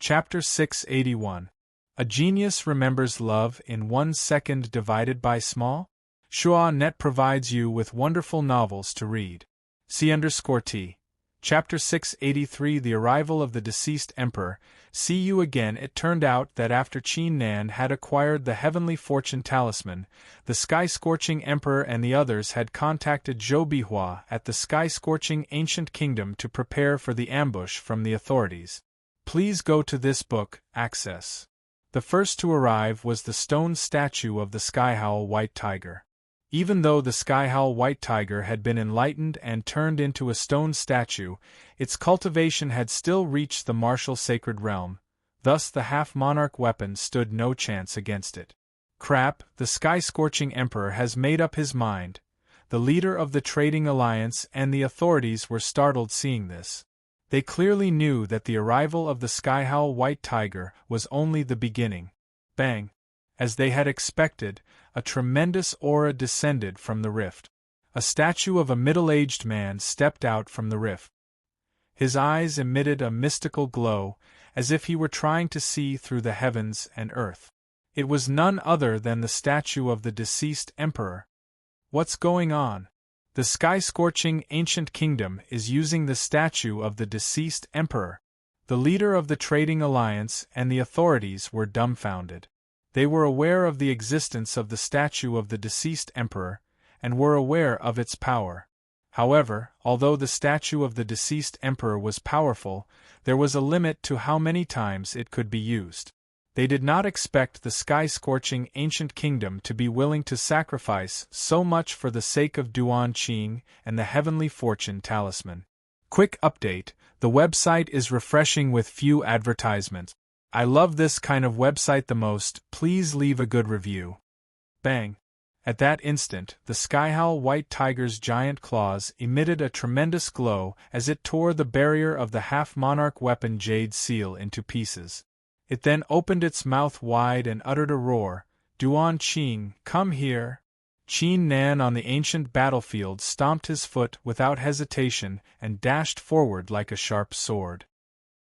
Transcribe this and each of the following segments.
Chapter 681. A Genius Remembers Love in 1 Second Divided by Small? Schwa.net provides you with wonderful novels to read. C_T. Chapter 683. The Arrival of the Deceased Emperor. See you again. It turned out that after Qin Nan had acquired the Heavenly Fortune Talisman, the Sky-Scorching Emperor and the others had contacted Zhou Bihua at the Sky-Scorching Ancient Kingdom to prepare for the ambush from the authorities. Please go to this book, access. The first to arrive was the stone statue of the Skyhowl White Tiger. Even though the Skyhowl White Tiger had been enlightened and turned into a stone statue, its cultivation had still reached the martial sacred realm, thus the half-monarch weapon stood no chance against it. Crap, the Sky-Scorching Emperor has made up his mind. The leader of the trading alliance and the authorities were startled seeing this. They clearly knew that the arrival of the Skyhowl White Tiger was only the beginning. Bang! As they had expected, a tremendous aura descended from the rift. A statue of a middle-aged man stepped out from the rift. His eyes emitted a mystical glow, as if he were trying to see through the heavens and earth. It was none other than the statue of the deceased emperor. What's going on? The Sky-Scorching Ancient Kingdom is using the statue of the deceased emperor. The leader of the trading alliance and the authorities were dumbfounded. They were aware of the existence of the statue of the deceased emperor, and were aware of its power. However, although the statue of the deceased emperor was powerful, there was a limit to how many times it could be used. They did not expect the Sky-Scorching Ancient Kingdom to be willing to sacrifice so much for the sake of Duan Qing and the Heavenly Fortune Talisman. Quick update: the website is refreshing with few advertisements. I love this kind of website the most. Please leave a good review. Bang! At that instant, the Skyhowl White Tiger's giant claws emitted a tremendous glow as it tore the barrier of the half-monarch weapon Jade Seal into pieces. It then opened its mouth wide and uttered a roar. Duan Qing, come here! Qin Nan on the ancient battlefield stomped his foot without hesitation and dashed forward like a sharp sword.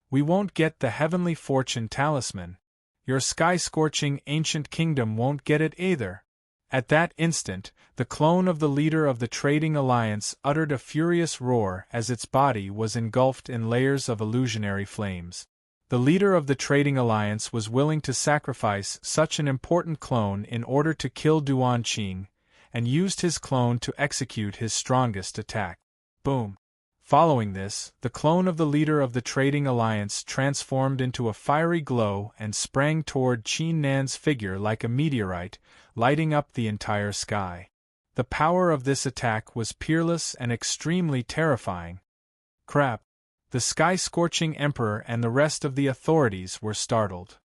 We won't get the Heavenly Fortune Talisman. Your Sky-Scorching Ancient Kingdom won't get it either. At that instant, the clone of the leader of the trading alliance uttered a furious roar as its body was engulfed in layers of illusionary flames. The leader of the trading alliance was willing to sacrifice such an important clone in order to kill Duan Qing, and used his clone to execute his strongest attack. Boom! Following this, the clone of the leader of the trading alliance transformed into a fiery glow and sprang toward Qin Nan's figure like a meteorite, lighting up the entire sky. The power of this attack was peerless and extremely terrifying. Crap! The Sky-Scorching Emperor and the rest of the authorities were startled.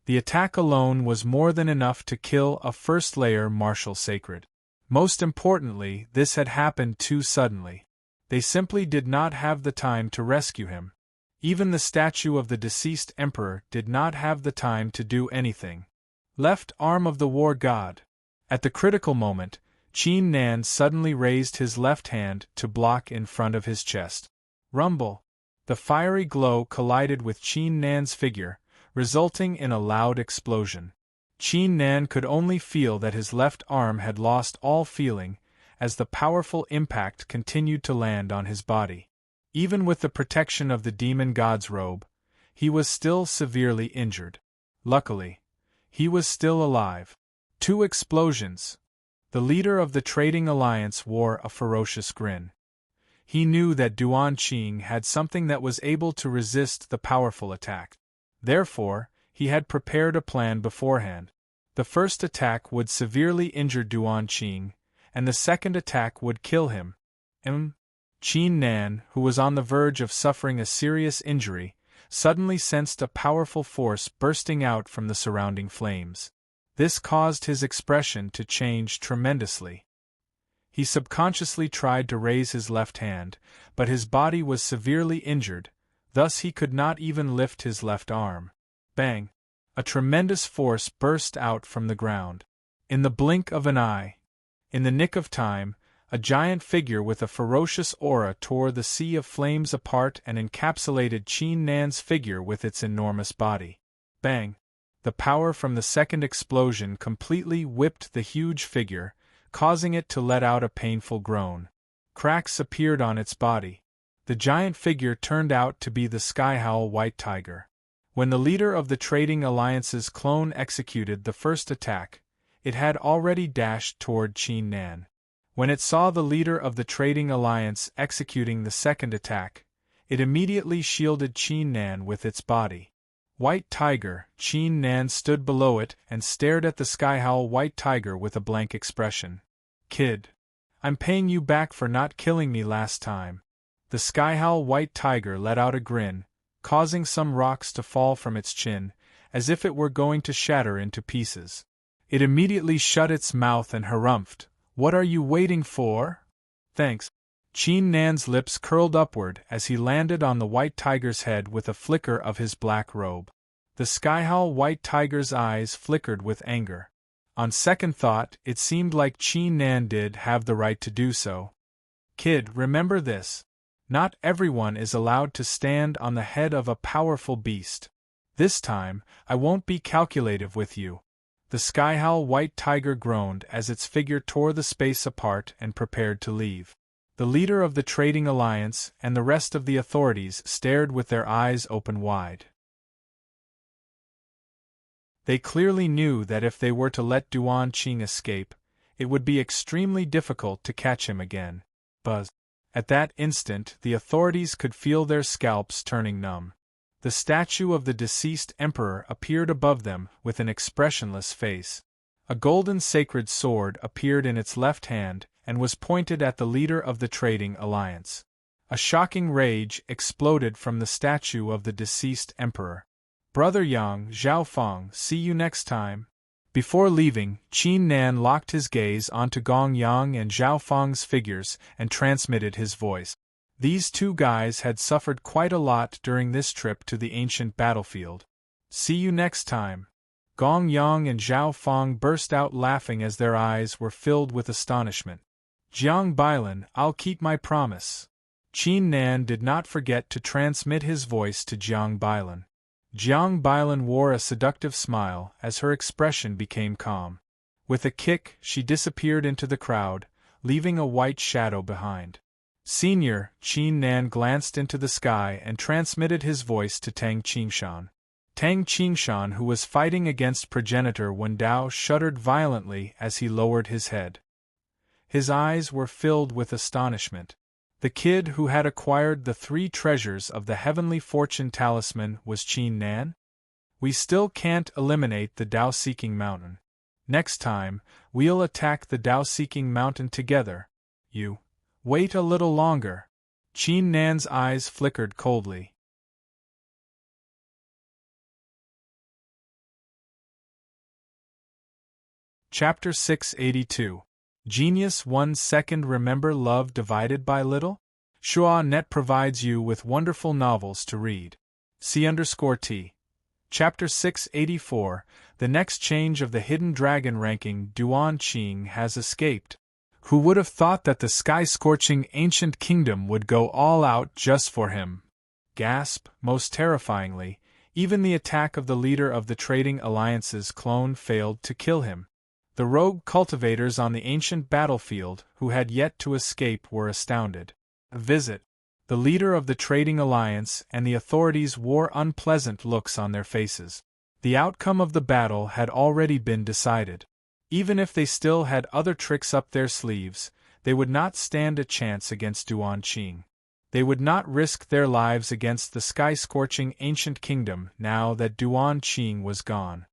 The attack alone was more than enough to kill a first-layer martial sacred. Most importantly, this had happened too suddenly. They simply did not have the time to rescue him. Even the statue of the deceased emperor did not have the time to do anything. Left arm of the war god. At the critical moment, Qin Nan suddenly raised his left hand to block in front of his chest. Rumble! The fiery glow collided with Qin Nan's figure, resulting in a loud explosion. Qin Nan could only feel that his left arm had lost all feeling, as the powerful impact continued to land on his body. Even with the protection of the demon god's robe, he was still severely injured. Luckily, he was still alive. 2 explosions. The leader of the trading alliance wore a ferocious grin. He knew that Duan Qing had something that was able to resist the powerful attack. Therefore, he had prepared a plan beforehand. The first attack would severely injure Duan Qing, and the second attack would kill him. Qin Nan, who was on the verge of suffering a serious injury, suddenly sensed a powerful force bursting out from the surrounding flames. This caused his expression to change tremendously. He subconsciously tried to raise his left hand, but his body was severely injured, thus he could not even lift his left arm. Bang! A tremendous force burst out from the ground. In the blink of an eye, in the nick of time, A giant figure with a ferocious aura tore the sea of flames apart and encapsulated Qin Nan's figure with its enormous body. Bang! The power from the second explosion completely whipped the huge figure, causing it to let out a painful groan. Cracks appeared on its body. The giant figure turned out to be the Skyhowl White Tiger. When the leader of the Trading Alliance's clone executed the first attack, it had already dashed toward Qin Nan. When it saw the leader of the Trading Alliance executing the second attack, it immediately shielded Qin Nan with its body. White Tiger, Qin Nan stood below it and stared at the Skyhowl White Tiger with a blank expression. "Kid, I'm paying you back for not killing me last time." The Skyhowl White Tiger let out a grin, causing some rocks to fall from its chin, as if it were going to shatter into pieces. It immediately shut its mouth and harumphed. "What are you waiting for?" "Thanks." Qin Nan's lips curled upward as he landed on the White Tiger's head with a flicker of his black robe. The Skyhowl White Tiger's eyes flickered with anger. On second thought, it seemed like Qin Nan did have the right to do so. "Kid, remember this. Not everyone is allowed to stand on the head of a powerful beast. This time, I won't be calculative with you." The Skyhowl White Tiger groaned as its figure tore the space apart and prepared to leave. The leader of the Trading Alliance and the rest of the authorities stared with their eyes open wide. They clearly knew that if they were to let Duan Qing escape, it would be extremely difficult to catch him again. Buzz. At that instant, the authorities could feel their scalps turning numb. The statue of the deceased emperor appeared above them with an expressionless face. A golden sacred sword appeared in its left hand and was pointed at the leader of the Trading Alliance. A shocking rage exploded from the statue of the deceased emperor. "Brother Yang, Zhao Feng, see you next time." Before leaving, Qin Nan locked his gaze onto Gong Yang and Zhao Feng's figures and transmitted his voice. These two guys had suffered quite a lot during this trip to the ancient battlefield. "See you next time." Gong Yang and Zhao Feng burst out laughing as their eyes were filled with astonishment. "Jiang Bailan, I'll keep my promise." Qin Nan did not forget to transmit his voice to Jiang Bailan. Jiang Bailan wore a seductive smile as her expression became calm. With a kick, she disappeared into the crowd, leaving a white shadow behind. "Senior," Qin Nan glanced into the sky and transmitted his voice to Tang Qingshan. Tang Qingshan, who was fighting against Progenitor Wendao, shuddered violently as he lowered his head. His eyes were filled with astonishment. The kid who had acquired the 3 treasures of the Heavenly Fortune Talisman was Qin Nan? We still can't eliminate the Dao-Seeking Mountain. Next time, we'll attack the Dao-Seeking Mountain together. You. Wait a little longer. Qin Nan's eyes flickered coldly. Chapter 682. Genius 1 Second. Remember love divided by little? Shua.net provides you with wonderful novels to read. C_T. Chapter 684. The next change of the Hidden Dragon ranking. Duan Qing has escaped. Who would have thought that the sky-scorching ancient kingdom would go all out just for him? Gasp. Most terrifyingly, even the attack of the leader of the Trading Alliance's clone failed to kill him. The rogue cultivators on the ancient battlefield who had yet to escape were astounded. Visit. The leader of the Trading Alliance and the authorities wore unpleasant looks on their faces. The outcome of the battle had already been decided. Even if they still had other tricks up their sleeves, they would not stand a chance against Duan Qing. They would not risk their lives against the sky-scorching ancient kingdom now that Duan Qing was gone.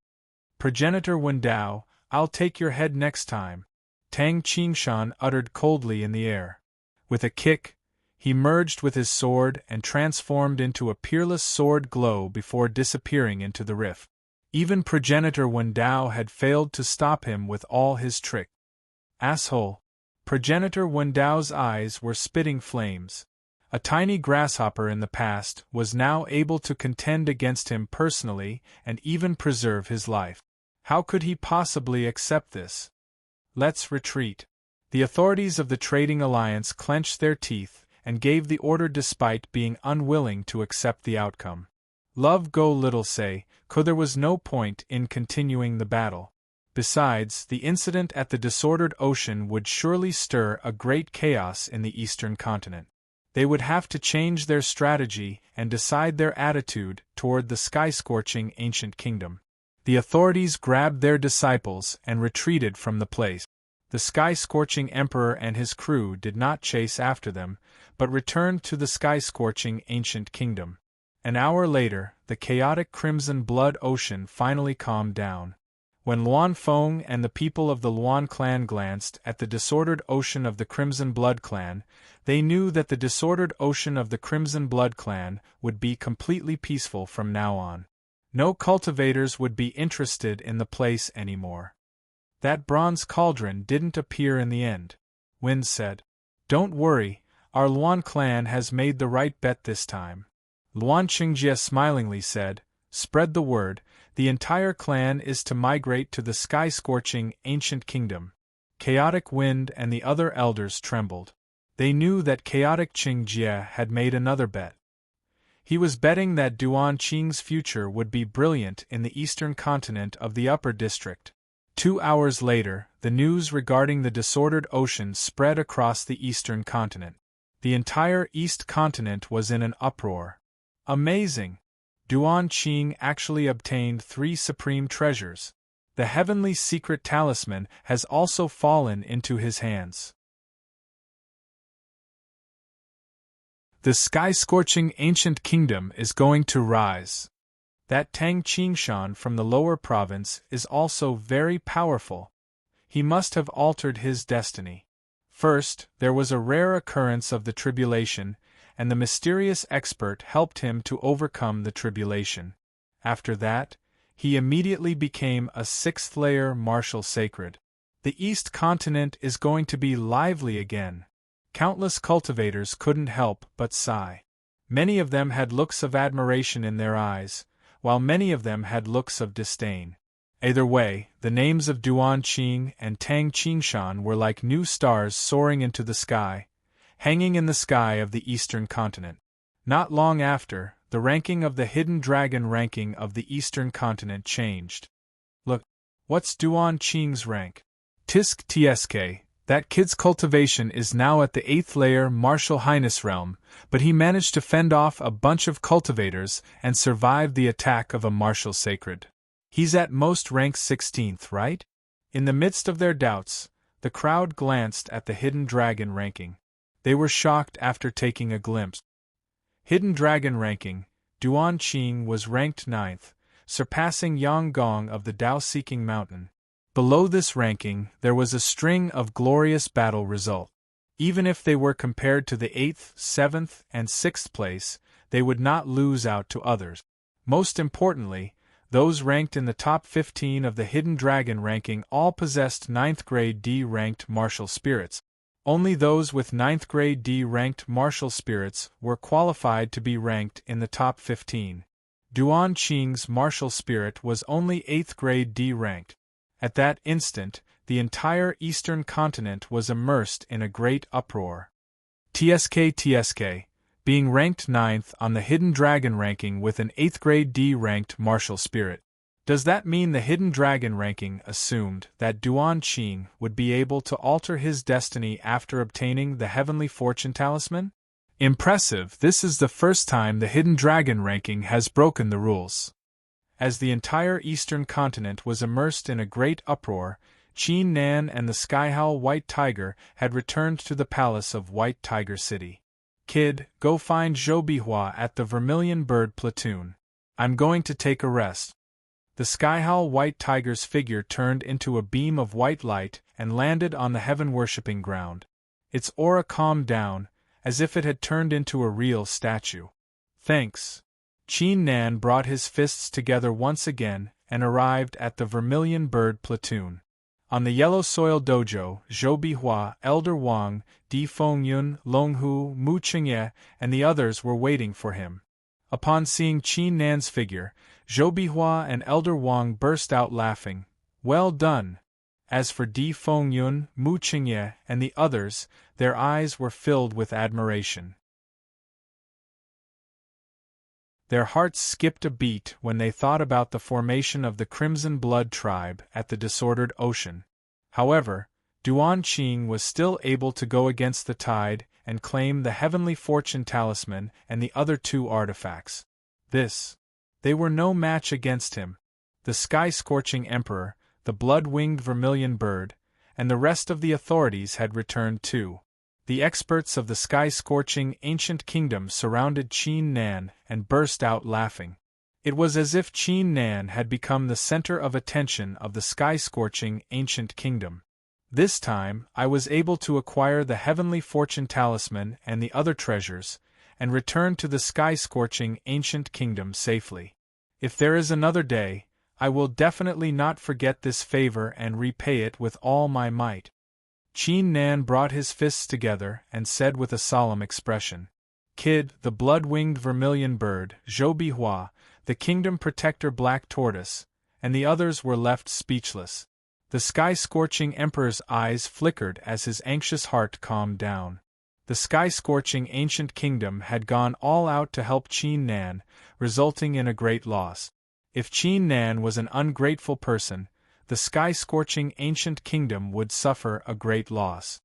Progenitor Wendao, I'll take your head next time, Tang Qingshan uttered coldly in the air. With a kick, he merged with his sword and transformed into a peerless sword glow before disappearing into the rift. Even Progenitor Wendao had failed to stop him with all his trick. Asshole! Progenitor Wendao's eyes were spitting flames. A tiny grasshopper in the past was now able to contend against him personally and even preserve his life. How could he possibly accept this? Let's retreat. The authorities of the trading alliance clenched their teeth and gave the order despite being unwilling to accept the outcome. Love go little say, 'cause there was no point in continuing the battle. Besides, the incident at the disordered ocean would surely stir a great chaos in the eastern continent. They would have to change their strategy and decide their attitude toward the sky-scorching ancient kingdom. The authorities grabbed their disciples and retreated from the place. The sky-scorching emperor and his crew did not chase after them, but returned to the sky-scorching ancient kingdom. An hour later, the chaotic crimson blood ocean finally calmed down. When Luan Feng and the people of the Luan clan glanced at the disordered ocean of the Crimson Blood clan, they knew that the disordered ocean of the Crimson Blood clan would be completely peaceful from now on. No cultivators would be interested in the place anymore. That bronze cauldron didn't appear in the end. Wind said, "Don't worry, our Luan clan has made the right bet this time." Luan Qingjie smilingly said, "Spread the word, the entire clan is to migrate to the sky-scorching ancient kingdom." Chaotic Wind and the other elders trembled. They knew that Chaotic Qingjie had made another bet. He was betting that Duan Qing's future would be brilliant in the eastern continent of the Upper District. 2 hours later, the news regarding the disordered ocean spread across the eastern continent. The entire East continent was in an uproar. Amazing! Duan Qing actually obtained 3 supreme treasures. The heavenly secret talisman has also fallen into his hands. The sky-scorching ancient kingdom is going to rise. That Tang Qingshan from the lower province is also very powerful. He must have altered his destiny. First, there was a rare occurrence of the tribulation, and the mysterious expert helped him to overcome the tribulation. After that, he immediately became a 6th-layer martial sacred. The East continent is going to be lively again. Countless cultivators couldn't help but sigh. Many of them had looks of admiration in their eyes, while many of them had looks of disdain. Either way, the names of Duan Qing and Tang Qingshan were like new stars soaring into the sky, hanging in the sky of the eastern continent. Not long after, the ranking of the Hidden Dragon ranking of the eastern continent changed. Look, what's Duan Qing's rank? Tisk Tsk, that kid's cultivation is now at the 8th layer Martial Highness realm, but he managed to fend off a bunch of cultivators and survive the attack of a martial sacred. He's at most rank 16th, right? In the midst of their doubts, the crowd glanced at the Hidden Dragon ranking. They were shocked after taking a glimpse. Hidden Dragon ranking, Duan Qing was ranked 9th, surpassing Yang Gong of the Dao-Seeking Mountain. Below this ranking, there was a string of glorious battle results. Even if they were compared to the 8th, 7th, and 6th place, they would not lose out to others. Most importantly, those ranked in the top 15 of the Hidden Dragon ranking all possessed 9th grade D-ranked martial spirits. Only those with 9th grade D-ranked martial spirits were qualified to be ranked in the top 15. Duan Qing's martial spirit was only 8th grade D-ranked. At that instant, the entire eastern continent was immersed in a great uproar. Tsk, being ranked 9th on the Hidden Dragon ranking with an 8th grade D-ranked martial spirit. Does that mean the Hidden Dragon ranking assumed that Duan Qing would be able to alter his destiny after obtaining the Heavenly Fortune Talisman? Impressive! This is the first time the Hidden Dragon ranking has broken the rules. As the entire eastern continent was immersed in a great uproar, Qin Nan and the Skyhowl White Tiger had returned to the palace of White Tiger City. Kid, go find Zhou Bihua at the Vermilion Bird platoon. I'm going to take a rest. The Skyhowl White Tiger's figure turned into a beam of white light and landed on the heaven-worshipping ground. Its aura calmed down, as if it had turned into a real statue. Thanks. Qin Nan brought his fists together once again and arrived at the Vermilion Bird platoon. On the Yellow Soil Dojo, Zhou Bihua, Elder Wang, Di Fengyun, Longhu, Mu Qingye, and the others were waiting for him. Upon seeing Qin Nan's figure, Zhou Bihua and Elder Wang burst out laughing. Well done! As for Di Fengyun, Mu Qingye, and the others, their eyes were filled with admiration. Their hearts skipped a beat when they thought about the formation of the Crimson Blood tribe at the disordered ocean. However, Duan Qing was still able to go against the tide and claim the Heavenly Fortune Talisman and the other 2 artifacts. They were no match against him. The Sky-Scorching Emperor, the blood-winged vermilion bird, and the rest of the authorities had returned too. The experts of the Sky-Scorching Ancient Kingdom surrounded Qin Nan and burst out laughing. It was as if Qin Nan had become the center of attention of the Sky-Scorching Ancient Kingdom. This time, I was able to acquire the Heavenly Fortune Talisman and the other treasures, and return to the Sky-Scorching Ancient Kingdom safely. If there is another day, I will definitely not forget this favor and repay it with all my might. Qin Nan brought his fists together and said with a solemn expression, Kid, the blood-winged vermilion bird, Zhou Bihua, the Kingdom Protector Black Tortoise, and the others were left speechless. The Sky-Scorching Emperor's eyes flickered as his anxious heart calmed down. The Sky-Scorching Ancient Kingdom had gone all out to help Qin Nan, resulting in a great loss. If Qin Nan was an ungrateful person, the Sky-Scorching Ancient Kingdom would suffer a great loss.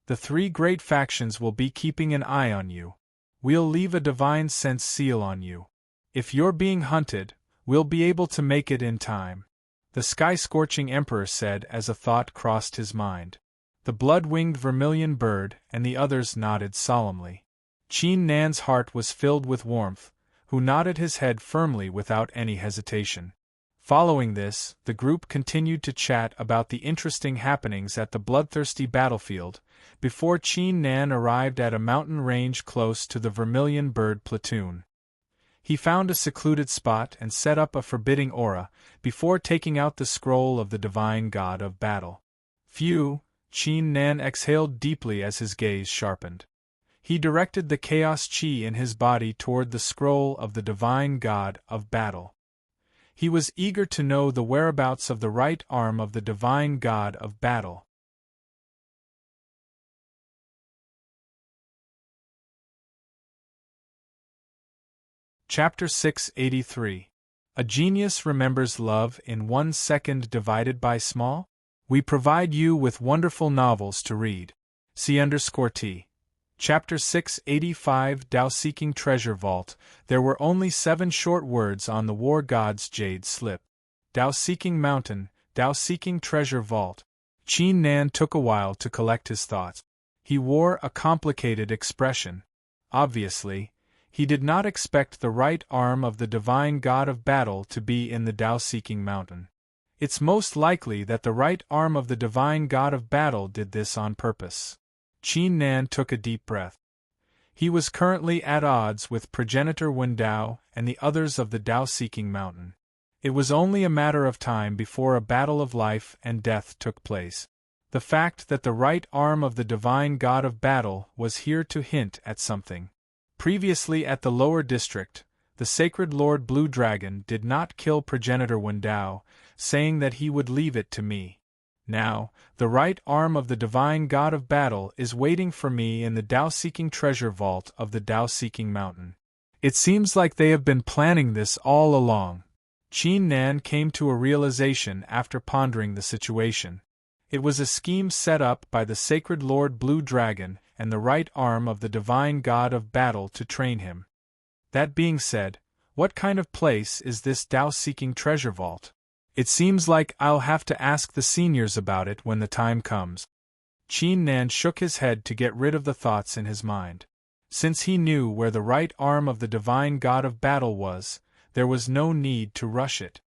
The 3 great factions will be keeping an eye on you. We'll leave a divine sense seal on you. If you're being hunted, we'll be able to make it in time. The Sky-Scorching Emperor said as a thought crossed his mind. The blood-winged vermilion bird and the others nodded solemnly. Qin Nan's heart was filled with warmth, who nodded his head firmly without any hesitation. Following this, the group continued to chat about the interesting happenings at the bloodthirsty battlefield, before Qin Nan arrived at a mountain range close to the Vermilion Bird platoon. He found a secluded spot and set up a forbidding aura, before taking out the scroll of the Divine God of Battle. Phew! Qin Nan exhaled deeply as his gaze sharpened. He directed the chaos chi in his body toward the scroll of the Divine God of Battle. He was eager to know the whereabouts of the right arm of the Divine God of Battle. Chapter 683. A Genius Remembers Love in 1 Second Divided by Small? We provide you with wonderful novels to read. C_T. Chapter 685 Tao-Seeking Treasure Vault. There were only 7 short words on the War God's jade slip. Tao-Seeking Mountain, Tao-Seeking Treasure Vault. Qin Nan took a while to collect his thoughts. He wore a complicated expression. Obviously, he did not expect the right arm of the Divine God of Battle to be in the Tao-Seeking Mountain. It's most likely that the right arm of the Divine God of Battle did this on purpose. Qin Nan took a deep breath. He was currently at odds with Progenitor Wendao and the others of the Tao-Seeking Mountain. It was only a matter of time before a battle of life and death took place. The fact that the right arm of the Divine God of Battle was here to hint at something. Previously at the lower district, the Sacred Lord Blue Dragon did not kill Progenitor Wendao, saying that he would leave it to me. Now, the right arm of the Divine God of Battle is waiting for me in the Tao-Seeking Treasure Vault of the Tao-Seeking Mountain. It seems like they have been planning this all along. Qin Nan came to a realization after pondering the situation. It was a scheme set up by the Sacred Lord Blue Dragon and the right arm of the Divine God of Battle to train him. That being said, what kind of place is this Tao-Seeking Treasure Vault? It seems like I'll have to ask the seniors about it when the time comes. Qin Nan shook his head to get rid of the thoughts in his mind. Since he knew where the right arm of the Divine God of Battle was, there was no need to rush it.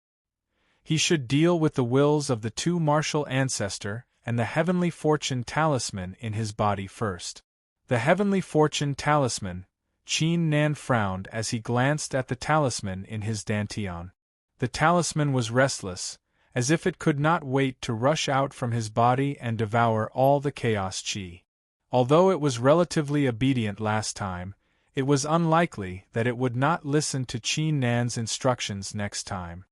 He should deal with the wills of the 2 martial ancestor and the Heavenly Fortune Talisman in his body first. The Heavenly Fortune Talisman. Qin Nan frowned as he glanced at the talisman in his dantian. The talisman was restless, as if it could not wait to rush out from his body and devour all the chaos chi. Although it was relatively obedient last time, it was unlikely that it would not listen to Qin Nan's instructions next time.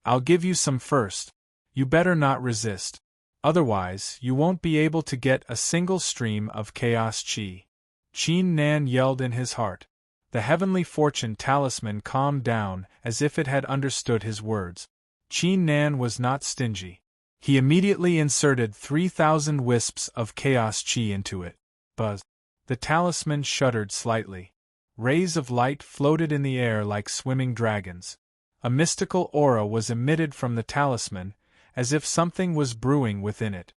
I'll give you some first. You better not resist. Otherwise, you won't be able to get a single stream of chaos chi. Qin Nan yelled in his heart. The heavenly fortune talisman calmed down as if it had understood his words. Qin Nan was not stingy. He immediately inserted 3,000 wisps of chaos chi into it. Buzz. The talisman shuddered slightly. Rays of light floated in the air like swimming dragons. A mystical aura was emitted from the talisman, as if something was brewing within it.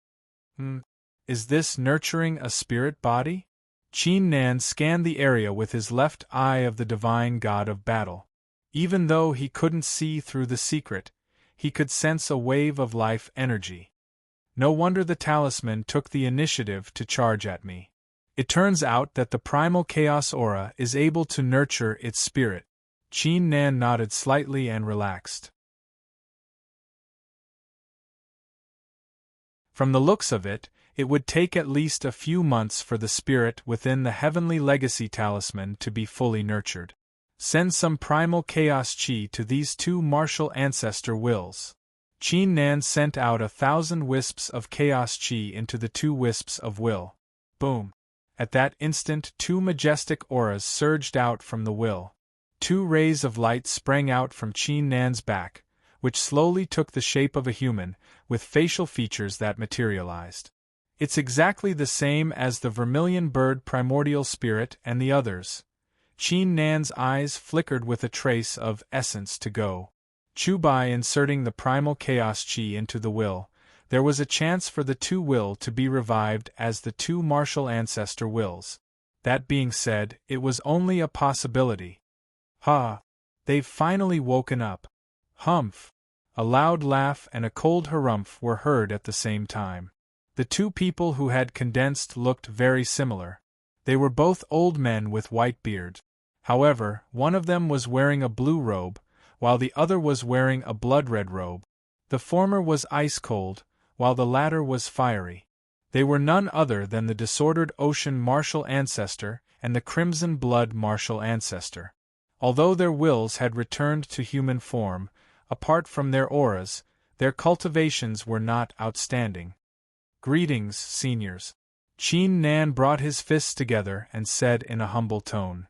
Is this nurturing a spirit body? Qin Nan scanned the area with his left eye of the divine god of battle. Even though he couldn't see through the secret, he could sense a wave of life energy. No wonder the talisman took the initiative to charge at me. It turns out that the primal chaos aura is able to nurture its spirit. Qin Nan nodded slightly and relaxed. From the looks of it, it would take at least a few months for the spirit within the Heavenly Legacy Talisman to be fully nurtured. Send some primal chaos chi to these two martial ancestor wills. Qin Nan sent out 1,000 wisps of chaos chi into the 2 wisps of will. Boom! At that instant 2 majestic auras surged out from the will. 2 rays of light sprang out from Qin Nan's back, which slowly took the shape of a human, with facial features that materialized. It's exactly the same as the vermilion bird primordial spirit and the others. Qin Nan's eyes flickered with a trace of essence to go. By inserting the primal chaos chi into the will, there was a chance for the 2 will to be revived as the 2 martial ancestor wills. That being said, it was only a possibility. Ha! They've finally woken up. Humph! A loud laugh and a cold harumph were heard at the same time. The 2 people who had condensed looked very similar. They were both old men with white beards. However, one of them was wearing a blue robe, while the other was wearing a blood-red robe. The former was ice-cold, while the latter was fiery. They were none other than the disordered ocean martial ancestor and the crimson blood martial ancestor. Although their wills had returned to human form, apart from their auras, their cultivations were not outstanding. Greetings, seniors. Qin Nan brought his fists together and said in a humble tone.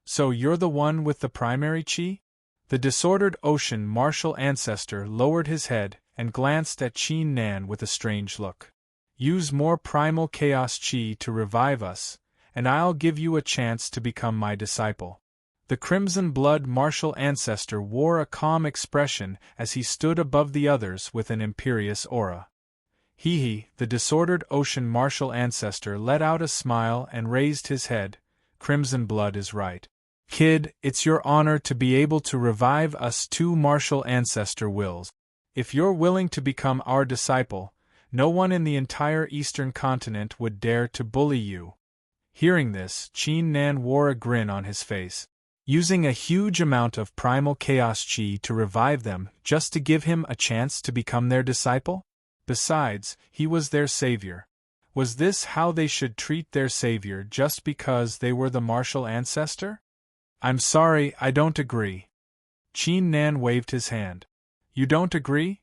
So you're the one with the primary chi? The disordered ocean martial ancestor lowered his head and glanced at Qin Nan with a strange look. Use more primal chaos chi to revive us, and I'll give you a chance to become my disciple. The crimson blood martial ancestor wore a calm expression as he stood above the others with an imperious aura. He, the disordered ocean martial ancestor, let out a smile and raised his head. Crimson blood is right. Kid, it's your honor to be able to revive us 2 martial ancestor wills. If you're willing to become our disciple, no one in the entire eastern continent would dare to bully you. Hearing this, Qin Nan wore a grin on his face. Using a huge amount of primal chaos chi to revive them just to give him a chance to become their disciple? Besides, he was their savior. Was this how they should treat their savior just because they were the martial ancestor? I'm sorry, I don't agree. Qin Nan waved his hand. You don't agree?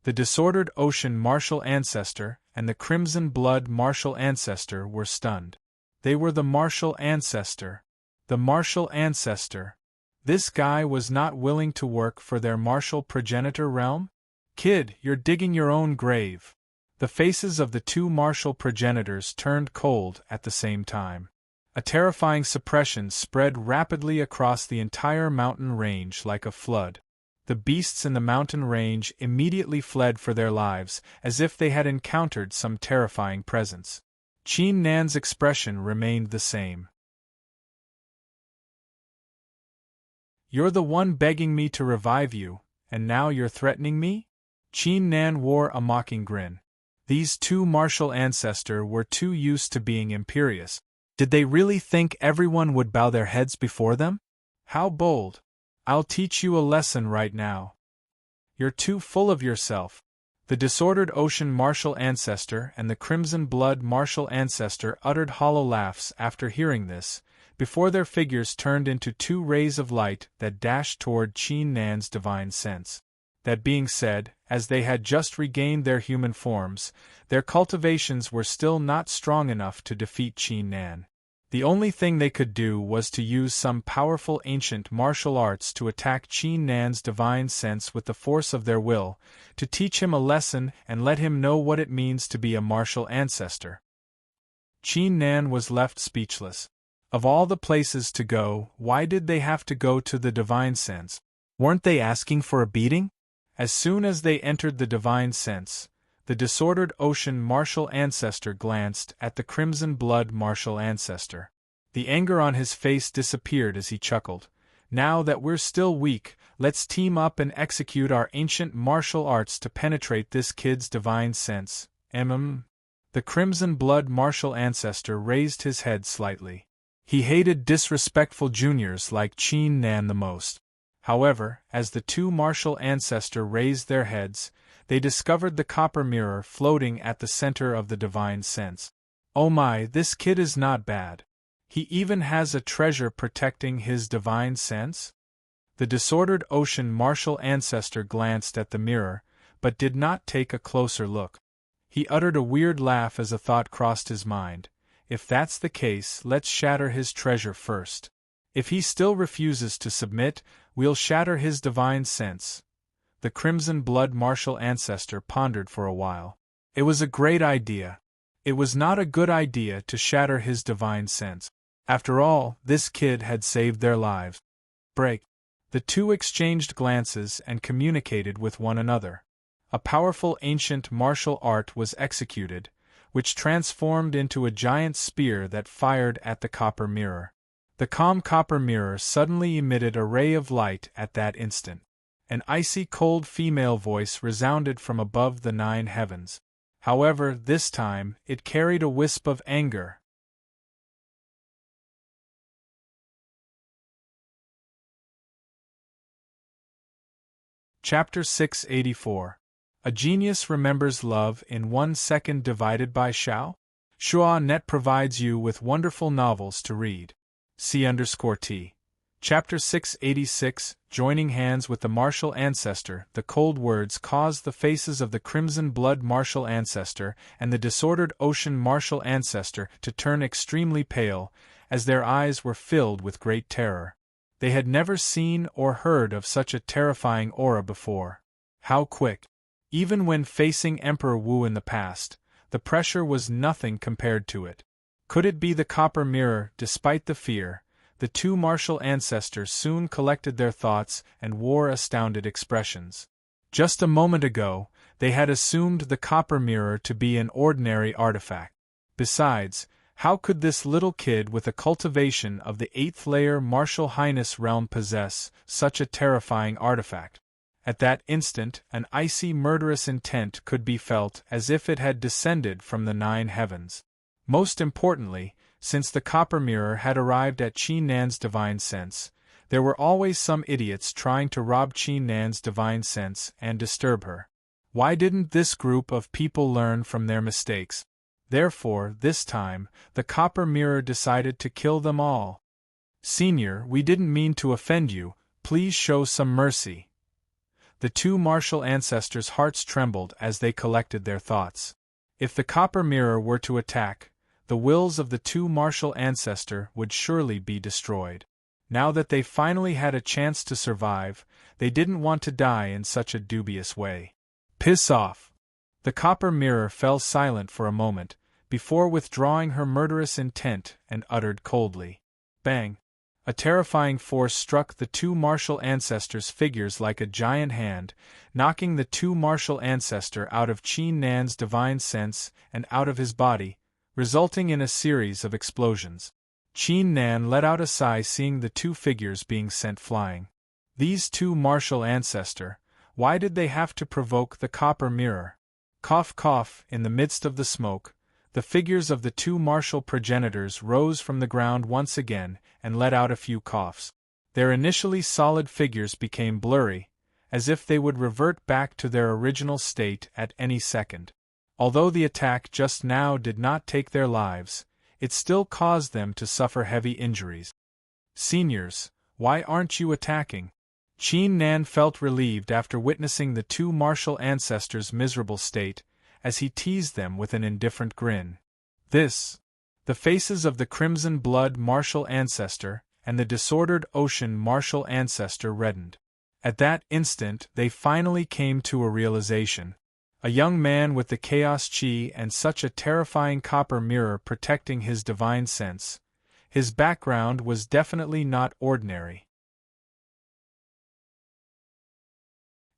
The disordered ocean martial ancestor and the crimson blood martial ancestor were stunned. They were the martial ancestor. The martial ancestor. This guy was not willing to work for their martial progenitor realm? Kid, you're digging your own grave. The faces of the 2 martial progenitors turned cold at the same time. A terrifying suppression spread rapidly across the entire mountain range like a flood. The beasts in the mountain range immediately fled for their lives, as if they had encountered some terrifying presence. Qin Nan's expression remained the same. You're the one begging me to revive you, and now you're threatening me? Qin Nan wore a mocking grin. These 2 martial ancestor were too used to being imperious. Did they really think everyone would bow their heads before them? How bold! I'll teach you a lesson right now. You're too full of yourself. The disordered ocean martial ancestor and the crimson blood martial ancestor uttered hollow laughs after hearing this, before their figures turned into 2 rays of light that dashed toward Qin Nan's divine sense. That being said, as they had just regained their human forms, their cultivations were still not strong enough to defeat Qin Nan. The only thing they could do was to use some powerful ancient martial arts to attack Qin Nan's divine sense with the force of their will, to teach him a lesson and let him know what it means to be a martial ancestor. Qin Nan was left speechless. Of all the places to go, why did they have to go to the divine sense? Weren't they asking for a beating? As soon as they entered the divine sense, the disordered ocean martial ancestor glanced at the crimson blood martial ancestor. The anger on his face disappeared as he chuckled. Now that we're still weak, let's team up and execute our ancient martial arts to penetrate this kid's divine sense. The crimson blood martial ancestor raised his head slightly. He hated disrespectful juniors like Qin Nan the most. However, as the two martial ancestors raised their heads, they discovered the copper mirror floating at the center of the divine sense. Oh my, this kid is not bad. He even has a treasure protecting his divine sense? The disordered ocean martial ancestor glanced at the mirror, but did not take a closer look. He uttered a weird laugh as a thought crossed his mind. If that's the case, let's shatter his treasure first. If he still refuses to submit, we'll shatter his divine sense. The crimson blood martial ancestor pondered for a while. It was a great idea. It was not a good idea to shatter his divine sense. After all, this kid had saved their lives. Break. The two exchanged glances and communicated with one another. A powerful ancient martial art was executed, which transformed into a giant spear that fired at the copper mirror. The calm copper mirror suddenly emitted a ray of light at that instant. An icy cold female voice resounded from above the 9 heavens. However, this time, it carried a wisp of anger. Chapter 684. A Genius Remembers Love in 1 Second Divided by Shao? Net provides you with wonderful novels to read. C_T. Chapter 686, Joining Hands with the Martial Ancestor. The cold words caused the faces of the crimson blood martial ancestor and the disordered ocean martial ancestor to turn extremely pale, as their eyes were filled with great terror. They had never seen or heard of such a terrifying aura before. How quick! Even when facing Emperor Wu in the past, the pressure was nothing compared to it. Could it be the copper mirror? Despite the fear, the two martial ancestors soon collected their thoughts and wore astounded expressions. Just a moment ago, they had assumed the copper mirror to be an ordinary artifact. Besides, how could this little kid with a cultivation of the 8th layer martial highness realm possess such a terrifying artifact? At that instant, an icy murderous intent could be felt as if it had descended from the 9 heavens. Most importantly, since the copper mirror had arrived at Qin Nan's divine sense, there were always some idiots trying to rob Qin Nan's divine sense and disturb her. Why didn't this group of people learn from their mistakes? Therefore, this time, the copper mirror decided to kill them all. Senior, we didn't mean to offend you, please show some mercy. The two martial ancestors' hearts trembled as they collected their thoughts. If the copper mirror were to attack, the wills of the two martial ancestors would surely be destroyed. Now that they finally had a chance to survive, they didn't want to die in such a dubious way. Piss off! The copper mirror fell silent for a moment, before withdrawing her murderous intent and uttered coldly. Bang! A terrifying force struck the two martial ancestors' figures like a giant hand, knocking the two martial ancestor out of Qin Nan's divine sense and out of his body, resulting in a series of explosions. Qin Nan let out a sigh seeing the two figures being sent flying. These two martial ancestor, why did they have to provoke the copper mirror? Cough cough, in the midst of the smoke, the figures of the two martial progenitors rose from the ground once again and let out a few coughs. Their initially solid figures became blurry, as if they would revert back to their original state at any second. Although the attack just now did not take their lives, it still caused them to suffer heavy injuries. Seniors, why aren't you attacking? Qin Nan felt relieved after witnessing the two martial ancestors' miserable state, as he teased them with an indifferent grin. The faces of the crimson blood martial ancestor and the disordered ocean martial ancestor reddened. At that instant they finally came to a realization. A young man with the chaos chi and such a terrifying copper mirror protecting his divine sense. His background was definitely not ordinary.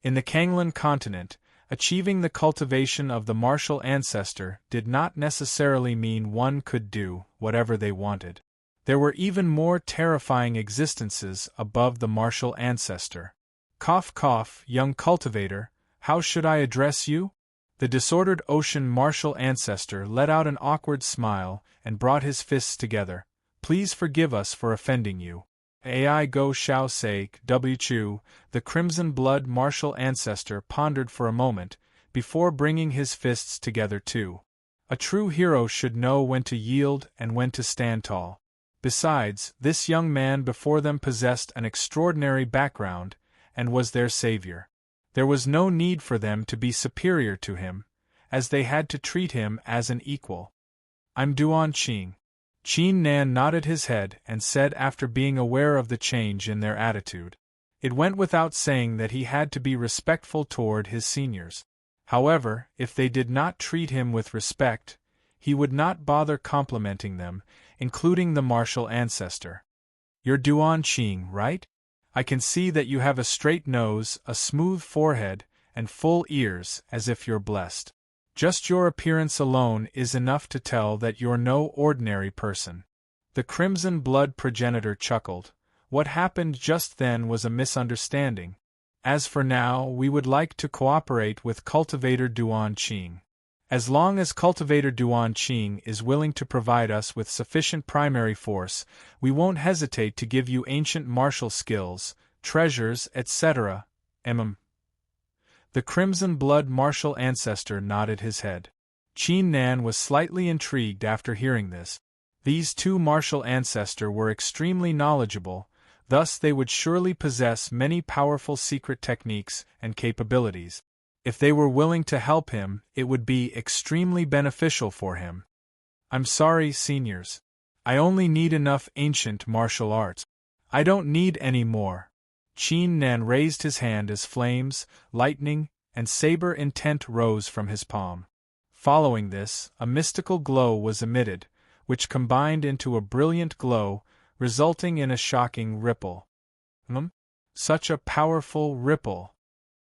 In the Kanglan continent, achieving the cultivation of the martial ancestor did not necessarily mean one could do whatever they wanted. There were even more terrifying existences above the martial ancestor. Cough cough, young cultivator, how should I address you? The disordered ocean martial ancestor let out an awkward smile and brought his fists together. Please forgive us for offending you. Ai go shao sake, w chu, the crimson blood martial ancestor pondered for a moment, before bringing his fists together too. A true hero should know when to yield and when to stand tall. Besides, this young man before them possessed an extraordinary background, and was their savior. There was no need for them to be superior to him, as they had to treat him as an equal. I'm Duan Qing. Qin Nan nodded his head and said after being aware of the change in their attitude. It went without saying that he had to be respectful toward his seniors. However, if they did not treat him with respect, he would not bother complimenting them, including the martial ancestor. You're Duan Qing, right? I can see that you have a straight nose, a smooth forehead, and full ears, as if you're blessed. Just your appearance alone is enough to tell that you're no ordinary person. The crimson blood progenitor chuckled. What happened just then was a misunderstanding. As for now, we would like to cooperate with Cultivator Duan Qing. As long as Cultivator Duan Qing is willing to provide us with sufficient primary force, we won't hesitate to give you ancient martial skills, treasures, etc. The crimson blood martial ancestor nodded his head. Qin Nan was slightly intrigued after hearing this. These two martial ancestors were extremely knowledgeable, thus they would surely possess many powerful secret techniques and capabilities. If they were willing to help him, it would be extremely beneficial for him. I'm sorry, seniors. I only need enough ancient martial arts. I don't need any more. Qin Nan raised his hand as flames, lightning, and saber intent rose from his palm. Following this, a mystical glow was emitted, which combined into a brilliant glow, resulting in a shocking ripple. Such a powerful ripple!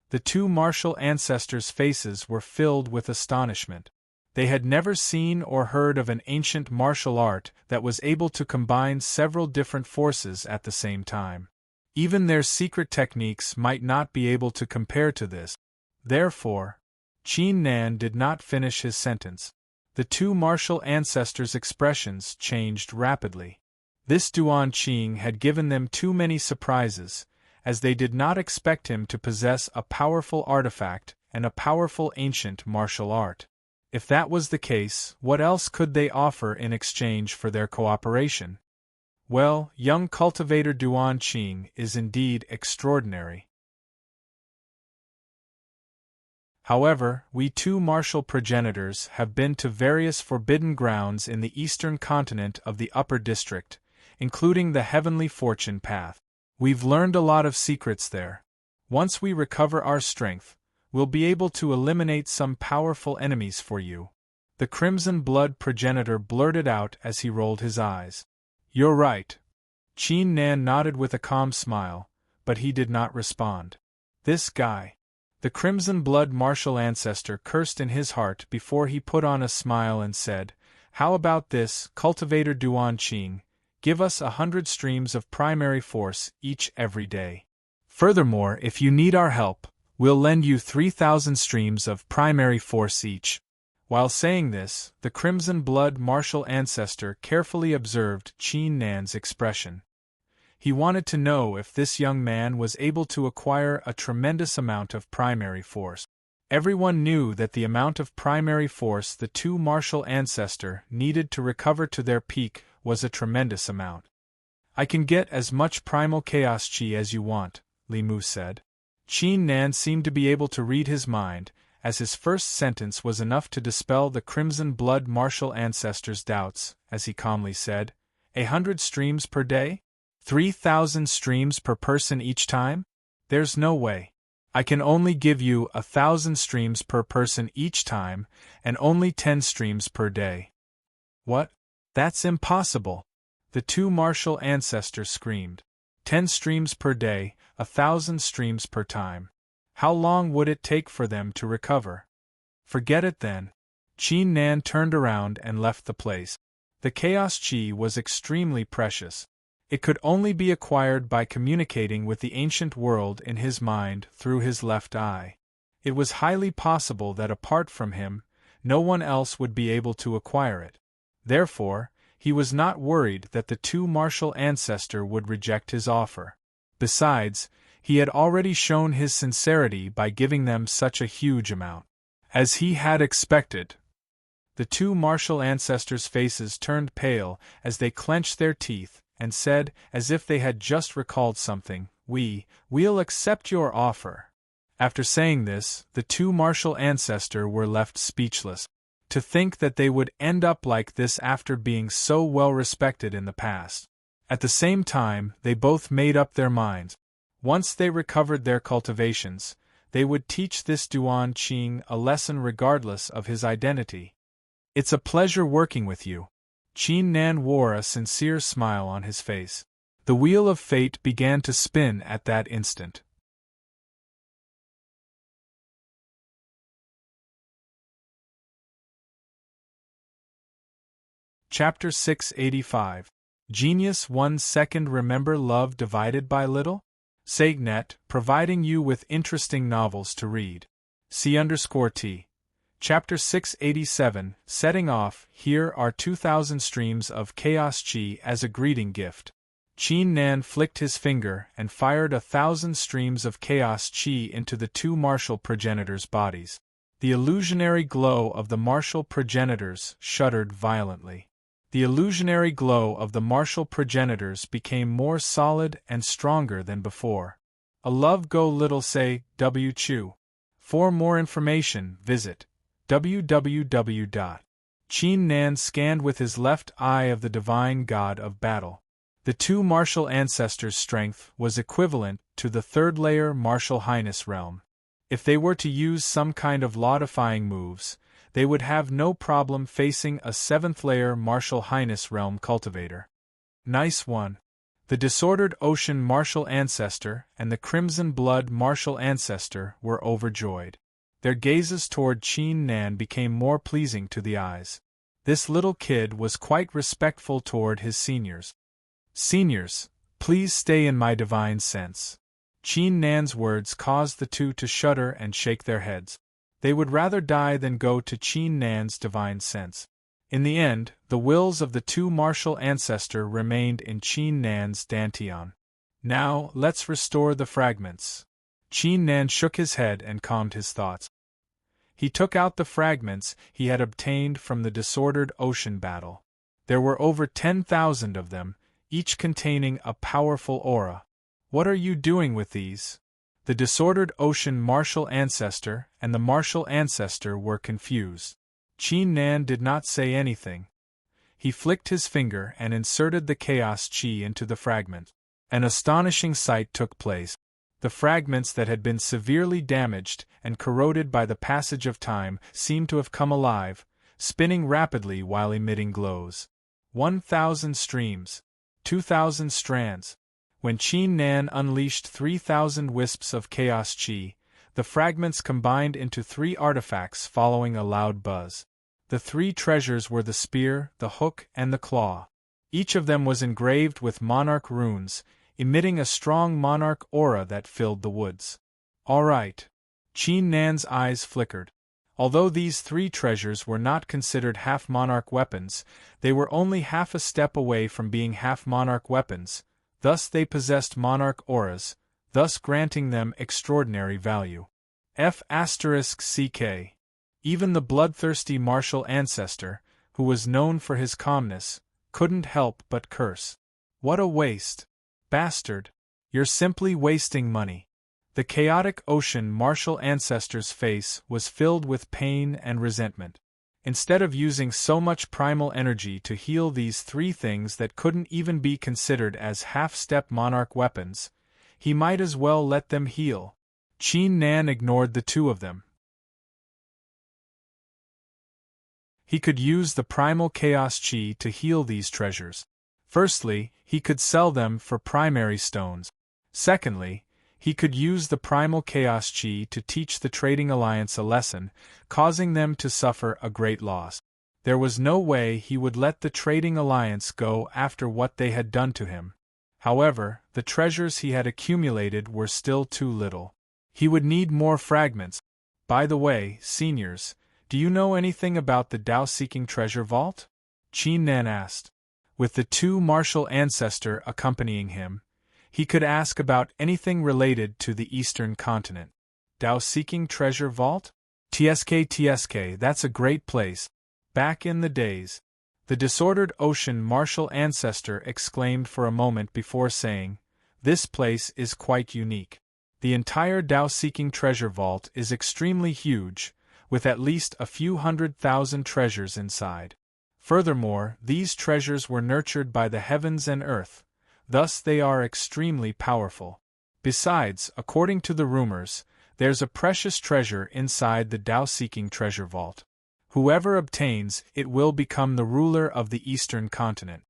The two martial ancestors' faces were filled with astonishment. They had never seen or heard of an ancient martial art that was able to combine several different forces at the same time. Even their secret techniques might not be able to compare to this. Therefore, Qin Nan did not finish his sentence. The two martial ancestors' expressions changed rapidly. This Duan Qing had given them too many surprises, as they did not expect him to possess a powerful artifact and a powerful ancient martial art. If that was the case, what else could they offer in exchange for their cooperation? Well, young cultivator Duan Qing is indeed extraordinary. However, we two martial progenitors have been to various forbidden grounds in the eastern continent of the Upper District, including the Heavenly Fortune Path. We've learned a lot of secrets there. Once we recover our strength, we'll be able to eliminate some powerful enemies for you. The crimson blood progenitor blurted out as he rolled his eyes. You're right. Qin Nan nodded with a calm smile, but he did not respond. This guy. The crimson blood martial ancestor cursed in his heart before he put on a smile and said, How about this, Cultivator Duan Qing? Give us 100 streams of primary force each every day. Furthermore, if you need our help, we'll lend you 3,000 streams of primary force each. While saying this, the crimson blood martial ancestor carefully observed Qin Nan's expression. He wanted to know if this young man was able to acquire a tremendous amount of primary force. Everyone knew that the amount of primary force the two martial ancestor needed to recover to their peak was a tremendous amount. I can get as much primal chaos chi as you want, Li Mu said. Qin Nan seemed to be able to read his mind, as his first sentence was enough to dispel the crimson blood martial ancestor's doubts, as he calmly said, 100 streams per day? 3,000 streams per person each time? There's no way. I can only give you 1,000 streams per person each time, and only 10 streams per day. What? That's impossible! The two martial ancestors screamed. 10 streams per day, 1,000 streams per time. How long would it take for them to recover? Forget it then. Qin Nan turned around and left the place. The Chaos Chi was extremely precious. It could only be acquired by communicating with the ancient world in his mind through his left eye. It was highly possible that apart from him, no one else would be able to acquire it. Therefore, he was not worried that the two martial ancestor would reject his offer. Besides, he had already shown his sincerity by giving them such a huge amount. As he had expected, the two martial ancestors' faces turned pale as they clenched their teeth and said, as if they had just recalled something, we'll accept your offer. After saying this, the two martial ancestors were left speechless. To think that they would end up like this after being so well respected in the past. At the same time, they both made up their minds. Once they recovered their cultivations, they would teach this Duan Qing a lesson regardless of his identity. It's a pleasure working with you. Qin Nan wore a sincere smile on his face. The wheel of fate began to spin at that instant. Chapter 685. Genius 1 Second. Remember love divided by little? SegNet, providing you with interesting novels to read. C_T. Chapter 687. Setting off. Here are 2,000 streams of Chaos Chi as a greeting gift. Qin Nan flicked his finger and fired 1,000 streams of Chaos Chi into the two martial progenitors' bodies. The illusionary glow of the martial progenitors shuddered violently. The illusionary glow of the martial progenitors became more solid and stronger than before. A love go little say, W. Chu. For more information, visit www. Qin Nan scanned with his left eye of the divine god of battle. The two martial ancestors' strength was equivalent to the third-layer martial highness realm. If they were to use some kind of law-defying moves, they would have no problem facing a 7th-layer martial highness realm cultivator. Nice one. The disordered ocean martial ancestor and the crimson blood martial ancestor were overjoyed. Their gazes toward Qin Nan became more pleasing to the eyes. This little kid was quite respectful toward his seniors. Seniors, please stay in my divine sense. Qin Nan's words caused the two to shudder and shake their heads. They would rather die than go to Qin Nan's divine sense. In the end, the wills of the two martial ancestor remained in Qin Nan's dantian. Now, let's restore the fragments. Qin Nan shook his head and calmed his thoughts. He took out the fragments he had obtained from the disordered ocean battle. There were over 10,000 of them, each containing a powerful aura. What are you doing with these? The disordered ocean martial ancestor and the martial ancestor were confused. Qin Nan did not say anything. He flicked his finger and inserted the Chaos Chi into the fragment. An astonishing sight took place. The fragments that had been severely damaged and corroded by the passage of time seemed to have come alive, spinning rapidly while emitting glows. 1,000 streams. 2,000 strands. When Qin Nan unleashed 3,000 wisps of Chaos Chi, the fragments combined into 3 artifacts following a loud buzz. The 3 treasures were the spear, the hook, and the claw. Each of them was engraved with monarch runes, emitting a strong monarch aura that filled the woods. All right. Qin Nan's eyes flickered. Although these 3 treasures were not considered half-monarch weapons, they were only half a step away from being half-monarch weapons. Thus they possessed monarch auras, thus granting them extraordinary value. F***CK. Even the bloodthirsty martial ancestor, who was known for his calmness, couldn't help but curse. What a waste! Bastard! You're simply wasting money. The chaotic ocean martial ancestor's face was filled with pain and resentment. Instead of using so much primal energy to heal these three things that couldn't even be considered as half-step monarch weapons, he might as well let them heal. Qin Nan ignored the two of them. He could use the primal chaos chi to heal these treasures. Firstly, he could sell them for primary stones. Secondly, he could use the primal chaos chi to teach the Trading Alliance a lesson, causing them to suffer a great loss. There was no way he would let the Trading Alliance go after what they had done to him. However, the treasures he had accumulated were still too little. He would need more fragments. By the way, seniors, do you know anything about the Dao-seeking treasure vault? Qin Nan asked. With the two martial ancestor accompanying him, he could ask about anything related to the Eastern continent. Dao-seeking treasure vault? TSK, that's a great place. Back in the days. The disordered ocean martial ancestor exclaimed for a moment before saying, "This place is quite unique. The entire Dao-seeking treasure vault is extremely huge, with at least a few 100,000 treasures inside. Furthermore, these treasures were nurtured by the heavens and earth, thus they are extremely powerful. Besides, according to the rumors, there's a precious treasure inside the Dao-seeking treasure vault. Whoever obtains it will become the ruler of the Eastern continent."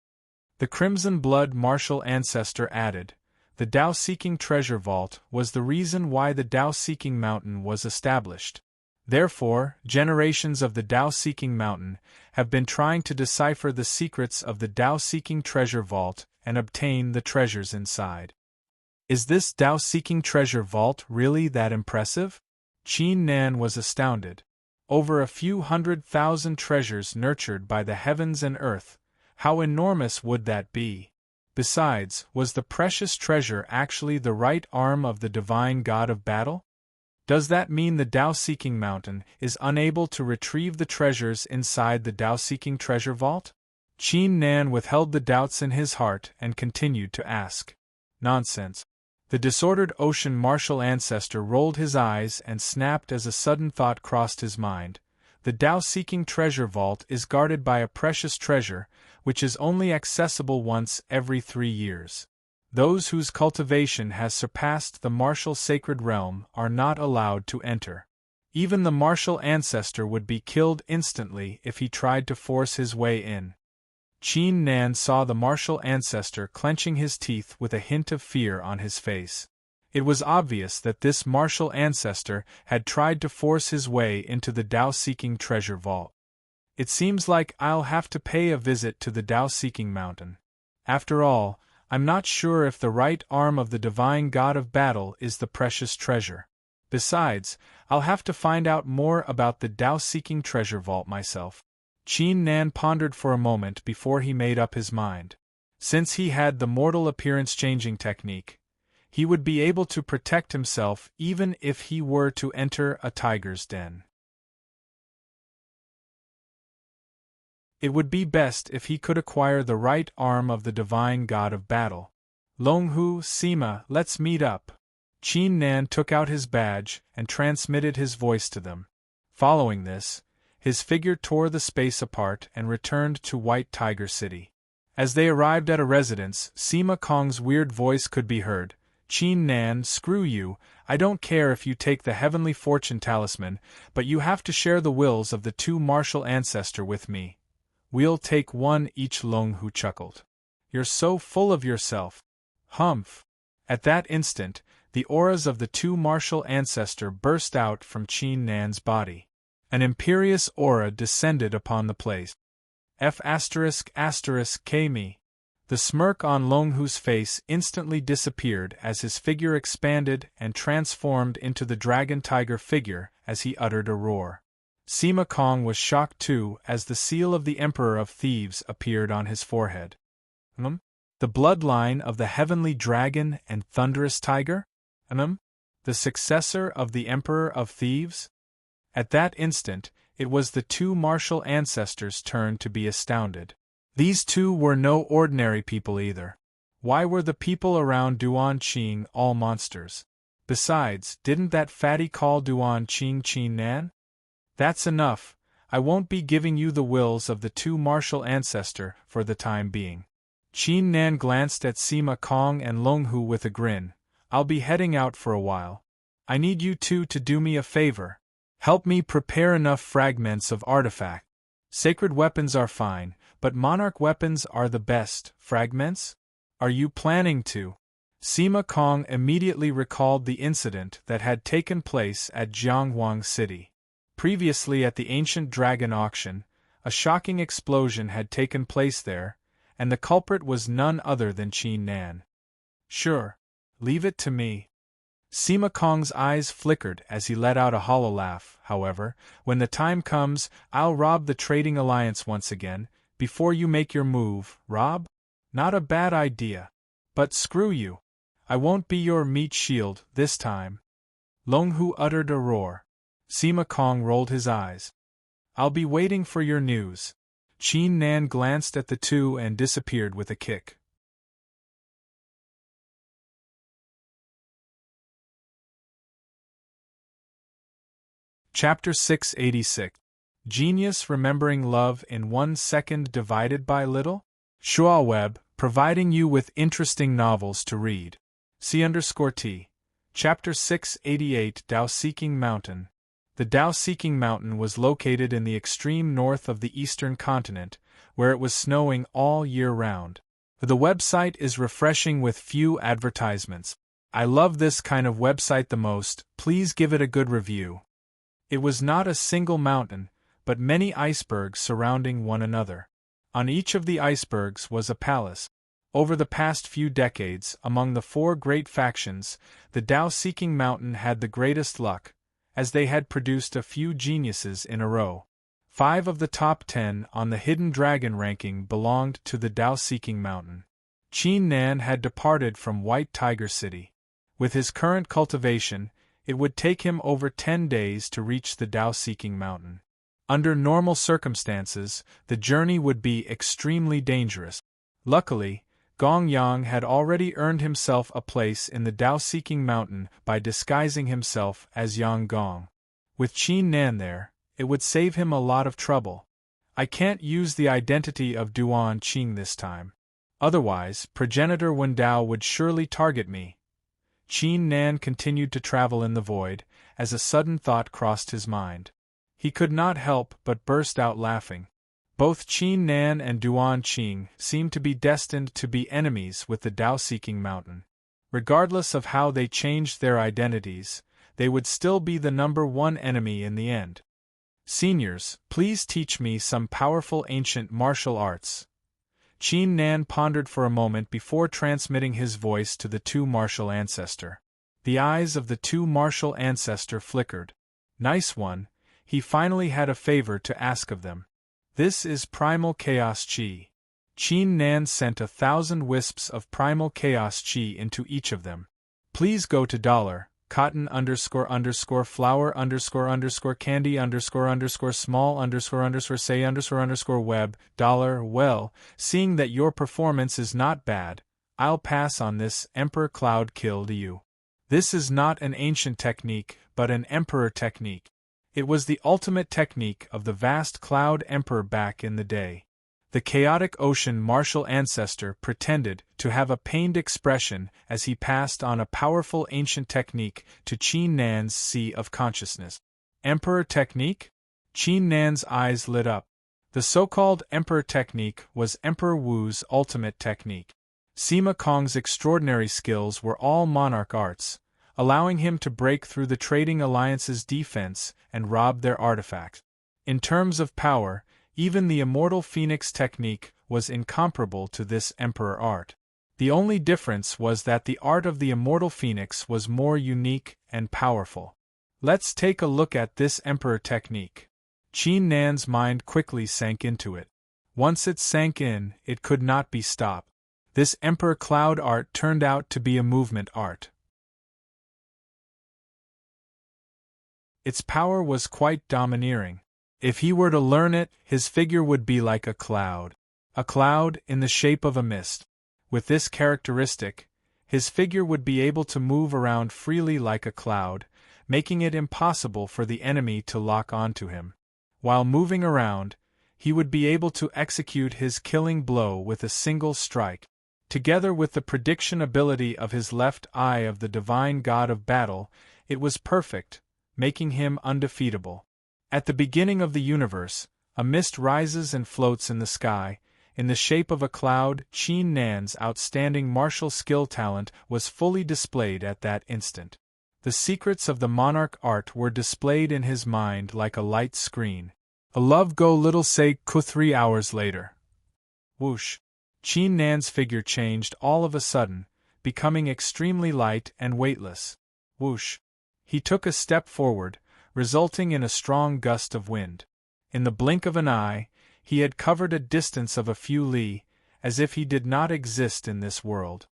The Crimson Blood martial ancestor added, "The Dao-seeking treasure vault was the reason why the Dao-seeking mountain was established. Therefore, generations of the Dao-seeking mountain have been trying to decipher the secrets of the Dao-seeking treasure vault and obtain the treasures inside." Is this Dao-seeking treasure vault really that impressive? Qin Nan was astounded. Over a few 100,000 treasures nurtured by the heavens and earth, how enormous would that be? Besides, was the precious treasure actually the right arm of the divine god of battle? Does that mean the Dao-seeking mountain is unable to retrieve the treasures inside the Dao-seeking treasure vault? Qin Nan withheld the doubts in his heart and continued to ask. Nonsense. The disordered ocean martial ancestor rolled his eyes and snapped as a sudden thought crossed his mind. The Dao-seeking treasure vault is guarded by a precious treasure, which is only accessible once every 3 years. Those whose cultivation has surpassed the martial sacred realm are not allowed to enter. Even the martial ancestor would be killed instantly if he tried to force his way in. Qin Nan saw the martial ancestor clenching his teeth with a hint of fear on his face. It was obvious that this martial ancestor had tried to force his way into the Dao-seeking treasure vault. It seems like I'll have to pay a visit to the Dao-seeking mountain. After all, I'm not sure if the right arm of the divine god of battle is the precious treasure. Besides, I'll have to find out more about the Dao-seeking treasure vault myself. Qin Nan pondered for a moment before he made up his mind. Since he had the mortal appearance-changing technique, he would be able to protect himself even if he were to enter a tiger's den. It would be best if he could acquire the right arm of the divine god of battle. Longhu, Sima, let's meet up. Qin Nan took out his badge and transmitted his voice to them. Following this, his figure tore the space apart and returned to White Tiger City. As they arrived at a residence, Sima Kong's weird voice could be heard. Qin Nan, screw you, I don't care if you take the heavenly fortune talisman, but you have to share the wills of the two martial ancestor with me. We'll take one each, Longhu chuckled. You're so full of yourself. Humph. At that instant, the auras of the two martial ancestor burst out from Qin Nan's body. An imperious aura descended upon the place. F***K The smirk on Longhu's face instantly disappeared as his figure expanded and transformed into the dragon-tiger figure as he uttered a roar. Sima Kong was shocked too as the seal of the Emperor of Thieves appeared on his forehead. The bloodline of the heavenly dragon and thunderous tiger? The successor of the Emperor of Thieves? At that instant, it was the two martial ancestors' turn to be astounded. These two were no ordinary people either. Why were the people around Duan Qing all monsters? Besides, didn't that fatty call Duan Qing Qin Nan? That's enough, I won't be giving you the wills of the two martial ancestor for the time being. Qin Nan glanced at Sima Kong and Long Hu with a grin. I'll be heading out for a while. I need you two to do me a favor. Help me prepare enough fragments of artifact. Sacred weapons are fine, but monarch weapons are the best. Fragments? Are you planning to? Sima Kong immediately recalled the incident that had taken place at Jianghuang City. Previously at the ancient dragon auction, a shocking explosion had taken place there, and the culprit was none other than Qin Nan. Sure. Leave it to me. Sima Kong's eyes flickered as he let out a hollow laugh. However, when the time comes, I'll rob the trading alliance once again. Before you make your move, rob? Not a bad idea. But screw you. I won't be your meat shield this time. Long Hu uttered a roar. Sima Kong rolled his eyes. I'll be waiting for your news. Qin Nan glanced at the two and disappeared with a kick. Chapter 686. Genius Remembering Love in 1 Second Divided by Little? Shua Web, providing you with interesting novels to read. C_T. Chapter 688. Dao Seeking Mountain. The Dao Seeking Mountain was located in the extreme north of the eastern continent, where it was snowing all year round. The website is refreshing with few advertisements. I love this kind of website the most. Please give it a good review. It was not a single mountain, but many icebergs surrounding one another. On each of the icebergs was a palace. Over the past few decades, among the 4 great factions, the Dao Seeking Mountain had the greatest luck, as they had produced a few geniuses in a row. 5 of the top 10 on the Hidden Dragon ranking belonged to the Dao Seeking Mountain. Qin Nan had departed from White Tiger City. With his current cultivation, it would take him over 10 days to reach the Dao Seeking Mountain. Under normal circumstances, the journey would be extremely dangerous. Luckily, Gong Yang had already earned himself a place in the Dao Seeking Mountain by disguising himself as Yang Gong. With Qin Nan there, it would save him a lot of trouble. I can't use the identity of Duan Qing this time. Otherwise, progenitor Wen Dao would surely target me. Qin Nan continued to travel in the void, as a sudden thought crossed his mind. He could not help but burst out laughing. Both Qin Nan and Duan Qing seemed to be destined to be enemies with the Dao Seeking Mountain. Regardless of how they changed their identities, they would still be the #1 enemy in the end. Seniors, please teach me some powerful ancient martial arts. Qin Nan pondered for a moment before transmitting his voice to the 2 martial ancestor. The eyes of the 2 martial ancestor flickered. Nice one, he finally had a favor to ask of them. This is Primal Chaos Chi. Qin Nan sent 1,000 wisps of Primal Chaos Chi into each of them. Please go to $cotton__flower_candy_small_say_web $. Well, seeing that your performance is not bad, I'll pass on this. Emperor Cloud killed you. This is not an ancient technique, but an emperor technique. It was the ultimate technique of the vast Cloud Emperor back in the day. The chaotic ocean martial ancestor pretended to have a pained expression as he passed on a powerful ancient technique to Qin Nan's Sea of Consciousness. Emperor technique? Qin Nan's eyes lit up. The so-called Emperor technique was Emperor Wu's ultimate technique. Sima Kong's extraordinary skills were all monarch arts, allowing him to break through the trading alliance's defense and rob their artifacts. In terms of power, even the Immortal Phoenix technique was incomparable to this Emperor art. The only difference was that the art of the Immortal Phoenix was more unique and powerful. Let's take a look at this Emperor technique. Qin Nan's mind quickly sank into it. Once it sank in, it could not be stopped. This Emperor Cloud art turned out to be a movement art. Its power was quite domineering. If he were to learn it, his figure would be like a cloud in the shape of a mist. With this characteristic, his figure would be able to move around freely like a cloud, making it impossible for the enemy to lock onto him. While moving around, he would be able to execute his killing blow with a single strike. Together with the prediction ability of his left eye of the divine god of battle, it was perfect, making him undefeatable. At the beginning of the universe, a mist rises and floats in the sky. In the shape of a cloud, Qin Nan's outstanding martial skill talent was fully displayed at that instant. The secrets of the monarch art were displayed in his mind like a light screen. A love go little say ku 3 hours later. Whoosh! Qin Nan's figure changed all of a sudden, becoming extremely light and weightless. Whoosh! He took a step forward, resulting in a strong gust of wind. In the blink of an eye, he had covered a distance of a few li, as if he did not exist in this world.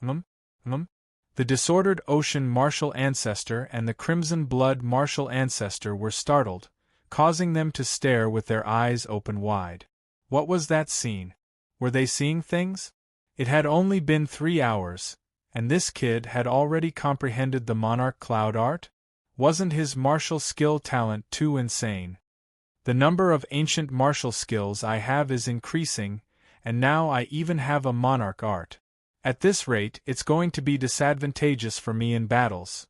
The disordered ocean martial ancestor and the crimson blood martial ancestor were startled, causing them to stare with their eyes open wide. What was that scene? Were they seeing things? It had only been 3 hours, and this kid had already comprehended the monarch cloud art? Wasn't his martial skill talent too insane? The number of ancient martial skills I have is increasing, and now I even have a monarch art. At this rate, it's going to be disadvantageous for me in battles.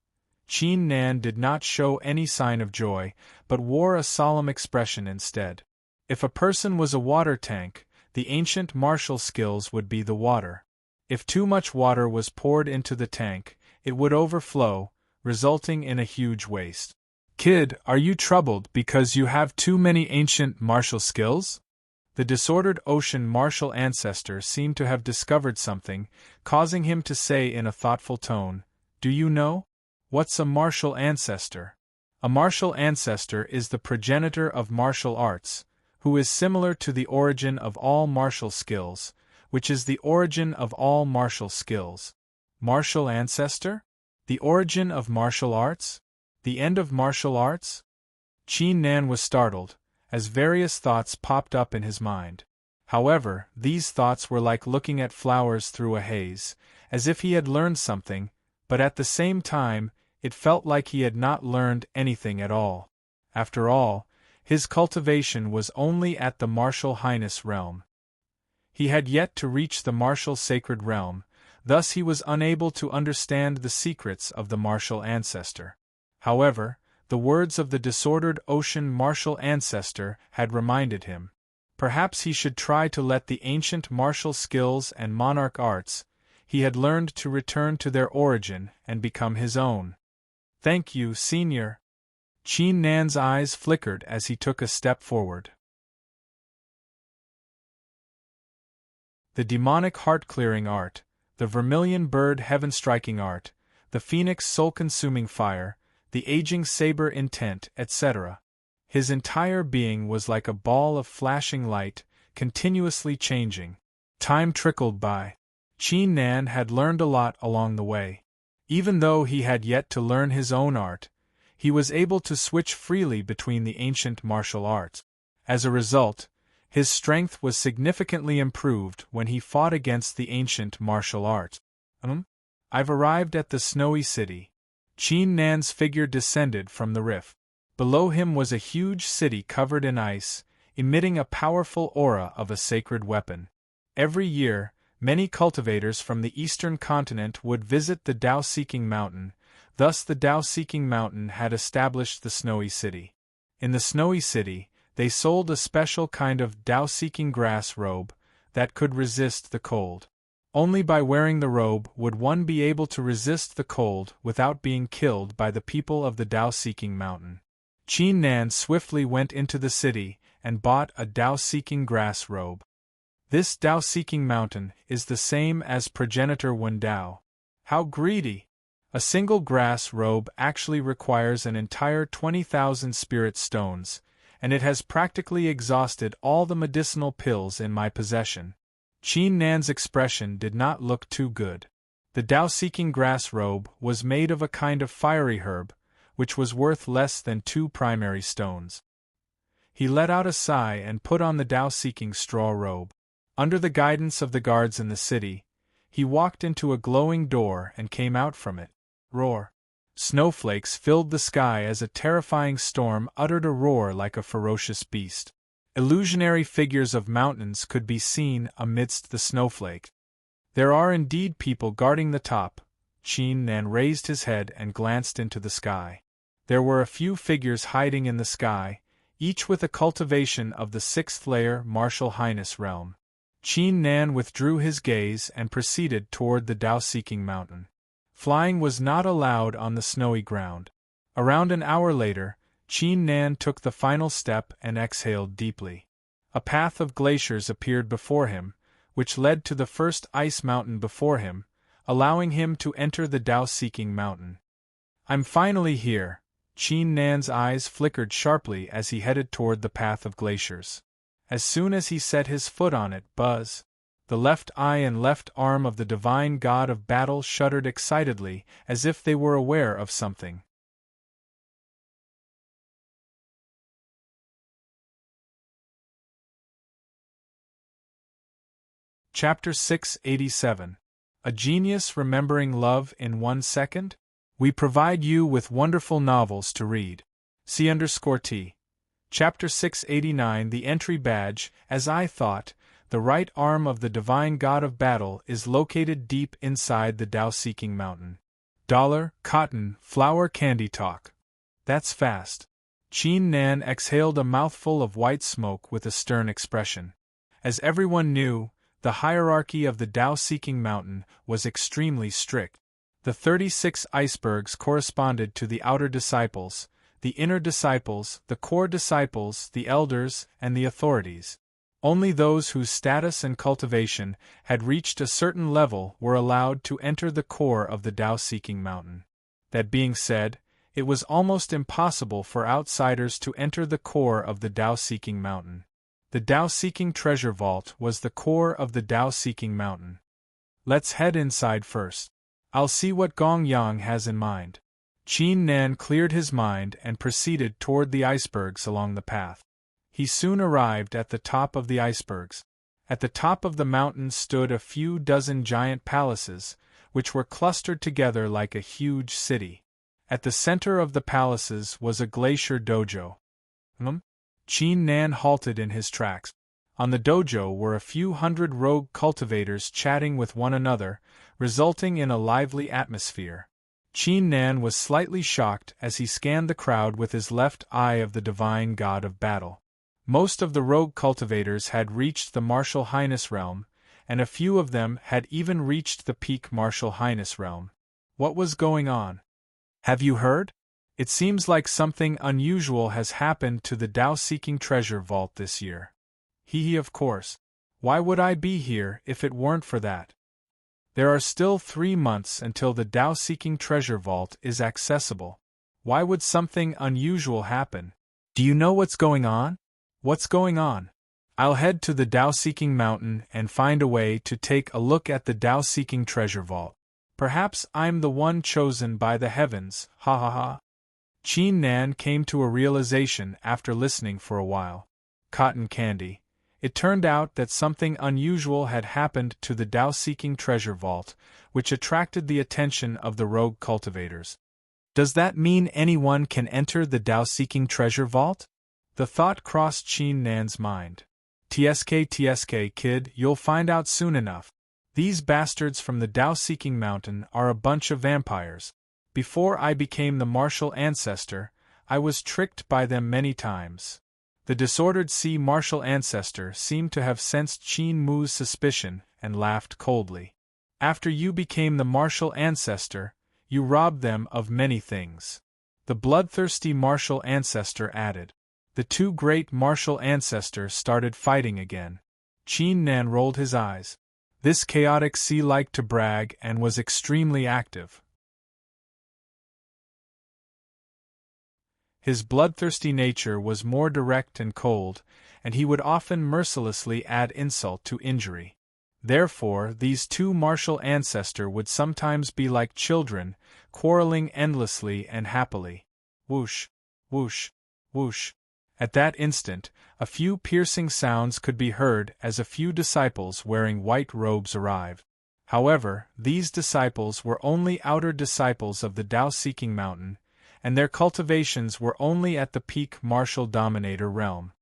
Qin Nan did not show any sign of joy, but wore a solemn expression instead. If a person was a water tank, the ancient martial skills would be the water. If too much water was poured into the tank, it would overflow, resulting in a huge waste. Kid, are you troubled because you have too many ancient martial skills? The disordered ocean martial ancestor seemed to have discovered something, causing him to say in a thoughtful tone, "Do you know? What's a martial ancestor?" A martial ancestor is the progenitor of martial arts, who is similar to the origin of all martial skills, which is the origin of all martial skills. Martial ancestor? The origin of martial arts? The end of martial arts? Qin Nan was startled, as various thoughts popped up in his mind. However, these thoughts were like looking at flowers through a haze, as if he had learned something, but at the same time, it felt like he had not learned anything at all. After all, his cultivation was only at the martial highness realm. He had yet to reach the martial sacred realm, thus he was unable to understand the secrets of the martial ancestor. However, the words of the disordered ocean martial ancestor had reminded him. Perhaps he should try to let the ancient martial skills and monarch arts he had learned to return to their origin and become his own. Thank you, Senior. Qin Nan's eyes flickered as he took a step forward. The demonic heart-clearing art, the vermilion bird heaven-striking art, the phoenix soul-consuming fire, the aging saber intent, etc. His entire being was like a ball of flashing light, continuously changing. Time trickled by. Qin Nan had learned a lot along the way. Even though he had yet to learn his own art, he was able to switch freely between the ancient martial arts. As a result, his strength was significantly improved when he fought against the ancient martial arts. I've arrived at the snowy city. Qin Nan's figure descended from the rift. Below him was a huge city covered in ice, emitting a powerful aura of a sacred weapon. Every year, many cultivators from the eastern continent would visit the Tao-seeking mountain, thus the Tao-seeking mountain had established the snowy city. In the snowy city, they sold a special kind of Tao-seeking grass robe that could resist the cold. Only by wearing the robe would one be able to resist the cold without being killed by the people of the Tao-seeking mountain. Qin Nan swiftly went into the city and bought a Tao-seeking grass robe. This Tao-seeking mountain is the same as progenitor Wen Dao. How greedy! A single grass robe actually requires an entire 20,000 spirit stones, and it has practically exhausted all the medicinal pills in my possession. Qin Nan's expression did not look too good. The Tao-seeking grass robe was made of a kind of fiery herb, which was worth less than 2 primary stones. He let out a sigh and put on the Tao-seeking straw robe. Under the guidance of the guards in the city, He walked into a glowing door and came out from it. Roar! Snowflakes filled the sky as a terrifying storm uttered a roar like a ferocious beast. Illusionary figures of mountains could be seen amidst the snowflake. There are indeed people guarding the top. Qin Nan raised his head and glanced into the sky. There were a few figures hiding in the sky, each with a cultivation of the sixth layer martial highness realm. Qin Nan withdrew his gaze and proceeded toward the Tao-seeking mountain. Flying was not allowed on the snowy ground. Around an hour later, Qin Nan took the final step and exhaled deeply. A path of glaciers appeared before him, which led to the first ice mountain before him, allowing him to enter the Tao-seeking mountain. I'm finally here. Qin Nan's eyes flickered sharply as he headed toward the path of glaciers. As soon as he set his foot on it, buzz! The left eye and left arm of the divine god of battle shuddered excitedly, as if they were aware of something. Chapter 687. A Genius Remembering Love in 1 Second? We provide you with wonderful novels to read. C_T. Chapter 689. The entry badge. As I thought, the right arm of the divine god of battle is located deep inside the Tao-seeking mountain. Cotton, flower candy talk. That's fast. Qin Nan exhaled a mouthful of white smoke with a stern expression. As everyone knew, the hierarchy of the Tao-seeking mountain was extremely strict. The 36 icebergs corresponded to the outer disciples, the inner disciples, the core disciples, the elders, and the authorities. Only those whose status and cultivation had reached a certain level were allowed to enter the core of the Tao-seeking mountain. That being said, it was almost impossible for outsiders to enter the core of the Tao-seeking mountain. The Tao-seeking treasure vault was the core of the Tao-seeking mountain. Let's head inside first. I'll see what Gong Yang has in mind. Qin Nan cleared his mind and proceeded toward the icebergs along the path. He soon arrived at the top of the icebergs. At the top of the mountain stood a few dozen giant palaces, which were clustered together like a huge city. At the center of the palaces was a glacier dojo. Qin Nan halted in his tracks. On the dojo were a few hundred rogue cultivators chatting with one another, resulting in a lively atmosphere. Qin Nan was slightly shocked as he scanned the crowd with his left eye of the divine god of battle. Most of the rogue cultivators had reached the martial highness realm, and a few of them had even reached the peak martial highness realm. What was going on? Have you heard? It seems like something unusual has happened to the Tao-seeking treasure vault this year. Of course. Why would I be here if it weren't for that? There are still 3 months until the Tao-seeking treasure vault is accessible. Why would something unusual happen? Do you know what's going on? What's going on? I'll head to the Tao-seeking mountain and find a way to take a look at the Tao-seeking treasure vault. Perhaps I'm the one chosen by the heavens, ha ha ha. Qin Nan came to a realization after listening for a while. Cotton candy. It turned out that something unusual had happened to the Tao-seeking treasure vault, which attracted the attention of the rogue cultivators. Does that mean anyone can enter the Tao-seeking treasure vault? The thought crossed Qin Nan's mind. TSK kid, you'll find out soon enough. These bastards from the Tao-seeking mountain are a bunch of vampires. Before I became the martial ancestor, I was tricked by them many times. The disordered sea martial ancestor seemed to have sensed Qin Mu's suspicion and laughed coldly. After you became the martial ancestor, you robbed them of many things. The bloodthirsty martial ancestor added. The two great martial ancestors started fighting again. Qin Nan rolled his eyes. This chaotic sea liked to brag and was extremely active. His bloodthirsty nature was more direct and cold, and he would often mercilessly add insult to injury. Therefore, these two martial ancestors would sometimes be like children, quarreling endlessly and happily. Whoosh, whoosh, whoosh. At that instant, a few piercing sounds could be heard as a few disciples wearing white robes arrived. However, these disciples were only outer disciples of the Tao-seeking mountain, and their cultivations were only at the peak martial dominator realm.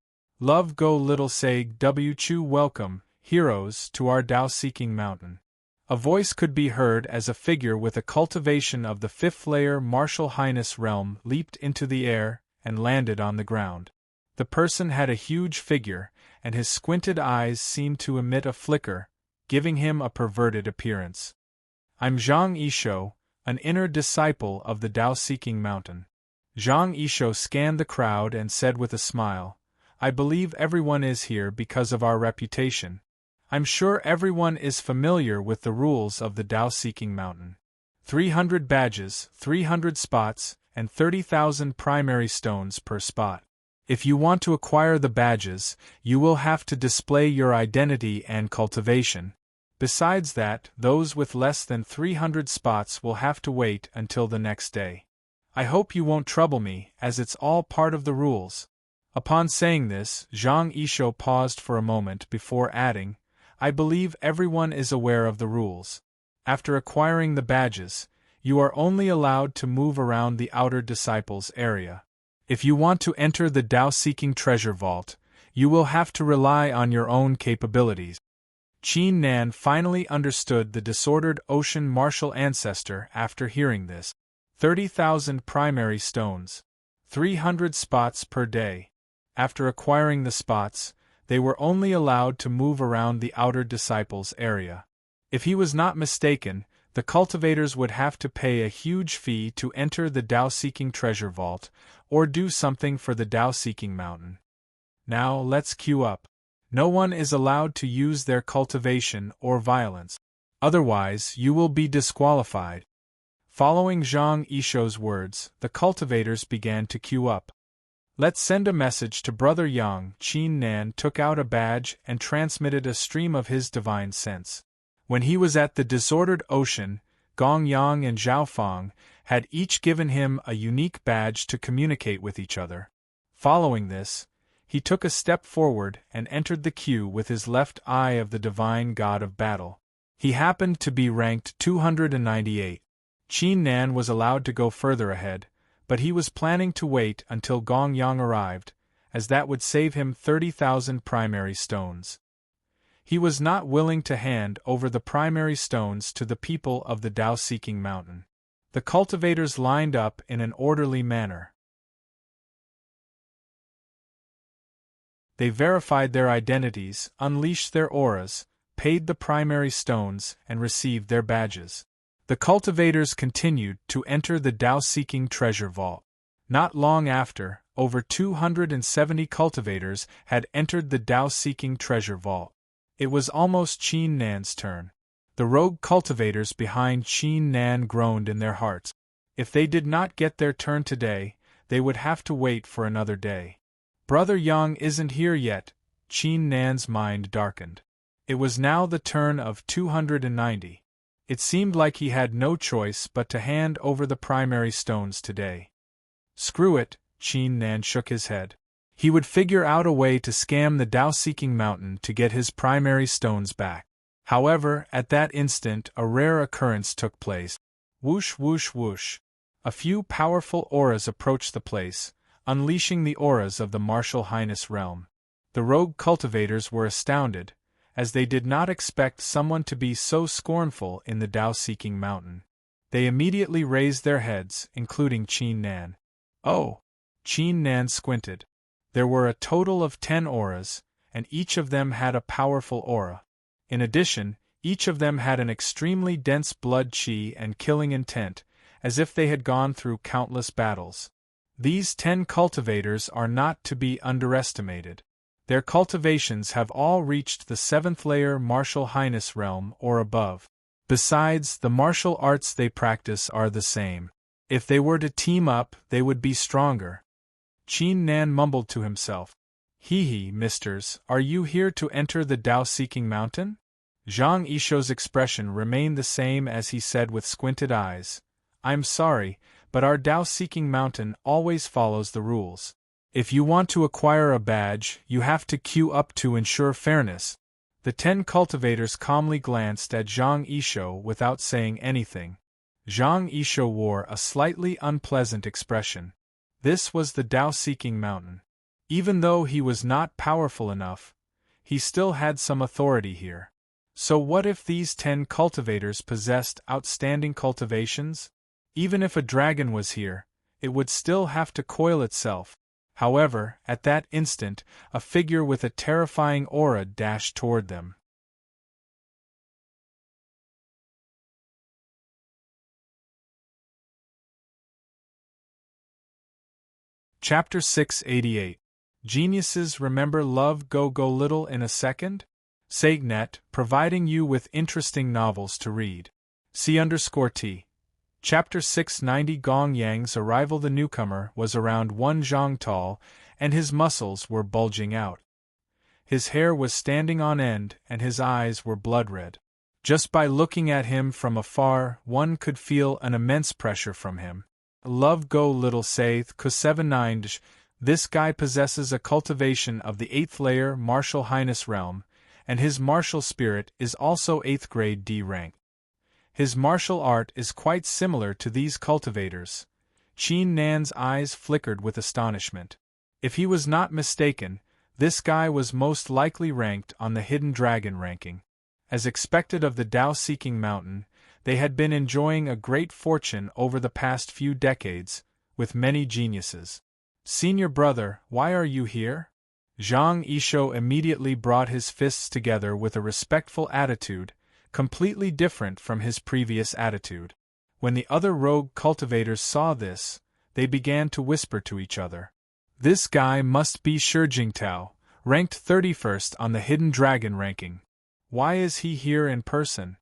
Love go little say W Chu welcome, heroes, to our Tao-seeking mountain. A voice could be heard as a figure with a cultivation of the fifth layer martial highness realm leaped into the air and landed on the ground. The person had a huge figure, and his squinted eyes seemed to emit a flicker, giving him a perverted appearance. I'm Zhang Yisho, an inner disciple of the Tao-seeking mountain. Zhang Yisho scanned the crowd and said with a smile, I believe everyone is here because of our reputation. I'm sure everyone is familiar with the rules of the Tao-seeking mountain. 300 badges, 300 spots, and 30,000 primary stones per spot. If you want to acquire the badges, you will have to display your identity and cultivation. Besides that, those with less than 300 spots will have to wait until the next day. I hope you won't trouble me, as it's all part of the rules. Upon saying this, Zhang Yisho paused for a moment before adding, I believe everyone is aware of the rules. After acquiring the badges, you are only allowed to move around the outer disciples area. If you want to enter the Tao-seeking treasure vault, you will have to rely on your own capabilities. Qin Nan finally understood the disordered ocean martial ancestor after hearing this. 30,000 primary stones. 300 spots per day. After acquiring the spots, they were only allowed to move around the outer disciples area. If he was not mistaken, the cultivators would have to pay a huge fee to enter the Tao-seeking treasure vault, or do something for the Tao-seeking mountain. Now let's queue up. No one is allowed to use their cultivation or violence. Otherwise, you will be disqualified. Following Zhang Yisho's words, the cultivators began to queue up. Let's send a message to Brother Yang. Qin Nan took out a badge and transmitted a stream of his divine sense. When he was at the disordered ocean, Gong Yang and Zhao Fang had each given him a unique badge to communicate with each other. Following this, he took a step forward and entered the queue with his left eye of the divine god of battle. He happened to be ranked 298. Qin Nan was allowed to go further ahead, but he was planning to wait until Gong Yang arrived, as that would save him 30,000 primary stones. He was not willing to hand over the primary stones to the people of the Tao-seeking mountain. The cultivators lined up in an orderly manner. They verified their identities, unleashed their auras, paid the primary stones, and received their badges. The cultivators continued to enter the Tao-seeking treasure vault. Not long after, over 270 cultivators had entered the Tao-seeking treasure vault. It was almost Qin Nan's turn. The rogue cultivators behind Qin Nan groaned in their hearts. If they did not get their turn today, they would have to wait for another day. Brother Yang isn't here yet. Qin Nan's mind darkened. It was now the turn of 290. It seemed like he had no choice but to hand over the primary stones today. Screw it, Qin Nan shook his head. He would figure out a way to scam the Tao-seeking mountain to get his primary stones back. However, at that instant a rare occurrence took place. Whoosh whoosh whoosh. A few powerful auras approached the place, unleashing the auras of the martial highness realm. The rogue cultivators were astounded, as they did not expect someone to be so scornful in the Tao-seeking mountain. They immediately raised their heads, including Qin Nan. Oh! Qin Nan squinted. There were a total of 10 auras, and each of them had a powerful aura. In addition, each of them had an extremely dense blood qi and killing intent, as if they had gone through countless battles. These 10 cultivators are not to be underestimated. Their cultivations have all reached the 7th layer martial highness realm or above. Besides, the martial arts they practice are the same. If they were to team up, they would be stronger. Qin Nan mumbled to himself. Hee, misters, are you here to enter the Tao-seeking mountain? Zhang Yisho's expression remained the same as he said with squinted eyes, I'm sorry, but our Tao-seeking mountain always follows the rules. If you want to acquire a badge, you have to queue up to ensure fairness. The 10 cultivators calmly glanced at Zhang Yishou without saying anything. Zhang Yishou wore a slightly unpleasant expression. This was the Tao-seeking mountain. Even though he was not powerful enough, he still had some authority here. So what if these 10 cultivators possessed outstanding cultivations? Even if a dragon was here, it would still have to coil itself. However, at that instant, a figure with a terrifying aura dashed toward them. Chapter 688. Geniuses remember love go little in a second? SegNet, providing you with interesting novels to read. C_T. Chapter 690. Gong Yang's arrival. The newcomer was around 1 zhang tall, and his muscles were bulging out. His hair was standing on end, and his eyes were blood-red. Just by looking at him from afar, one could feel an immense pressure from him. Love go little saith Ku79. This guy possesses a cultivation of the 8th layer martial highness realm, and his martial spirit is also 8th grade D rank. His martial art is quite similar to these cultivators. Qin Nan's eyes flickered with astonishment. If he was not mistaken, this guy was most likely ranked on the Hidden Dragon ranking. As expected of the Tao-seeking mountain, they had been enjoying a great fortune over the past few decades, with many geniuses. Senior brother, why are you here? Zhang Yishou immediately brought his fists together with a respectful attitude, completely different from his previous attitude. When the other rogue cultivators saw this, they began to whisper to each other. This guy must be Shi Jingtao, ranked 31st on the Hidden Dragon ranking. Why is he here in person?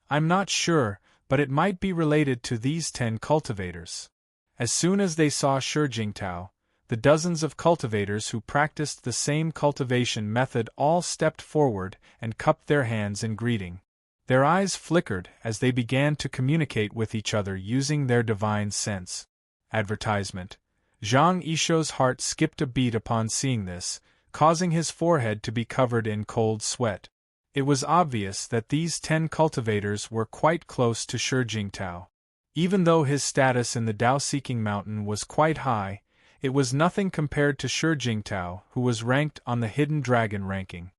I'm not sure, but it might be related to these 10 cultivators. As soon as they saw Shi Jingtao, the dozens of cultivators who practiced the same cultivation method all stepped forward and cupped their hands in greeting. Their eyes flickered as they began to communicate with each other using their divine sense. Advertisement. Zhang Yishou's heart skipped a beat upon seeing this, causing his forehead to be covered in cold sweat. It was obvious that these 10 cultivators were quite close to Shi Jingtao. Even though his status in the Tao-seeking mountain was quite high, it was nothing compared to Shi Jingtao, who was ranked on the Hidden Dragon ranking.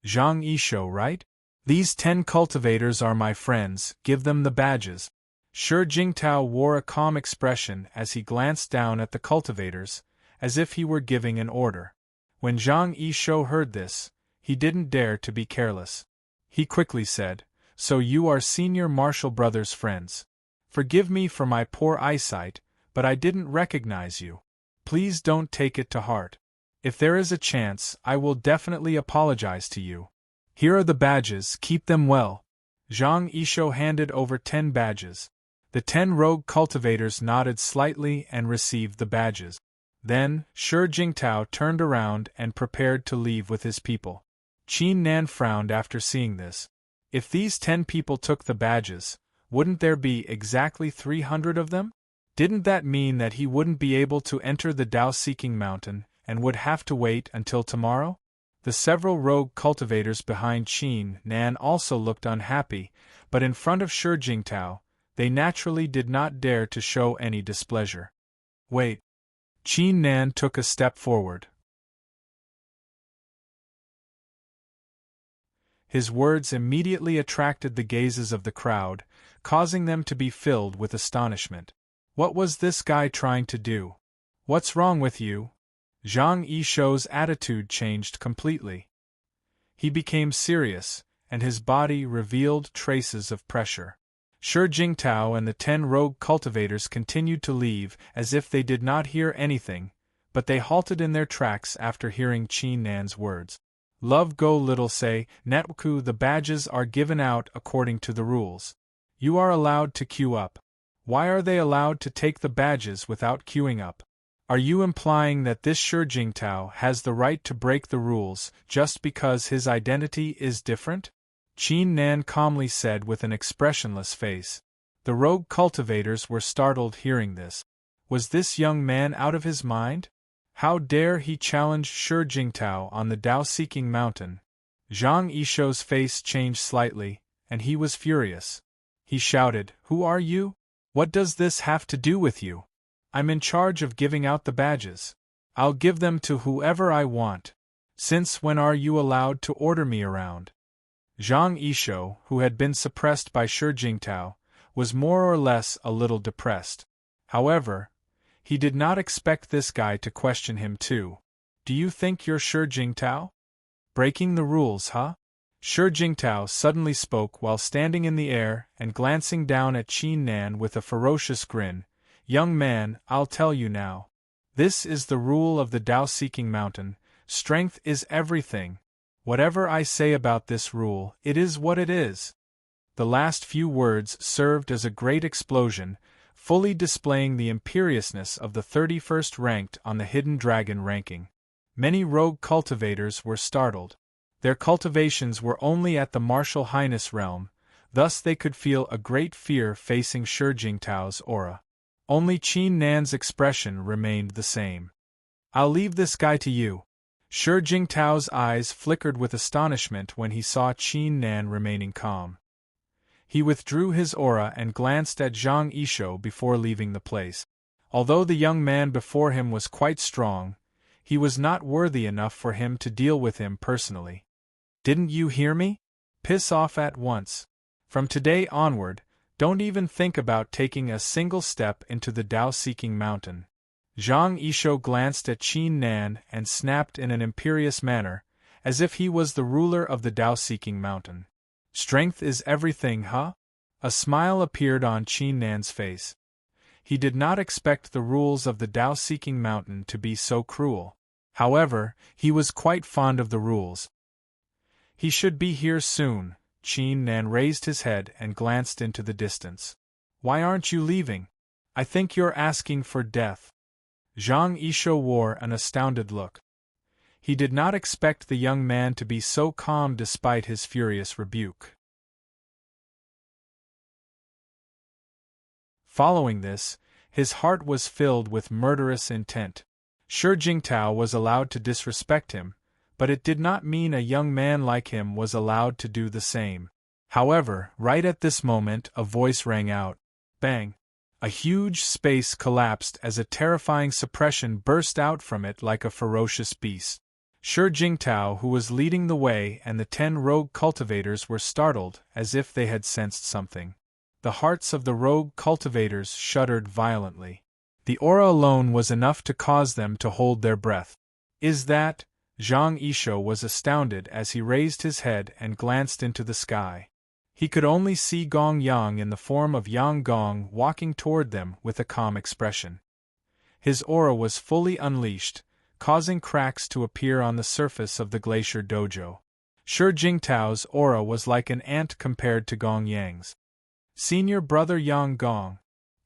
Zhang Yishou, right? These 10 cultivators are my friends, give them the badges. Shi Jingtao wore a calm expression as he glanced down at the cultivators, as if he were giving an order. When Zhang Yishou heard this, he didn't dare to be careless. He quickly said, So you are senior martial brothers' friends. Forgive me for my poor eyesight, but I didn't recognize you. Please don't take it to heart. If there is a chance, I will definitely apologize to you. Here are the badges, keep them well. Zhang Yishou handed over 10 badges. The 10 rogue cultivators nodded slightly and received the badges. Then, Shi Jingtao turned around and prepared to leave with his people. Qin Nan frowned after seeing this. If these 10 people took the badges, wouldn't there be exactly 300 of them? Didn't that mean that he wouldn't be able to enter the Tao-seeking mountain and would have to wait until tomorrow? The several rogue cultivators behind Qin Nan also looked unhappy, but in front of Shi Jingtao, they naturally did not dare to show any displeasure. Wait. Qin Nan took a step forward. His words immediately attracted the gazes of the crowd, causing them to be filled with astonishment. What was this guy trying to do? What's wrong with you? Zhang Yishou's attitude changed completely. He became serious, and his body revealed traces of pressure. Shi Jingtao and the 10 rogue cultivators continued to leave as if they did not hear anything, but they halted in their tracks after hearing Qin Nan's words. Love go little say, Netwaku, the badges are given out according to the rules. You are allowed to queue up. Why are they allowed to take the badges without queuing up? Are you implying that this Shi Jingtao has the right to break the rules just because his identity is different? Qin Nan calmly said with an expressionless face. The rogue cultivators were startled hearing this. Was this young man out of his mind? How dare he challenge Shi Jingtao on the Tao-seeking mountain? Zhang Yishou's face changed slightly, and he was furious. He shouted, "Who are you? What does this have to do with you? I'm in charge of giving out the badges. I'll give them to whoever I want. Since when are you allowed to order me around?" Zhang Yishou, who had been suppressed by Shi Jingtao, was more or less a little depressed. However, he did not expect this guy to question him too. "Do you think you're Shi Jingtao? Breaking the rules, huh?" Shi Jingtao suddenly spoke while standing in the air and glancing down at Qin Nan with a ferocious grin. "Young man, I'll tell you now. This is the rule of the Tao-seeking mountain. Strength is everything. Whatever I say about this rule, it is what it is." The last few words served as a great explosion, fully displaying the imperiousness of the 31st ranked on the Hidden Dragon ranking. Many rogue cultivators were startled. Their cultivations were only at the Martial Highness realm, thus they could feel a great fear facing Shi Jingtao's aura. Only Qin Nan's expression remained the same. "I'll leave this guy to you." Shi Jingtao's eyes flickered with astonishment when he saw Qin Nan remaining calm. He withdrew his aura and glanced at Zhang Yishou before leaving the place. Although the young man before him was quite strong, he was not worthy enough for him to deal with him personally. "Didn't you hear me? Piss off at once. From today onward, don't even think about taking a single step into the Tao-seeking mountain." Zhang Yishou glanced at Qin Nan and snapped in an imperious manner, as if he was the ruler of the Tao-seeking mountain. "Strength is everything, huh?" A smile appeared on Qin Nan's face. He did not expect the rules of the Tao-seeking mountain to be so cruel. However, he was quite fond of the rules. "He should be here soon." Qin Nan raised his head and glanced into the distance. "Why aren't you leaving? I think you're asking for death." Zhang Yishou wore an astounded look. He did not expect the young man to be so calm despite his furious rebuke. Following this, his heart was filled with murderous intent. Shi Jingtao was allowed to disrespect him, but it did not mean a young man like him was allowed to do the same. However, right at this moment a voice rang out. Bang! A huge space collapsed as a terrifying suppression burst out from it like a ferocious beast. Shi Jingtao, who was leading the way, and the 10 rogue cultivators were startled as if they had sensed something. The hearts of the rogue cultivators shuddered violently. The aura alone was enough to cause them to hold their breath. "Is that?" Zhang Yishou was astounded as he raised his head and glanced into the sky. He could only see Gong Yang in the form of Yang Gong walking toward them with a calm expression. His aura was fully unleashed, causing cracks to appear on the surface of the glacier dojo. Shi Jingtao's aura was like an ant compared to Gong Yang's. "Senior brother Yang Gong."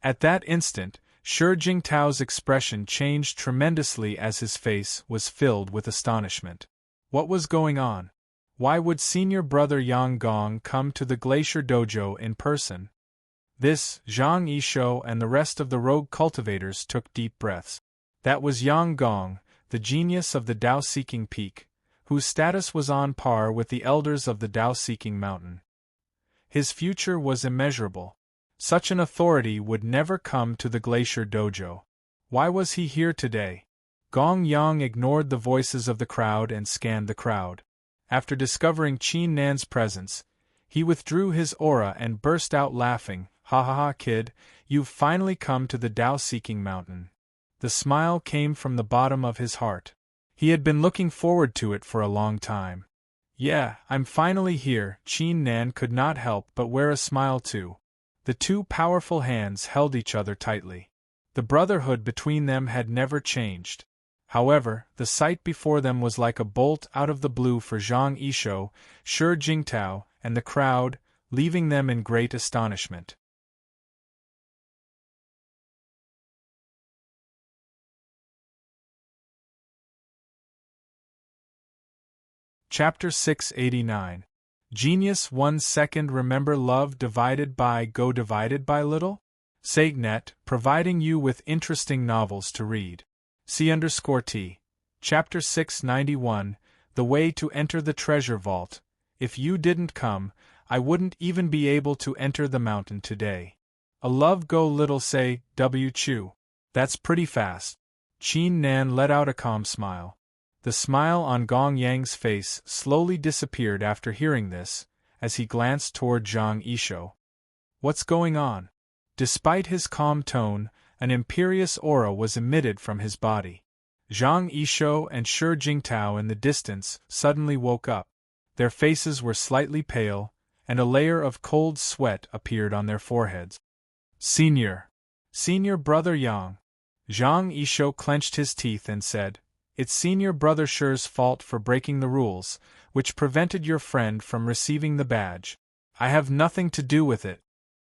At that instant, Shi Jingtao's expression changed tremendously as his face was filled with astonishment. What was going on? Why would senior brother Yang Gong come to the Glacier Dojo in person? This, Zhang Yishou and the rest of the rogue cultivators took deep breaths. That was Yang Gong, the genius of the Tao-seeking peak, whose status was on par with the elders of the Tao-seeking mountain. His future was immeasurable. Such an authority would never come to the Glacier Dojo. Why was he here today? Gong Yang ignored the voices of the crowd and scanned the crowd. After discovering Qin Nan's presence, he withdrew his aura and burst out laughing. "Ha ha ha, kid, you've finally come to the Tao-seeking mountain." The smile came from the bottom of his heart. He had been looking forward to it for a long time. "Yeah, I'm finally here." Qin Nan could not help but wear a smile too. The two powerful hands held each other tightly. The brotherhood between them had never changed. However, the sight before them was like a bolt out of the blue for Zhang Yishou, Shi Jingtao, and the crowd, leaving them in great astonishment. Chapter 689. Genius 1 second. Remember love divided by go divided by little? SageNet, providing you with interesting novels to read. C_T. Chapter 691. The way to enter the treasure vault. If you didn't come, I wouldn't even be able to enter the mountain today. A love go little say, W Chu. That's pretty fast. Qin Nan let out a calm smile. The smile on Gong Yang's face slowly disappeared after hearing this, as he glanced toward Zhang Yisho. What's going on? Despite his calm tone, an imperious aura was emitted from his body. Zhang Yisho and Shi Jingtao in the distance suddenly woke up. Their faces were slightly pale, and a layer of cold sweat appeared on their foreheads. Senior Brother Yang. Zhang Yisho clenched his teeth and said, It's Senior Brother Shi's fault for breaking the rules, which prevented your friend from receiving the badge. I have nothing to do with it.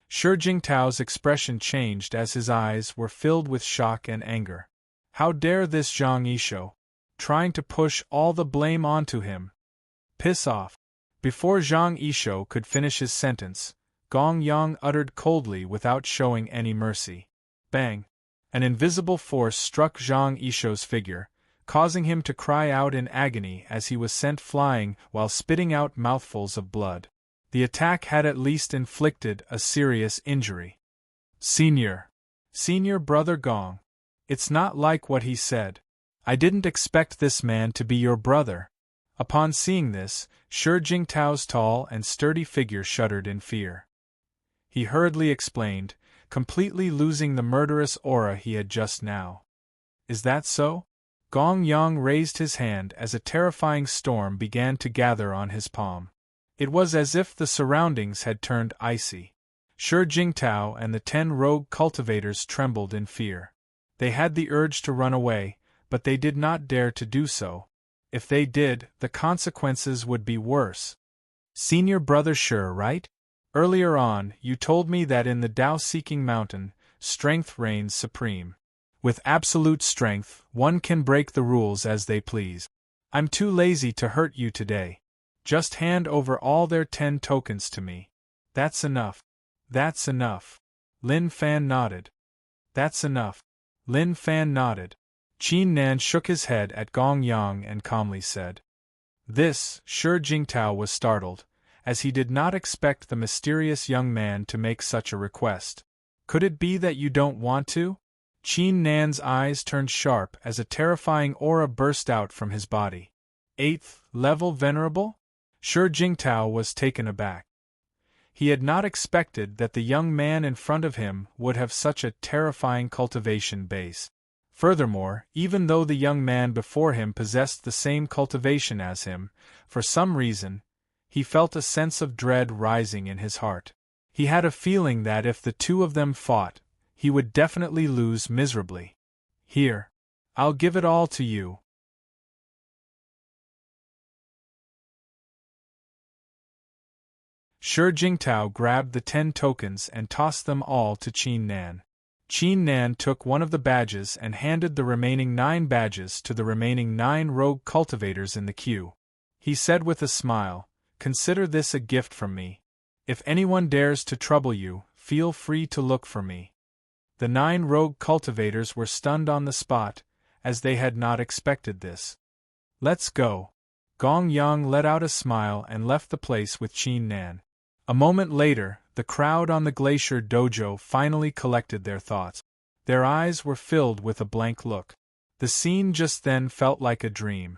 Shi Jingtao's expression changed as his eyes were filled with shock and anger. How dare this Zhang Yisho? Trying to push all the blame onto him. Piss off. Before Zhang Yisho could finish his sentence, Gong Yang uttered coldly without showing any mercy. Bang! An invisible force struck Zhang Yisho's figure, causing him to cry out in agony as he was sent flying while spitting out mouthfuls of blood. The attack had at least inflicted a serious injury. Senior Brother Gong. It's not like what he said. I didn't expect this man to be your brother. Upon seeing this, Shi Jingtao's tall and sturdy figure shuddered in fear. He hurriedly explained, completely losing the murderous aura he had just now. Is that so? Gong Yang raised his hand as a terrifying storm began to gather on his palm. It was as if the surroundings had turned icy. Shi Jingtao and the 10 rogue cultivators trembled in fear. They had the urge to run away, but they did not dare to do so. If they did, the consequences would be worse. Senior Brother Shi, right? Earlier on, you told me that in the Tao-seeking mountain, strength reigns supreme. With absolute strength, one can break the rules as they please. I'm too lazy to hurt you today. Just hand over all their 10 tokens to me. That's enough. That's enough. Lin Fan nodded. That's enough. Lin Fan nodded. Qin Nan shook his head at Gong Yang and calmly said. This, Shi Jingtao was startled, as he did not expect the mysterious young man to make such a request. Could it be that you don't want to? Qin Nan's eyes turned sharp as a terrifying aura burst out from his body. 8th level Venerable? Shi Jingtao was taken aback. He had not expected that the young man in front of him would have such a terrifying cultivation base. Furthermore, even though the young man before him possessed the same cultivation as him, for some reason, he felt a sense of dread rising in his heart. He had a feeling that if the two of them fought, he would definitely lose miserably. Here. I'll give it all to you. Shi Jingtao grabbed the 10 tokens and tossed them all to Qin Nan. Qin Nan took one of the badges and handed the remaining 9 badges to the remaining 9 rogue cultivators in the queue. He said with a smile, Consider this a gift from me. If anyone dares to trouble you, feel free to look for me. The 9 rogue cultivators were stunned on the spot, as they had not expected this. Let's go. Gong Yang let out a smile and left the place with Qin Nan. A moment later, the crowd on the Glacier Dojo finally collected their thoughts. Their eyes were filled with a blank look. The scene just then felt like a dream.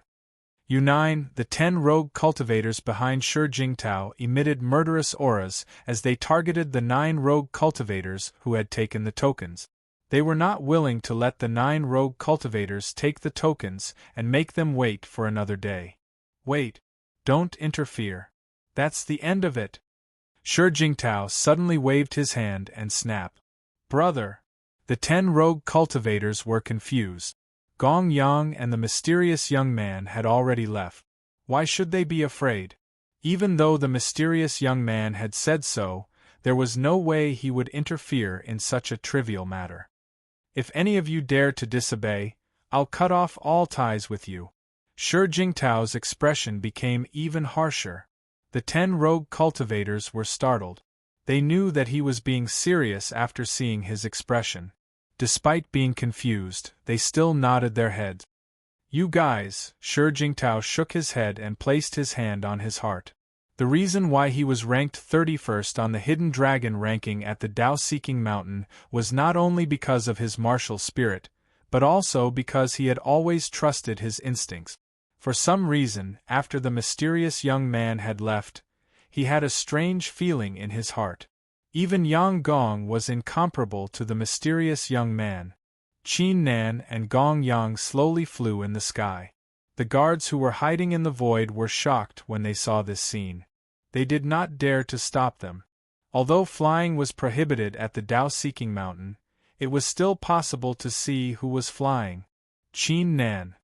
You 9, the 10 rogue cultivators behind Shi Jingtao emitted murderous auras as they targeted the 9 rogue cultivators who had taken the tokens. They were not willing to let the 9 rogue cultivators take the tokens and make them wait for another day. Wait. Don't interfere. That's the end of it. Shi Jingtao suddenly waved his hand and snapped. Brother! The 10 rogue cultivators were confused. Gong Yang and the mysterious young man had already left. Why should they be afraid? Even though the mysterious young man had said so, there was no way he would interfere in such a trivial matter. If any of you dare to disobey, I'll cut off all ties with you. Shi Jingtao's expression became even harsher. The 10 rogue cultivators were startled. They knew that he was being serious after seeing his expression. Despite being confused, they still nodded their heads. You guys, Shi Jingtao shook his head and placed his hand on his heart. The reason why he was ranked 31st on the Hidden Dragon ranking at the Tao-Seeking Mountain was not only because of his martial spirit, but also because he had always trusted his instincts. For some reason, after the mysterious young man had left, he had a strange feeling in his heart. Even Yang Gong was incomparable to the mysterious young man. Qin Nan and Gong Yang slowly flew in the sky. The guards who were hiding in the void were shocked when they saw this scene. They did not dare to stop them. Although flying was prohibited at the Tao-Seeking Mountain, it was still possible to see who was flying. Qin Nan.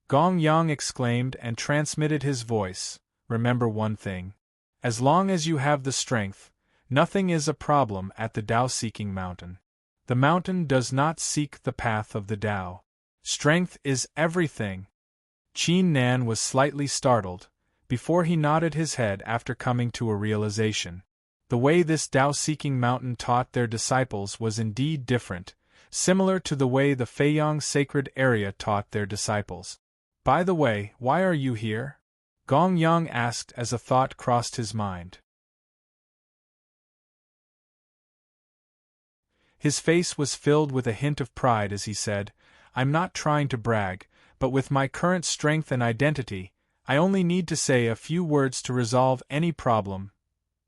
Gong Yang exclaimed and transmitted his voice, "Remember one thing. As long as you have the strength, nothing is a problem at the Tao-Seeking Mountain. The mountain does not seek the path of the Tao. Strength is everything." Qin Nan was slightly startled, before he nodded his head after coming to a realization. The way this Tao-Seeking Mountain taught their disciples was indeed different, similar to the way the Feiyang Sacred Area taught their disciples. "By the way, why are you here?" Gong Yang asked as a thought crossed his mind. His face was filled with a hint of pride as he said, "I'm not trying to brag, but with my current strength and identity, I only need to say a few words to resolve any problem."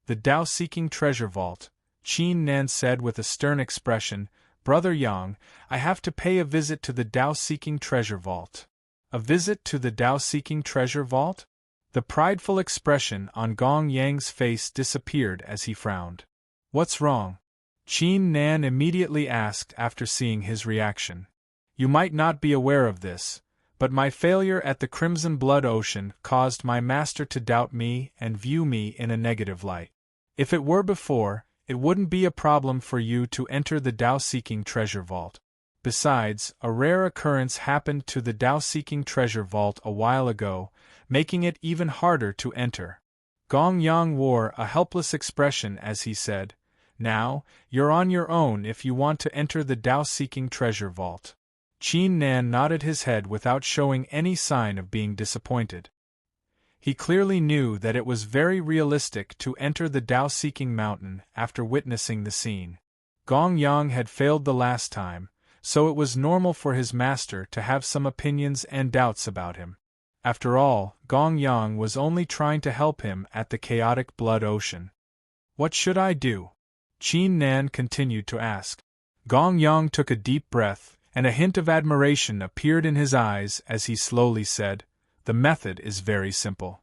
"The Tao-Seeking Treasure Vault," Qin Nan said with a stern expression. "Brother Yang, I have to pay a visit to the Tao-Seeking Treasure Vault." "A visit to the Tao-Seeking Treasure Vault?" The prideful expression on Gong Yang's face disappeared as he frowned. "What's wrong?" Qin Nan immediately asked after seeing his reaction. "You might not be aware of this, but my failure at the Crimson Blood Ocean caused my master to doubt me and view me in a negative light. If it were before, it wouldn't be a problem for you to enter the Tao-Seeking Treasure Vault. Besides, a rare occurrence happened to the Tao-Seeking Treasure Vault a while ago, making it even harder to enter." Gong Yang wore a helpless expression as he said, "Now, you're on your own if you want to enter the Tao-Seeking Treasure Vault." Qin Nan nodded his head without showing any sign of being disappointed. He clearly knew that it was very realistic to enter the Tao-Seeking Mountain after witnessing the scene. Gong Yang had failed the last time, so it was normal for his master to have some opinions and doubts about him. After all, Gong Yang was only trying to help him at the chaotic blood ocean. "What should I do?" Qin Nan continued to ask. Gong Yang took a deep breath, and a hint of admiration appeared in his eyes as he slowly said, "The method is very simple.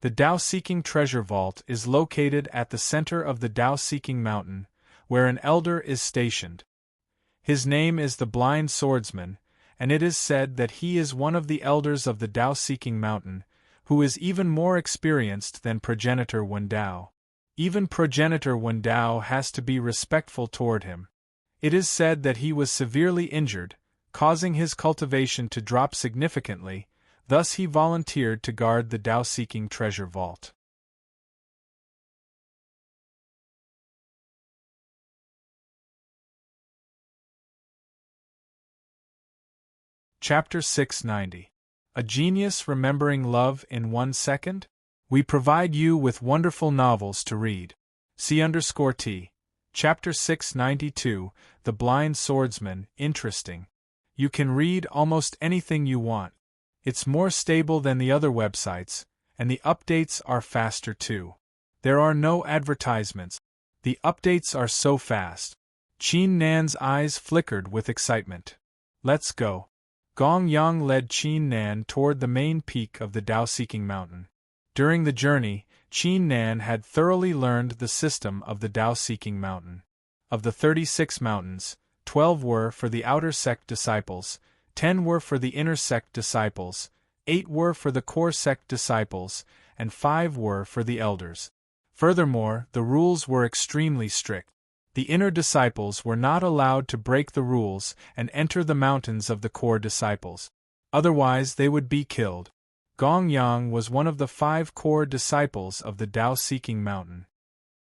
The Tao-Seeking Treasure Vault is located at the center of the Tao-Seeking Mountain, where an elder is stationed. His name is the Blind Swordsman, and it is said that he is one of the elders of the Tao-Seeking Mountain, who is even more experienced than Progenitor Wendao. Even Progenitor Wendao has to be respectful toward him. It is said that he was severely injured, causing his cultivation to drop significantly, thus he volunteered to guard the Tao-Seeking Treasure Vault." Chapter 690. A Genius Remembering Love in 1 Second? We provide you with wonderful novels to read. C_T. Chapter 692, The Blind Swordsman, interesting. You can read almost anything you want. It's more stable than the other websites, and the updates are faster too. There are no advertisements. The updates are so fast. Qin Nan's eyes flickered with excitement. "Let's go." Gong Yang led Qin Nan toward the main peak of the Tao-Seeking Mountain. During the journey, Qin Nan had thoroughly learned the system of the Tao-Seeking Mountain. Of the 36 mountains, 12 were for the outer sect disciples, 10 were for the inner sect disciples, 8 were for the core sect disciples, and 5 were for the elders. Furthermore, the rules were extremely strict. The inner disciples were not allowed to break the rules and enter the mountains of the core disciples. Otherwise they would be killed. Gong Yang was one of the 5 core disciples of the Tao-Seeking Mountain.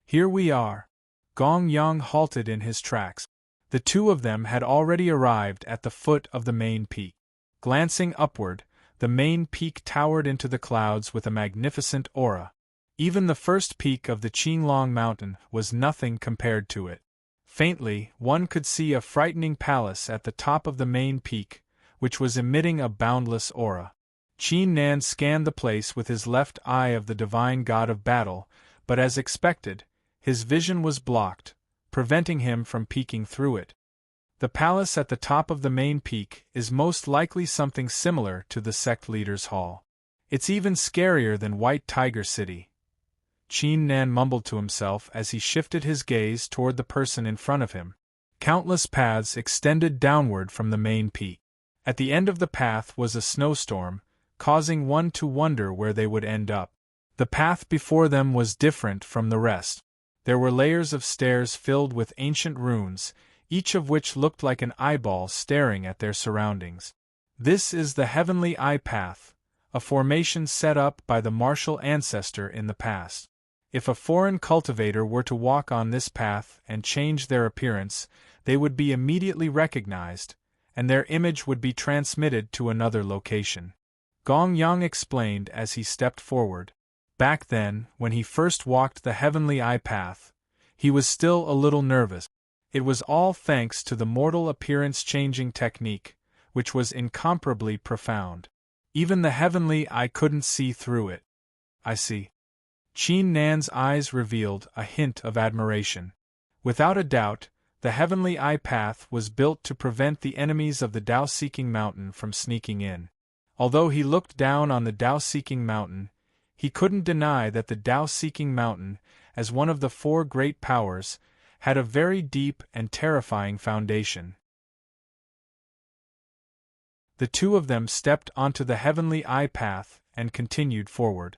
"Here we are." Gong Yang halted in his tracks. The two of them had already arrived at the foot of the main peak. Glancing upward, the main peak towered into the clouds with a magnificent aura. Even the first peak of the Qinglong mountain was nothing compared to it. Faintly, one could see a frightening palace at the top of the main peak, which was emitting a boundless aura. Qin Nan scanned the place with his left eye of the divine god of battle, but as expected, his vision was blocked, preventing him from peeking through it. The palace at the top of the main peak is most likely something similar to the sect leader's hall. It's even scarier than White Tiger City. Qin Nan mumbled to himself as he shifted his gaze toward the person in front of him. Countless paths extended downward from the main peak. At the end of the path was a snowstorm, causing one to wonder where they would end up. The path before them was different from the rest. There were layers of stairs filled with ancient runes, each of which looked like an eyeball staring at their surroundings. This is the Heavenly Eye Path, a formation set up by the martial ancestor in the past. If a foreign cultivator were to walk on this path and change their appearance, they would be immediately recognized, and their image would be transmitted to another location. Gong Yang explained as he stepped forward. Back then, when he first walked the Heavenly Eye Path, he was still a little nervous. It was all thanks to the mortal appearance-changing technique, which was incomparably profound. Even the Heavenly Eye couldn't see through it. I see. Qin Nan's eyes revealed a hint of admiration. Without a doubt, the Heavenly Eye Path was built to prevent the enemies of the Tao-seeking mountain from sneaking in. Although he looked down on the Tao-seeking mountain, he couldn't deny that the Tao-seeking mountain, as one of the four great powers, had a very deep and terrifying foundation. The two of them stepped onto the Heavenly Eye Path and continued forward.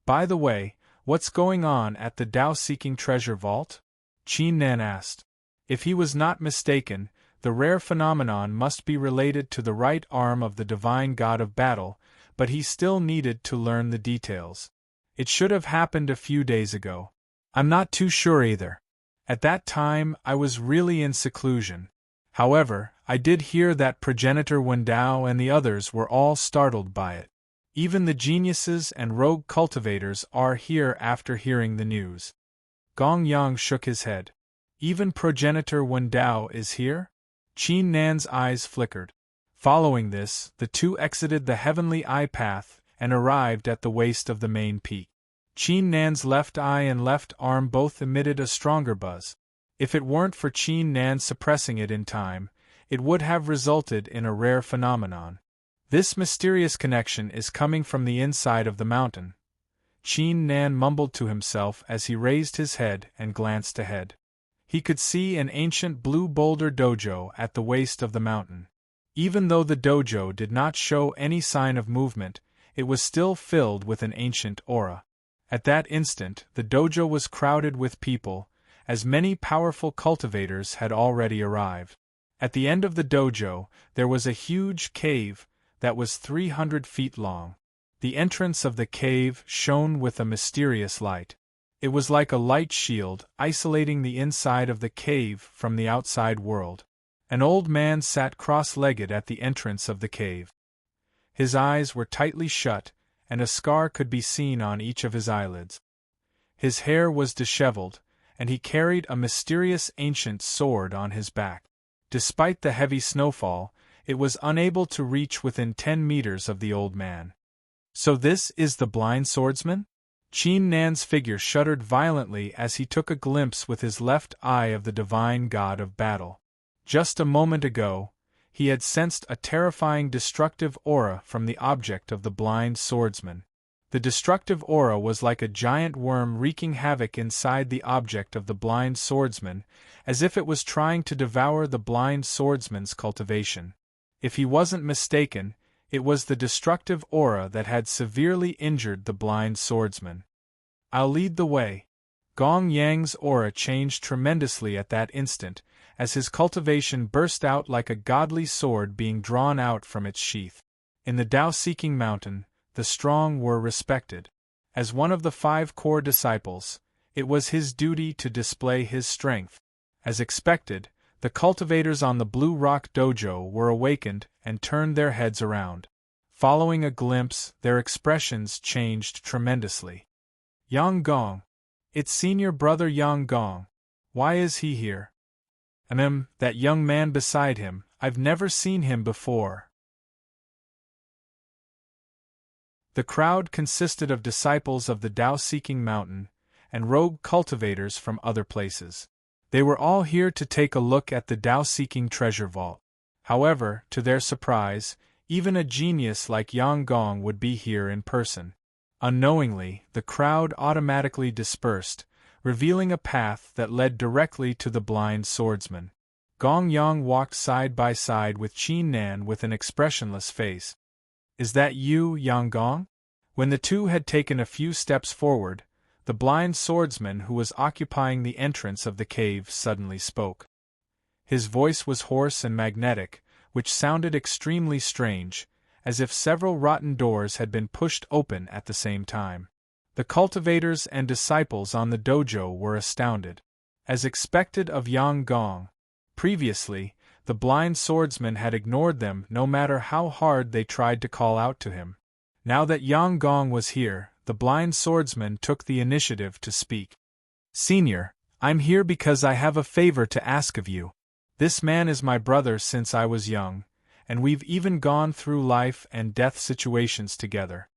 By the way, what's going on at the Tao-seeking treasure vault? Qin Nan asked. If he was not mistaken, the rare phenomenon must be related to the right arm of the divine god of battle, but he still needed to learn the details. It should have happened a few days ago. I'm not too sure either. At that time, I was really in seclusion. However, I did hear that progenitor Wendao and the others were all startled by it. Even the geniuses and rogue cultivators are here after hearing the news. Gong Yang shook his head. Even progenitor Wendao is here? Qin Nan's eyes flickered. Following this, the two exited the Heavenly Eye Path and arrived at the waist of the main peak. Qin Nan's left eye and left arm both emitted a stronger buzz. If it weren't for Qin Nan suppressing it in time, it would have resulted in a rare phenomenon. This mysterious connection is coming from the inside of the mountain. Qin Nan mumbled to himself as he raised his head and glanced ahead. He could see an ancient blue boulder dojo at the waist of the mountain. Even though the dojo did not show any sign of movement, it was still filled with an ancient aura. At that instant, the dojo was crowded with people, as many powerful cultivators had already arrived. At the end of the dojo, there was a huge cave that was 300 feet long. The entrance of the cave shone with a mysterious light. It was like a light shield, isolating the inside of the cave from the outside world. An old man sat cross-legged at the entrance of the cave. His eyes were tightly shut, and a scar could be seen on each of his eyelids. His hair was disheveled, and he carried a mysterious ancient sword on his back. Despite the heavy snowfall, it was unable to reach within 10 meters of the old man. So this is the blind swordsman? Qin Nan's figure shuddered violently as he took a glimpse with his left eye of the divine god of battle. Just a moment ago, he had sensed a terrifying destructive aura from the object of the blind swordsman. The destructive aura was like a giant worm wreaking havoc inside the object of the blind swordsman, as if it was trying to devour the blind swordsman's cultivation. If he wasn't mistaken, it was the destructive aura that had severely injured the blind swordsman. I'll lead the way. Gong Yang's aura changed tremendously at that instant, as his cultivation burst out like a godly sword being drawn out from its sheath. In the Tao-seeking mountain, the strong were respected. As one of the 5 core disciples, it was his duty to display his strength. As expected, the cultivators on the Blue Rock Dojo were awakened and turned their heads around. Following a glimpse, their expressions changed tremendously. Yang Gong. It's senior brother Yang Gong. Why is he here? That young man beside him, I've never seen him before. The crowd consisted of disciples of the Tao-seeking mountain, and rogue cultivators from other places. They were all here to take a look at the Tao-seeking treasure vault. However, to their surprise, even a genius like Yang Gong would be here in person. Unknowingly, the crowd automatically dispersed, revealing a path that led directly to the blind swordsman. Gong Yang walked side by side with Qin Nan with an expressionless face. Is that you, Yang Gong? When the two had taken a few steps forward, the blind swordsman who was occupying the entrance of the cave suddenly spoke. His voice was hoarse and magnetic, which sounded extremely strange, as if several rotten doors had been pushed open at the same time. The cultivators and disciples on the dojo were astounded. As expected of Yang Gong, previously, the blind swordsman had ignored them no matter how hard they tried to call out to him. Now that Yang Gong was here, the blind swordsman took the initiative to speak. Senior, I'm here because I have a favor to ask of you. This man is my brother since I was young, and we've even gone through life and death situations together.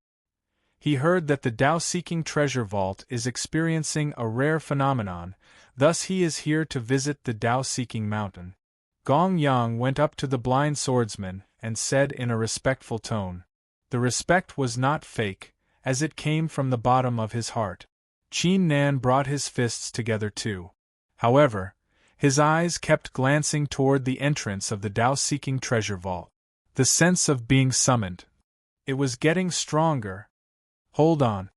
He heard that the Tao-seeking treasure vault is experiencing a rare phenomenon, thus he is here to visit the Tao-seeking mountain. Gong Yang went up to the blind swordsman and said in a respectful tone. The respect was not fake, as it came from the bottom of his heart. Qin Nan brought his fists together too. However, his eyes kept glancing toward the entrance of the Tao-seeking treasure vault. The sense of being summoned. It was getting stronger. Hold on.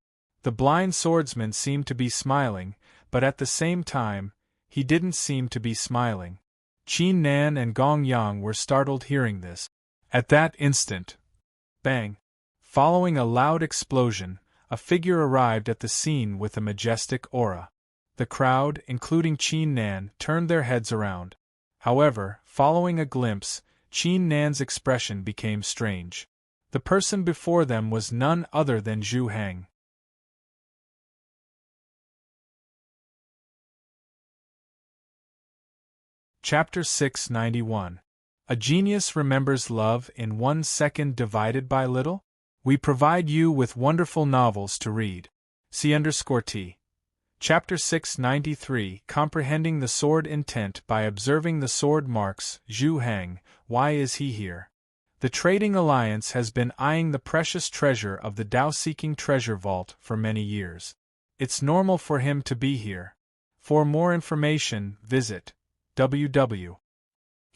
The blind swordsman seemed to be smiling, but at the same time, he didn't seem to be smiling. Qin Nan and Gong Yang were startled hearing this. At that instant, bang! Following a loud explosion, a figure arrived at the scene with a majestic aura. The crowd, including Qin Nan, turned their heads around. However, following a glimpse, Qin Nan's expression became strange. The person before them was none other than Zhu Heng. Chapter 691. A Genius Remembers Love in 1 Second Divided by Little? We provide you with wonderful novels to read. C_T. Chapter 693. Comprehending the Sword Intent by Observing the Sword Marks. Zhu Heng, why is he here? The Trading Alliance has been eyeing the precious treasure of the Tao-seeking treasure vault for many years. It's normal for him to be here. For more information, visit www.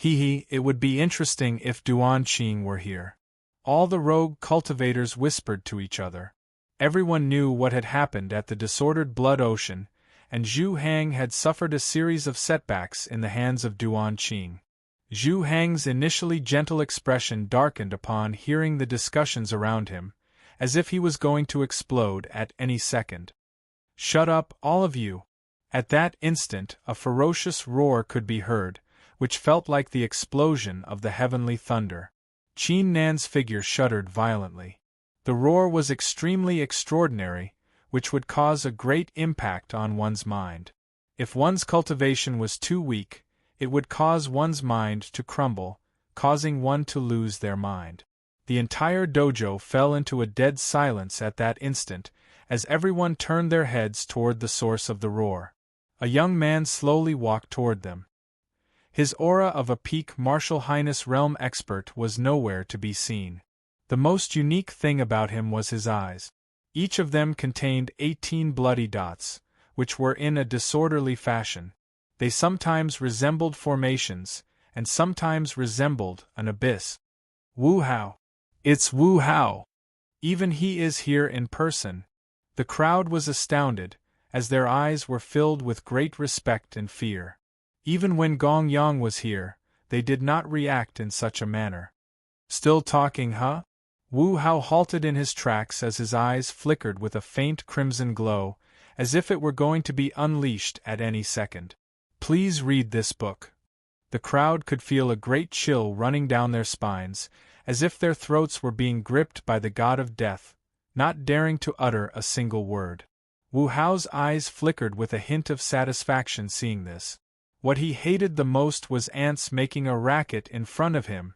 It would be interesting if Duan Qing were here. All the rogue cultivators whispered to each other. Everyone knew what had happened at the disordered blood ocean, and Zhu Heng had suffered a series of setbacks in the hands of Duan Qing. Zhu Heng's initially gentle expression darkened upon hearing the discussions around him, as if he was going to explode at any second. Shut up, all of you! At that instant, a ferocious roar could be heard, which felt like the explosion of the heavenly thunder. Qin Nan's figure shuddered violently. The roar was extremely extraordinary, which would cause a great impact on one's mind. If one's cultivation was too weak, it would cause one's mind to crumble, causing one to lose their mind. The entire dojo fell into a dead silence at that instant, as everyone turned their heads toward the source of the roar. A young man slowly walked toward them. His aura of a peak martial highness realm expert was nowhere to be seen. The most unique thing about him was his eyes. Each of them contained 18 bloody dots, which were in a disorderly fashion. They sometimes resembled formations, and sometimes resembled an abyss. Wu Hao! It's Wu Hao! Even he is here in person. The crowd was astounded, as their eyes were filled with great respect and fear. Even when Gong Yang was here, they did not react in such a manner. Still talking, huh? Wu Hao halted in his tracks as his eyes flickered with a faint crimson glow, as if it were going to be unleashed at any second. Please read this book. The crowd could feel a great chill running down their spines, as if their throats were being gripped by the god of death, not daring to utter a single word. Wu Hao's eyes flickered with a hint of satisfaction seeing this. What he hated the most was ants making a racket in front of him.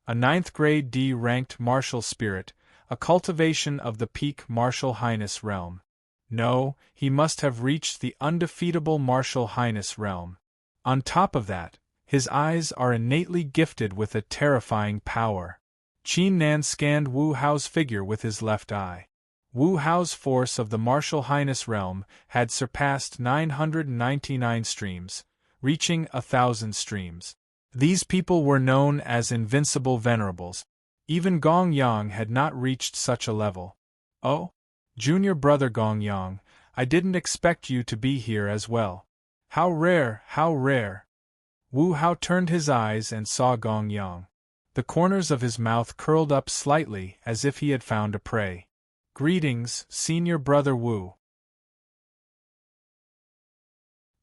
A 9th grade D-ranked martial spirit, a cultivation of the peak martial highness realm. No, he must have reached the undefeatable martial highness realm. On top of that, his eyes are innately gifted with a terrifying power. Qin Nan scanned Wu Hao's figure with his left eye. Wu Hao's force of the martial highness realm had surpassed 999 streams, reaching 1,000 streams. These people were known as invincible venerables. Even Gong Yang had not reached such a level. Oh? Junior brother Gong Yang, I didn't expect you to be here as well. How rare, how rare. Wu Hao turned his eyes and saw Gong Yang. The corners of his mouth curled up slightly as if he had found a prey. Greetings, senior brother Wu.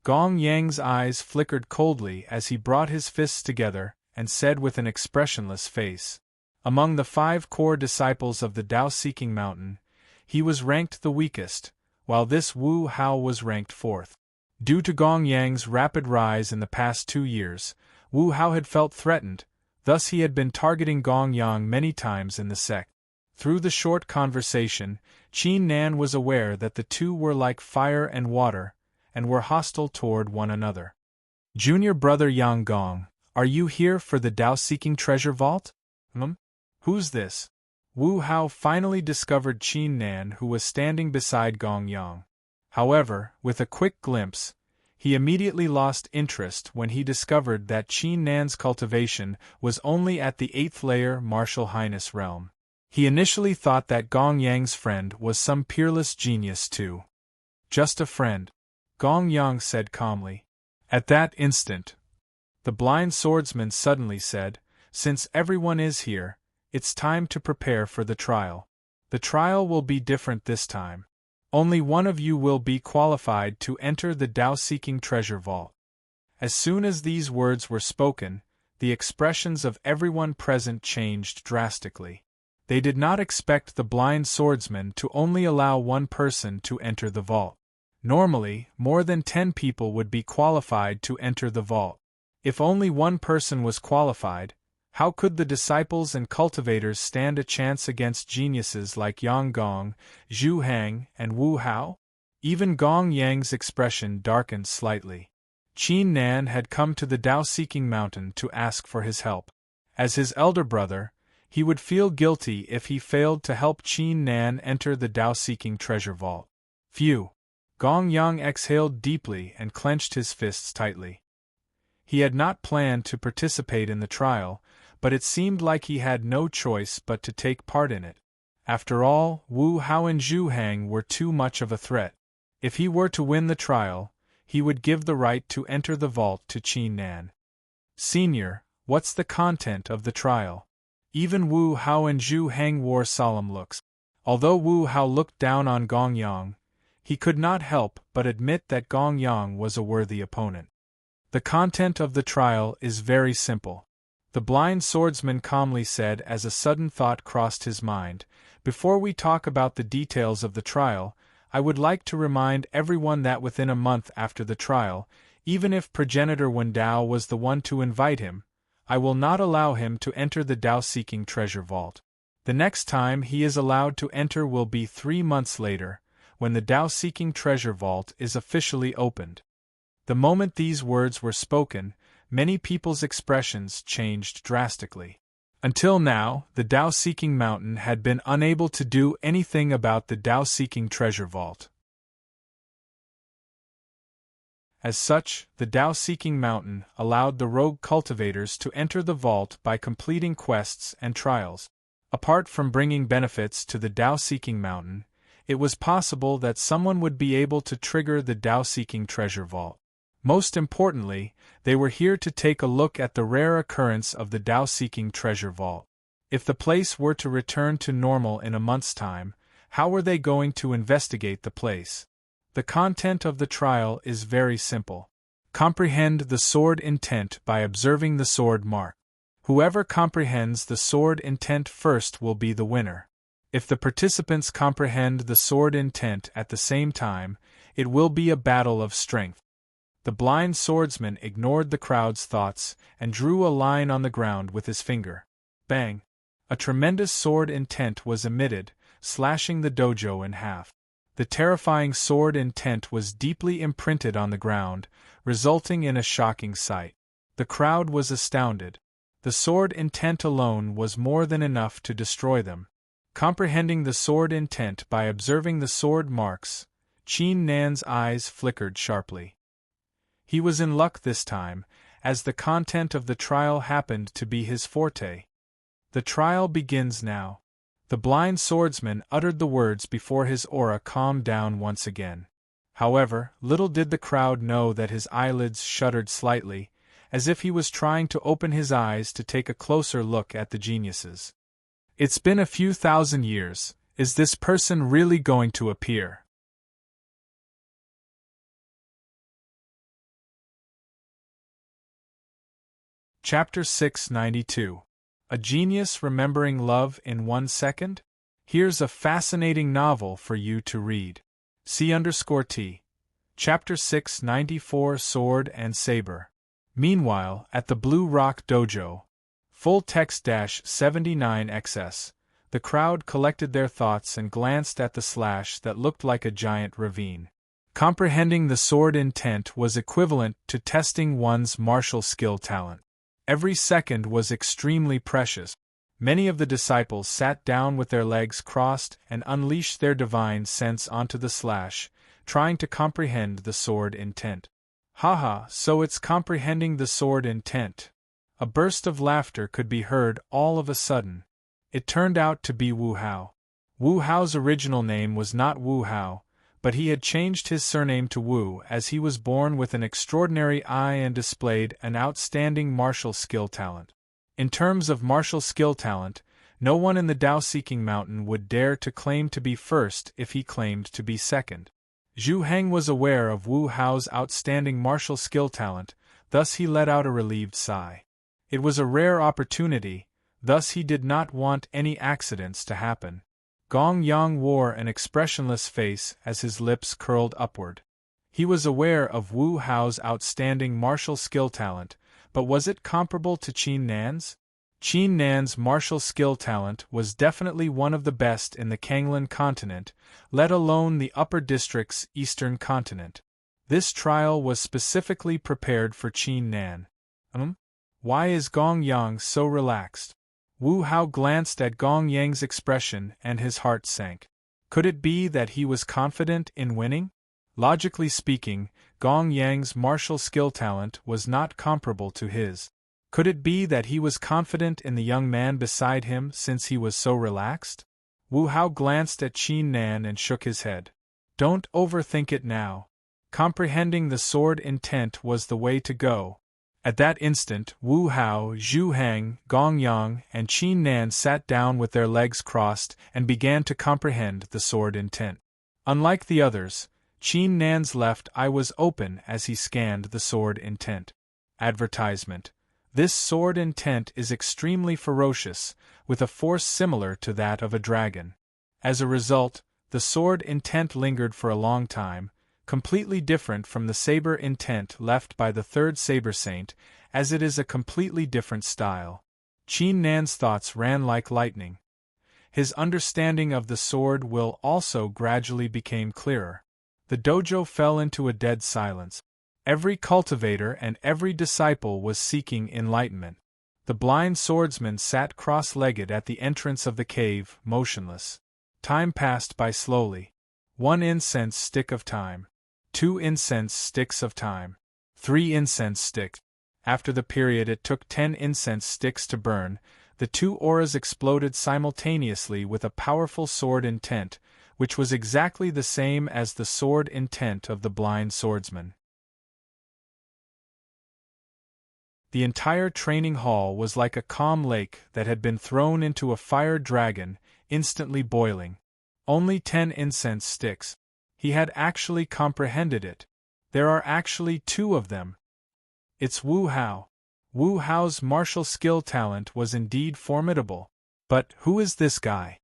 Gong Yang's eyes flickered coldly as he brought his fists together and said with an expressionless face. Among the 5 core disciples of the Tao-seeking mountain, he was ranked the weakest, while this Wu Hao was ranked 4th. Due to Gong Yang's rapid rise in the past 2 years, Wu Hao had felt threatened, thus he had been targeting Gong Yang many times in the sect. Through the short conversation, Qin Nan was aware that the two were like fire and water, and were hostile toward one another. Junior brother Yang Gong, are you here for the Tao-seeking treasure vault? Who's this? Wu Hao finally discovered Qin Nan, who was standing beside Gong Yang. However, with a quick glimpse, he immediately lost interest when he discovered that Qin Nan's cultivation was only at the 8th layer martial highness realm. He initially thought that Gong Yang's friend was some peerless genius too. Just a friend, Gong Yang said calmly. At that instant, the blind swordsman suddenly said, since everyone is here, it's time to prepare for the trial. The trial will be different this time. Only one of you will be qualified to enter the Tao-seeking treasure vault. As soon as these words were spoken, the expressions of everyone present changed drastically. They did not expect the blind swordsman to only allow one person to enter the vault. Normally, more than 10 people would be qualified to enter the vault. If only one person was qualified, how could the disciples and cultivators stand a chance against geniuses like Yang Gong, Zhu Hang, and Wu Hao? Even Gong Yang's expression darkened slightly. Qin Nan had come to the Tao-seeking mountain to ask for his help. As his elder brother, he would feel guilty if he failed to help Qin Nan enter the Tao-seeking treasure vault. Phew! Gong Yang exhaled deeply and clenched his fists tightly. He had not planned to participate in the trial, but it seemed like he had no choice but to take part in it. After all, Wu Hao and Zhu Hang were too much of a threat. If he were to win the trial, he would give the right to enter the vault to Qin Nan. Senior, what's the content of the trial? Even Wu Hao and Zhu Hang wore solemn looks. Although Wu Hao looked down on Gong Yang, he could not help but admit that Gong Yang was a worthy opponent. The content of the trial is very simple, the blind swordsman calmly said as a sudden thought crossed his mind. Before we talk about the details of the trial, I would like to remind everyone that within a month after the trial, even if progenitor Wen Dao was the one to invite him, I will not allow him to enter the Tao-seeking treasure vault. The next time he is allowed to enter will be 3 months later, when the Tao-seeking treasure vault is officially opened. The moment these words were spoken, many people's expressions changed drastically. Until now, the Tao-seeking mountain had been unable to do anything about the Tao-seeking treasure vault. As such, the Tao-seeking mountain allowed the rogue cultivators to enter the vault by completing quests and trials. Apart from bringing benefits to the Tao-seeking mountain, it was possible that someone would be able to trigger the Tao-seeking treasure vault. Most importantly, they were here to take a look at the rare occurrence of the Tao-seeking treasure vault. If the place were to return to normal in a month's time, how were they going to investigate the place? The content of the trial is very simple. Comprehend the sword intent by observing the sword mark. Whoever comprehends the sword intent first will be the winner. If the participants comprehend the sword intent at the same time, it will be a battle of strength. The blind swordsman ignored the crowd's thoughts and drew a line on the ground with his finger. Bang! A tremendous sword intent was emitted, slashing the dojo in half. The terrifying sword intent was deeply imprinted on the ground, resulting in a shocking sight. The crowd was astounded. The sword intent alone was more than enough to destroy them. Comprehending the sword intent by observing the sword marks, Qin Nan's eyes flickered sharply. He was in luck this time, as the content of the trial happened to be his forte. The trial begins now. The blind swordsman uttered the words before his aura calmed down once again. However, little did the crowd know that his eyelids shuddered slightly, as if he was trying to open his eyes to take a closer look at the geniuses. It's been a few thousand years. Is this person really going to appear? Chapter 692. A Genius Remembering Love in 1 Second? Here's a fascinating novel for you to read. C_T. Chapter 694 Sword and Saber. Meanwhile, at the Blue Rock Dojo, full text -79XS, the crowd collected their thoughts and glanced at the slash that looked like a giant ravine. Comprehending the sword intent was equivalent to testing one's martial skill talent. Every second was extremely precious. Many of the disciples sat down with their legs crossed and unleashed their divine sense onto the slash, trying to comprehend the sword intent. Haha, so it's comprehending the sword intent. A burst of laughter could be heard all of a sudden. It turned out to be Wu Hao. Wu Hao's original name was not Wu Hao, but he had changed his surname to Wu as he was born with an extraordinary eye and displayed an outstanding martial skill talent. In terms of martial skill talent, no one in the Tao-seeking mountain would dare to claim to be first if he claimed to be second. Zhu Heng was aware of Wu Hao's outstanding martial skill talent, thus he let out a relieved sigh. It was a rare opportunity, thus he did not want any accidents to happen. Gong Yang wore an expressionless face as his lips curled upward. He was aware of Wu Hao's outstanding martial skill talent, but was it comparable to Qin Nan's? Qin Nan's martial skill talent was definitely one of the best in the Kanglan continent, let alone the upper district's eastern continent. This trial was specifically prepared for Qin Nan. Why is Gong Yang so relaxed? Wu Hao glanced at Gong Yang's expression and his heart sank. Could it be that he was confident in winning? Logically speaking, Gong Yang's martial skill talent was not comparable to his. Could it be that he was confident in the young man beside him since he was so relaxed? Wu Hao glanced at Qin Nan and shook his head. Don't overthink it now. Comprehending the sword intent was the way to go. At that instant, Wu Hao, Zhu Heng, Gong Yang, and Qin Nan sat down with their legs crossed and began to comprehend the sword intent. Unlike the others, Qin Nan's left eye was open as he scanned the sword intent. Advertisement. This sword intent is extremely ferocious, with a force similar to that of a dragon. As a result, the sword intent lingered for a long time, completely different from the saber intent left by the third saber saint, as it is a completely different style. Qin Nan's thoughts ran like lightning. His understanding of the sword will also gradually became clearer. The dojo fell into a dead silence. Every cultivator and every disciple was seeking enlightenment. The blind swordsman sat cross-legged at the entrance of the cave, motionless. Time passed by slowly. 1 incense stick of time. 2 incense sticks of time. 3 incense sticks. After the period it took 10 incense sticks to burn, the 2 auras exploded simultaneously with a powerful sword intent, which was exactly the same as the sword intent of the blind swordsman. The entire training hall was like a calm lake that had been thrown into a fire dragon, instantly boiling. Only 10 incense sticks. He had actually comprehended it. There are actually 2 of them. It's Wu Hao. Wu Hao's martial skill talent was indeed formidable. But who is this guy?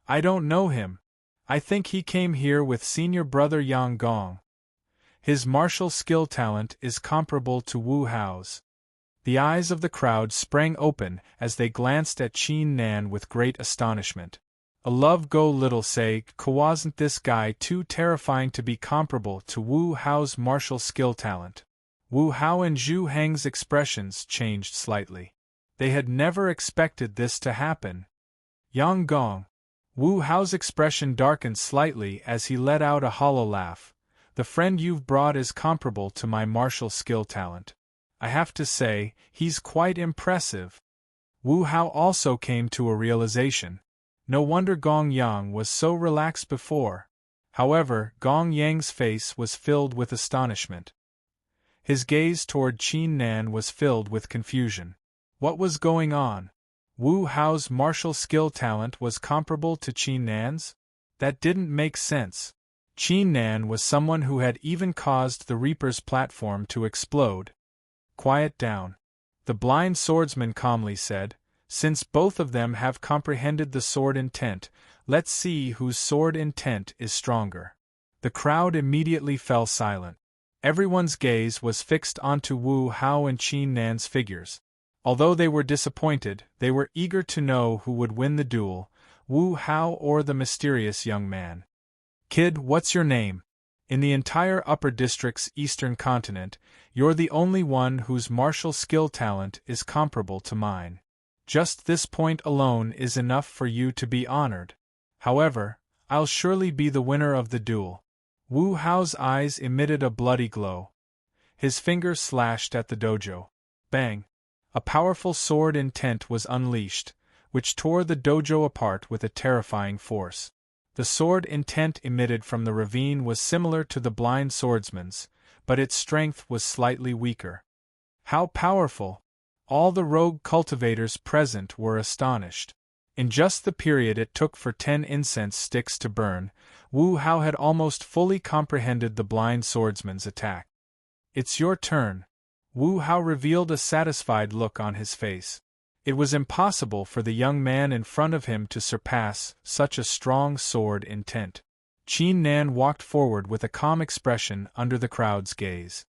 I don't know him. I think he came here with senior brother Yang Gong. His martial skill talent is comparable to Wu Hao's. The eyes of the crowd sprang open as they glanced at Qin Nan with great astonishment. A love go little say, wasn't this guy too terrifying to be comparable to Wu Hao's martial skill talent? Wu Hao and Zhu Heng's expressions changed slightly. They had never expected this to happen. Yang Gong. Wu Hao's expression darkened slightly as he let out a hollow laugh. The friend you've brought is comparable to my martial skill talent. I have to say, he's quite impressive. Wu Hao also came to a realization. No wonder Gong Yang was so relaxed before. However, Gong Yang's face was filled with astonishment. His gaze toward Qin Nan was filled with confusion. What was going on? Wu Hao's martial skill talent was comparable to Qin Nan's? That didn't make sense. Qin Nan was someone who had even caused the Reaper's platform to explode. Quiet down. The blind swordsman calmly said, since both of them have comprehended the sword intent, let's see whose sword intent is stronger. The crowd immediately fell silent. Everyone's gaze was fixed onto Wu Hao and Qin Nan's figures. Although they were disappointed, they were eager to know who would win the duel, Wu Hao or the mysterious young man. Kid, what's your name? In the entire Upper District's eastern continent, you're the only one whose martial skill talent is comparable to mine. Just this point alone is enough for you to be honored. However, I'll surely be the winner of the duel. Wu Hao's eyes emitted a bloody glow. His finger slashed at the dojo. Bang! A powerful sword intent was unleashed, which tore the dojo apart with a terrifying force. The sword intent emitted from the ravine was similar to the blind swordsman's, but its strength was slightly weaker. How powerful! All the rogue cultivators present were astonished. In just the period it took for 10 incense sticks to burn, Wu Hao had almost fully comprehended the blind swordsman's attack. It's your turn. Wu Hao revealed a satisfied look on his face. It was impossible for the young man in front of him to surpass such a strong sword intent. Qin Nan walked forward with a calm expression under the crowd's gaze.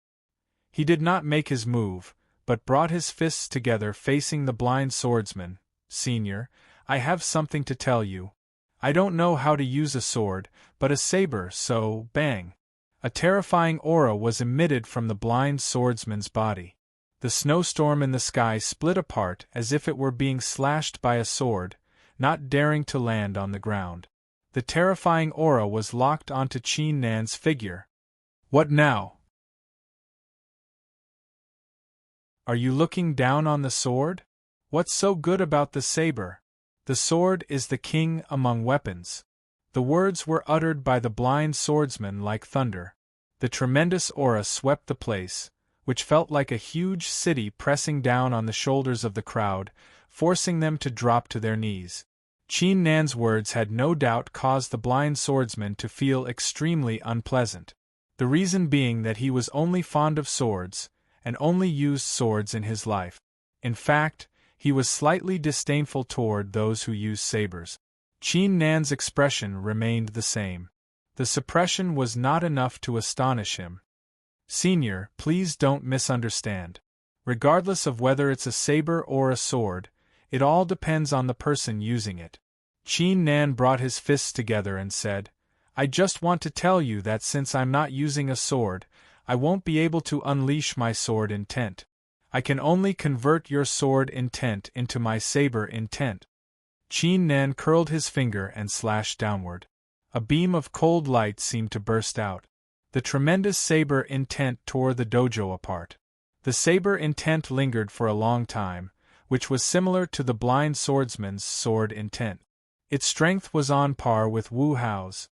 He did not make his move, but brought his fists together facing the blind swordsman. Senior, I have something to tell you. I don't know how to use a sword, but a saber, so, bang. A terrifying aura was emitted from the blind swordsman's body. The snowstorm in the sky split apart as if it were being slashed by a sword, not daring to land on the ground. The terrifying aura was locked onto Qin Nan's figure. What now? Are you looking down on the sword? What's so good about the saber? The sword is the king among weapons. The words were uttered by the blind swordsman like thunder. The tremendous aura swept the place, which felt like a huge city pressing down on the shoulders of the crowd, forcing them to drop to their knees. Qin Nan's words had no doubt caused the blind swordsman to feel extremely unpleasant. The reason being that he was only fond of swords, and only used swords in his life. In fact, he was slightly disdainful toward those who used sabers. Qin Nan's expression remained the same. The suppression was not enough to astonish him. Senior, please don't misunderstand. Regardless of whether it's a saber or a sword, it all depends on the person using it. Qin Nan brought his fists together and said, I just want to tell you that since I'm not using a sword, I won't be able to unleash my sword intent. I can only convert your sword intent into my saber intent. Qin Nan curled his finger and slashed downward. A beam of cold light seemed to burst out. The tremendous saber intent tore the dojo apart. The saber intent lingered for a long time, which was similar to the blind swordsman's sword intent. Its strength was on par with Wu Hao's.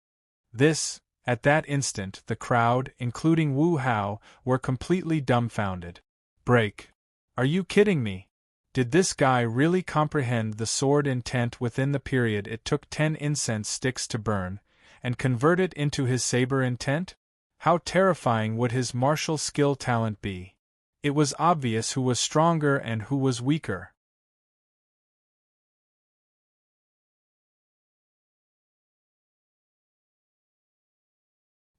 At that instant the crowd, including Wu Hao, were completely dumbfounded. Break. Are you kidding me? Did this guy really comprehend the sword intent within the period it took 10 incense sticks to burn, and convert it into his saber intent? How terrifying would his martial skill talent be? It was obvious who was stronger and who was weaker.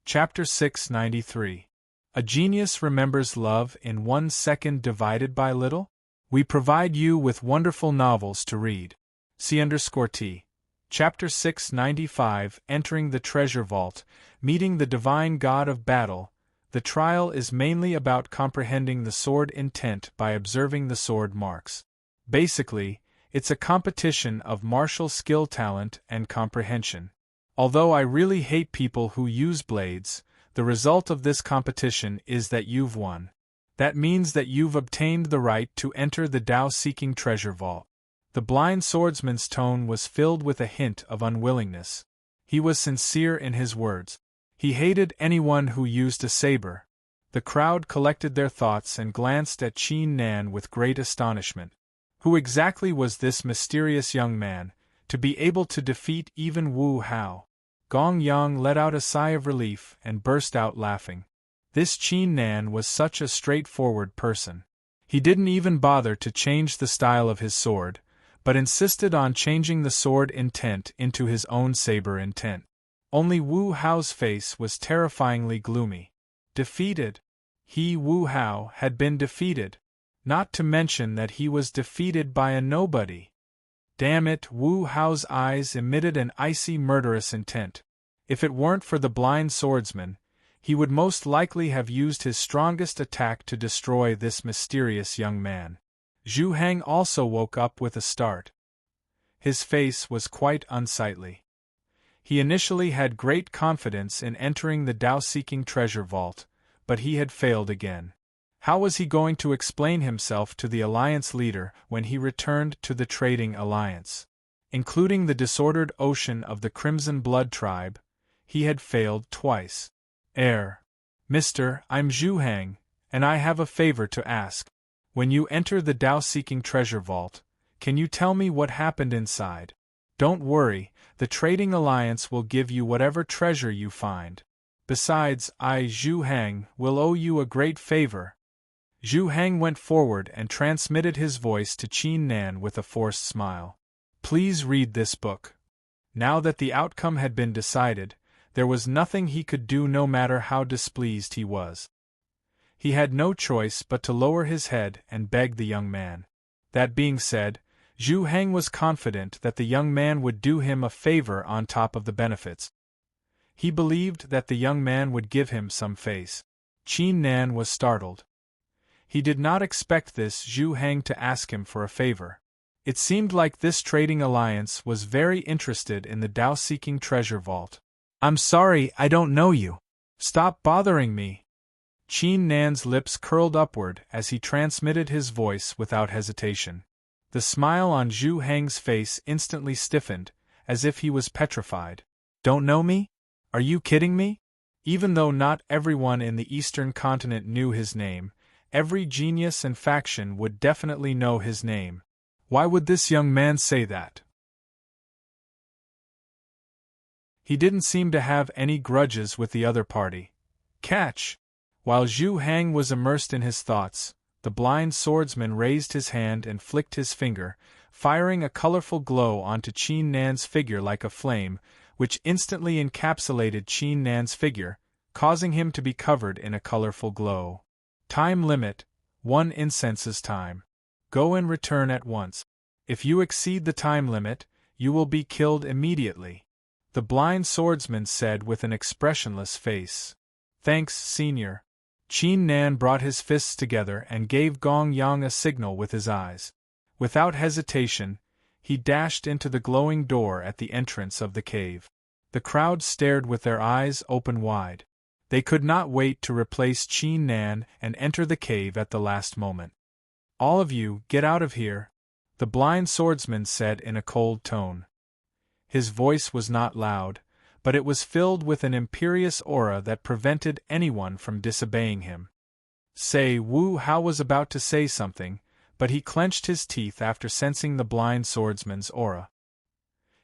Chapter 693. A Genius Remembers Love in 1 Second Divided by Little? We provide you with wonderful novels to read. C_T. Chapter 695. Entering the Treasure Vault, Meeting the Divine God of Battle. The trial is mainly about comprehending the sword intent by observing the sword marks. Basically, it's a competition of martial skill, talent, and comprehension. Although I really hate people who use blades, the result of this competition is that you've won. That means that you've obtained the right to enter the Tao-seeking treasure vault. The blind swordsman's tone was filled with a hint of unwillingness. He was sincere in his words. He hated anyone who used a saber. The crowd collected their thoughts and glanced at Qin Nan with great astonishment. Who exactly was this mysterious young man, to be able to defeat even Wu Hao? Gong Yang let out a sigh of relief and burst out laughing. This Qin Nan was such a straightforward person. He didn't even bother to change the style of his sword, but insisted on changing the sword intent into his own saber intent. Only Wu Hao's face was terrifyingly gloomy. Defeated? He, Wu Hao, had been defeated. Not to mention that he was defeated by a nobody. Damn it, Wu Hao's eyes emitted an icy murderous intent. If it weren't for the blind swordsman, he would most likely have used his strongest attack to destroy this mysterious young man. Zhu Hang also woke up with a start. His face was quite unsightly. He initially had great confidence in entering the Tao-seeking treasure vault, but he had failed again. How was he going to explain himself to the alliance leader when he returned to the trading alliance? Including the disordered ocean of the Crimson Blood tribe, he had failed twice. Mister, I'm Zhu Hang, and I have a favor to ask. When you enter the Tao-seeking treasure vault, can you tell me what happened inside? Don't worry, the trading alliance will give you whatever treasure you find. Besides, I, Zhu Hang, will owe you a great favor. Zhu Hang went forward and transmitted his voice to Qin Nan with a forced smile. Please read this book. Now that the outcome had been decided, there was nothing he could do no matter how displeased he was. He had no choice but to lower his head and beg the young man. That being said, Zhu Hang was confident that the young man would do him a favor on top of the benefits. He believed that the young man would give him some face. Qin Nan was startled. He did not expect this Zhu Hang to ask him for a favor. It seemed like this trading alliance was very interested in the Tao-seeking treasure vault. I'm sorry, I don't know you. Stop bothering me. Qin Nan's lips curled upward as he transmitted his voice without hesitation. The smile on Zhu Hang's face instantly stiffened, as if he was petrified. Don't know me? Are you kidding me? Even though not everyone in the Eastern continent knew his name, every genius and faction would definitely know his name. Why would this young man say that? He didn't seem to have any grudges with the other party. Catch! While Zhu Hang was immersed in his thoughts, the blind swordsman raised his hand and flicked his finger, firing a colorful glow onto Qin Nan's figure like a flame, which instantly encapsulated Qin Nan's figure, causing him to be covered in a colorful glow. Time limit: 1 incense's time. Go and return at once. If you exceed the time limit, you will be killed immediately. The blind swordsman said with an expressionless face. Thanks, Senior. Qin Nan brought his fists together and gave Gong Yang a signal with his eyes. Without hesitation, he dashed into the glowing door at the entrance of the cave. The crowd stared with their eyes open wide. They could not wait to replace Qin Nan and enter the cave at the last moment. All of you, get out of here, the blind swordsman said in a cold tone. His voice was not loud, but it was filled with an imperious aura that prevented anyone from disobeying him. Wu Hao was about to say something, but he clenched his teeth after sensing the blind swordsman's aura.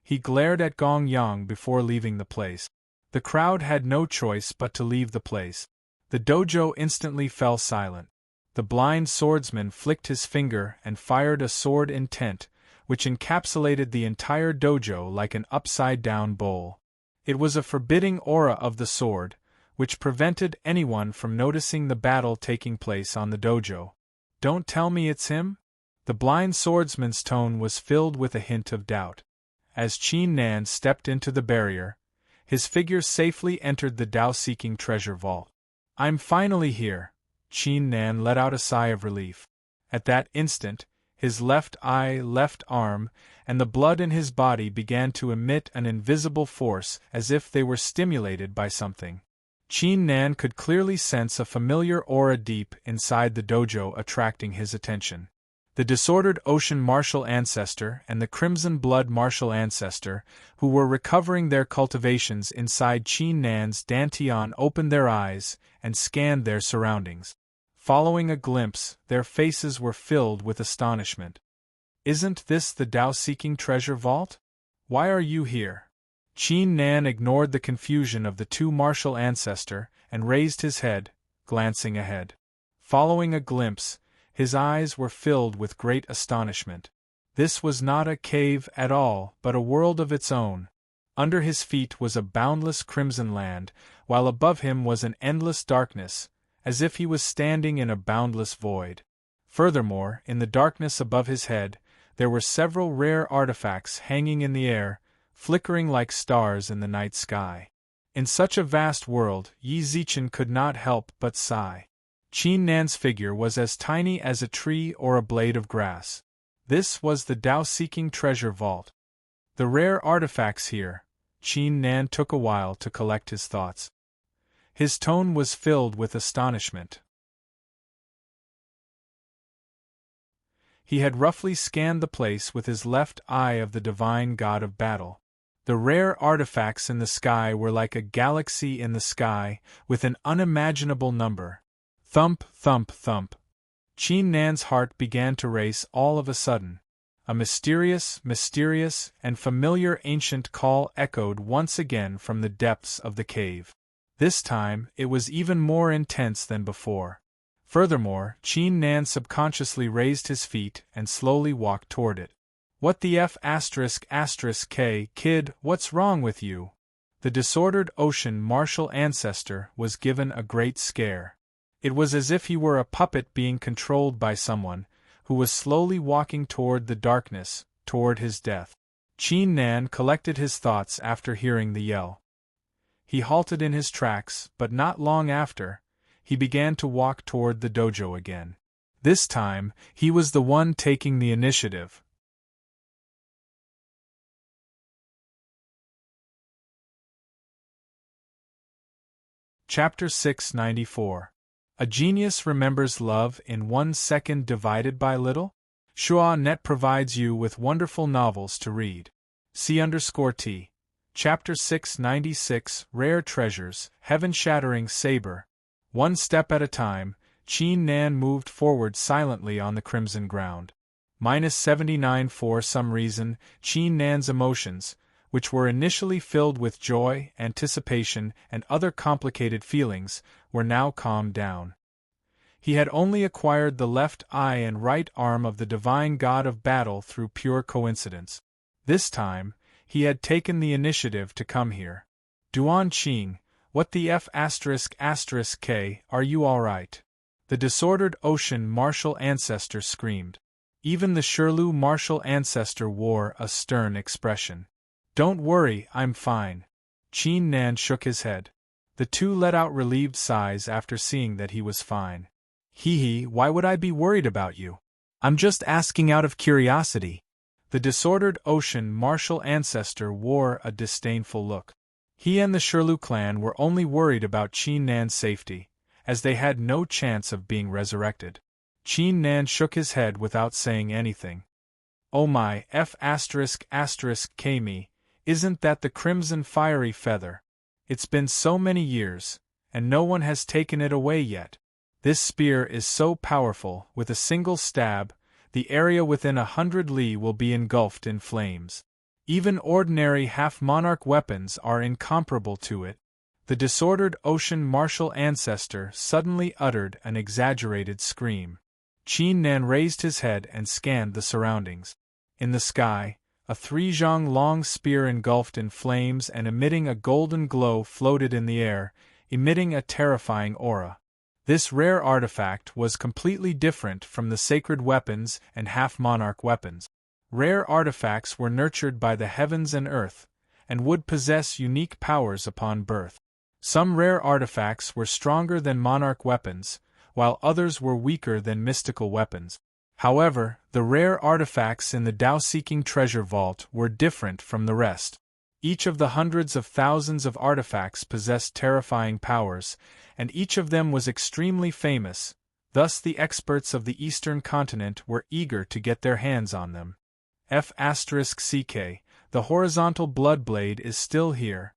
He glared at Gong Yang before leaving the place. The crowd had no choice but to leave the place. The dojo instantly fell silent. The blind swordsman flicked his finger and fired a sword intent, which encapsulated the entire dojo like an upside-down bowl. It was a forbidding aura of the sword, which prevented anyone from noticing the battle taking place on the dojo. "Don't tell me it's him?" The blind swordsman's tone was filled with a hint of doubt. As Qin Nan stepped into the barrier, his figure safely entered the Dao-seeking treasure vault. "I'm finally here," Qin Nan let out a sigh of relief. At that instant, his left eye, left arm, and the blood in his body began to emit an invisible force as if they were stimulated by something. Qin Nan could clearly sense a familiar aura deep inside the dojo attracting his attention. The disordered ocean martial ancestor and the crimson blood martial ancestor, who were recovering their cultivations inside Qin Nan's dantian, opened their eyes and scanned their surroundings. Following a glimpse, their faces were filled with astonishment. "Isn't this the Dao-seeking treasure vault? Why are you here?" Qin Nan ignored the confusion of the two martial ancestor and raised his head, glancing ahead. Following a glimpse, his eyes were filled with great astonishment. This was not a cave at all, but a world of its own. Under his feet was a boundless crimson land, while above him was an endless darkness, as if he was standing in a boundless void. Furthermore, in the darkness above his head, there were several rare artifacts hanging in the air, flickering like stars in the night sky. In such a vast world, Yi Zichen could not help but sigh. Qin Nan's figure was as tiny as a tree or a blade of grass. This was the Dao-seeking treasure vault. The rare artifacts here. Qin Nan took a while to collect his thoughts. His tone was filled with astonishment. He had roughly scanned the place with his left eye of the divine god of battle. The rare artifacts in the sky were like a galaxy in the sky, with an unimaginable number. Thump, thump, thump. Qin Nan's heart began to race all of a sudden. A mysterious, and familiar ancient call echoed once again from the depths of the cave. This time, it was even more intense than before. Furthermore, Qin Nan subconsciously raised his feet and slowly walked toward it. "What the K, kid, what's wrong with you?" The disordered ocean martial ancestor was given a great scare. It was as if he were a puppet being controlled by someone, who was slowly walking toward the darkness, toward his death. Qin Nan collected his thoughts after hearing the yell. He halted in his tracks, but not long after, he began to walk toward the dojo again. This time, he was the one taking the initiative. Chapter 694. A Genius Remembers Love in 1 Second Divided by Little? Net provides you with wonderful novels to read. C_T. Chapter 696, Rare Treasures, Heaven-Shattering Saber. One step at a time, Qin Nan moved forward silently on the crimson ground. -79 For some reason, Qin Nan's emotions, which were initially filled with joy, anticipation, and other complicated feelings, were now calmed down. He had only acquired the left eye and right arm of the divine god of battle through pure coincidence. This time, he had taken the initiative to come here. "Duan Qing, what the K, are you all right?" The disordered ocean martial ancestor screamed. Even the Shirlu martial ancestor wore a stern expression. "Don't worry, I'm fine." Qin Nan shook his head. The two let out relieved sighs after seeing that he was fine. "Hee, why would I be worried about you? I'm just asking out of curiosity." The disordered ocean martial ancestor wore a disdainful look. He and the Shirlu clan were only worried about Qin Nan's safety, as they had no chance of being resurrected. Qin Nan shook his head without saying anything. "Oh my K, isn't that the crimson fiery feather? It's been so many years, and no one has taken it away yet. This spear is so powerful, with a single stab, the area within 100 li will be engulfed in flames. Even ordinary half-monarch weapons are incomparable to it." The disordered ocean martial ancestor suddenly uttered an exaggerated scream. Qin Nan raised his head and scanned the surroundings. In the sky, a 3-zhang long spear engulfed in flames and emitting a golden glow floated in the air, emitting a terrifying aura. This rare artifact was completely different from the sacred weapons and half-monarch weapons. Rare artifacts were nurtured by the heavens and earth, and would possess unique powers upon birth. Some rare artifacts were stronger than monarch weapons, while others were weaker than mystical weapons. However, the rare artifacts in the Tao-seeking treasure vault were different from the rest. Each of the hundreds of thousands of artifacts possessed terrifying powers, and each of them was extremely famous, thus the experts of the eastern continent were eager to get their hands on them. F***CK, the horizontal blood blade is still here.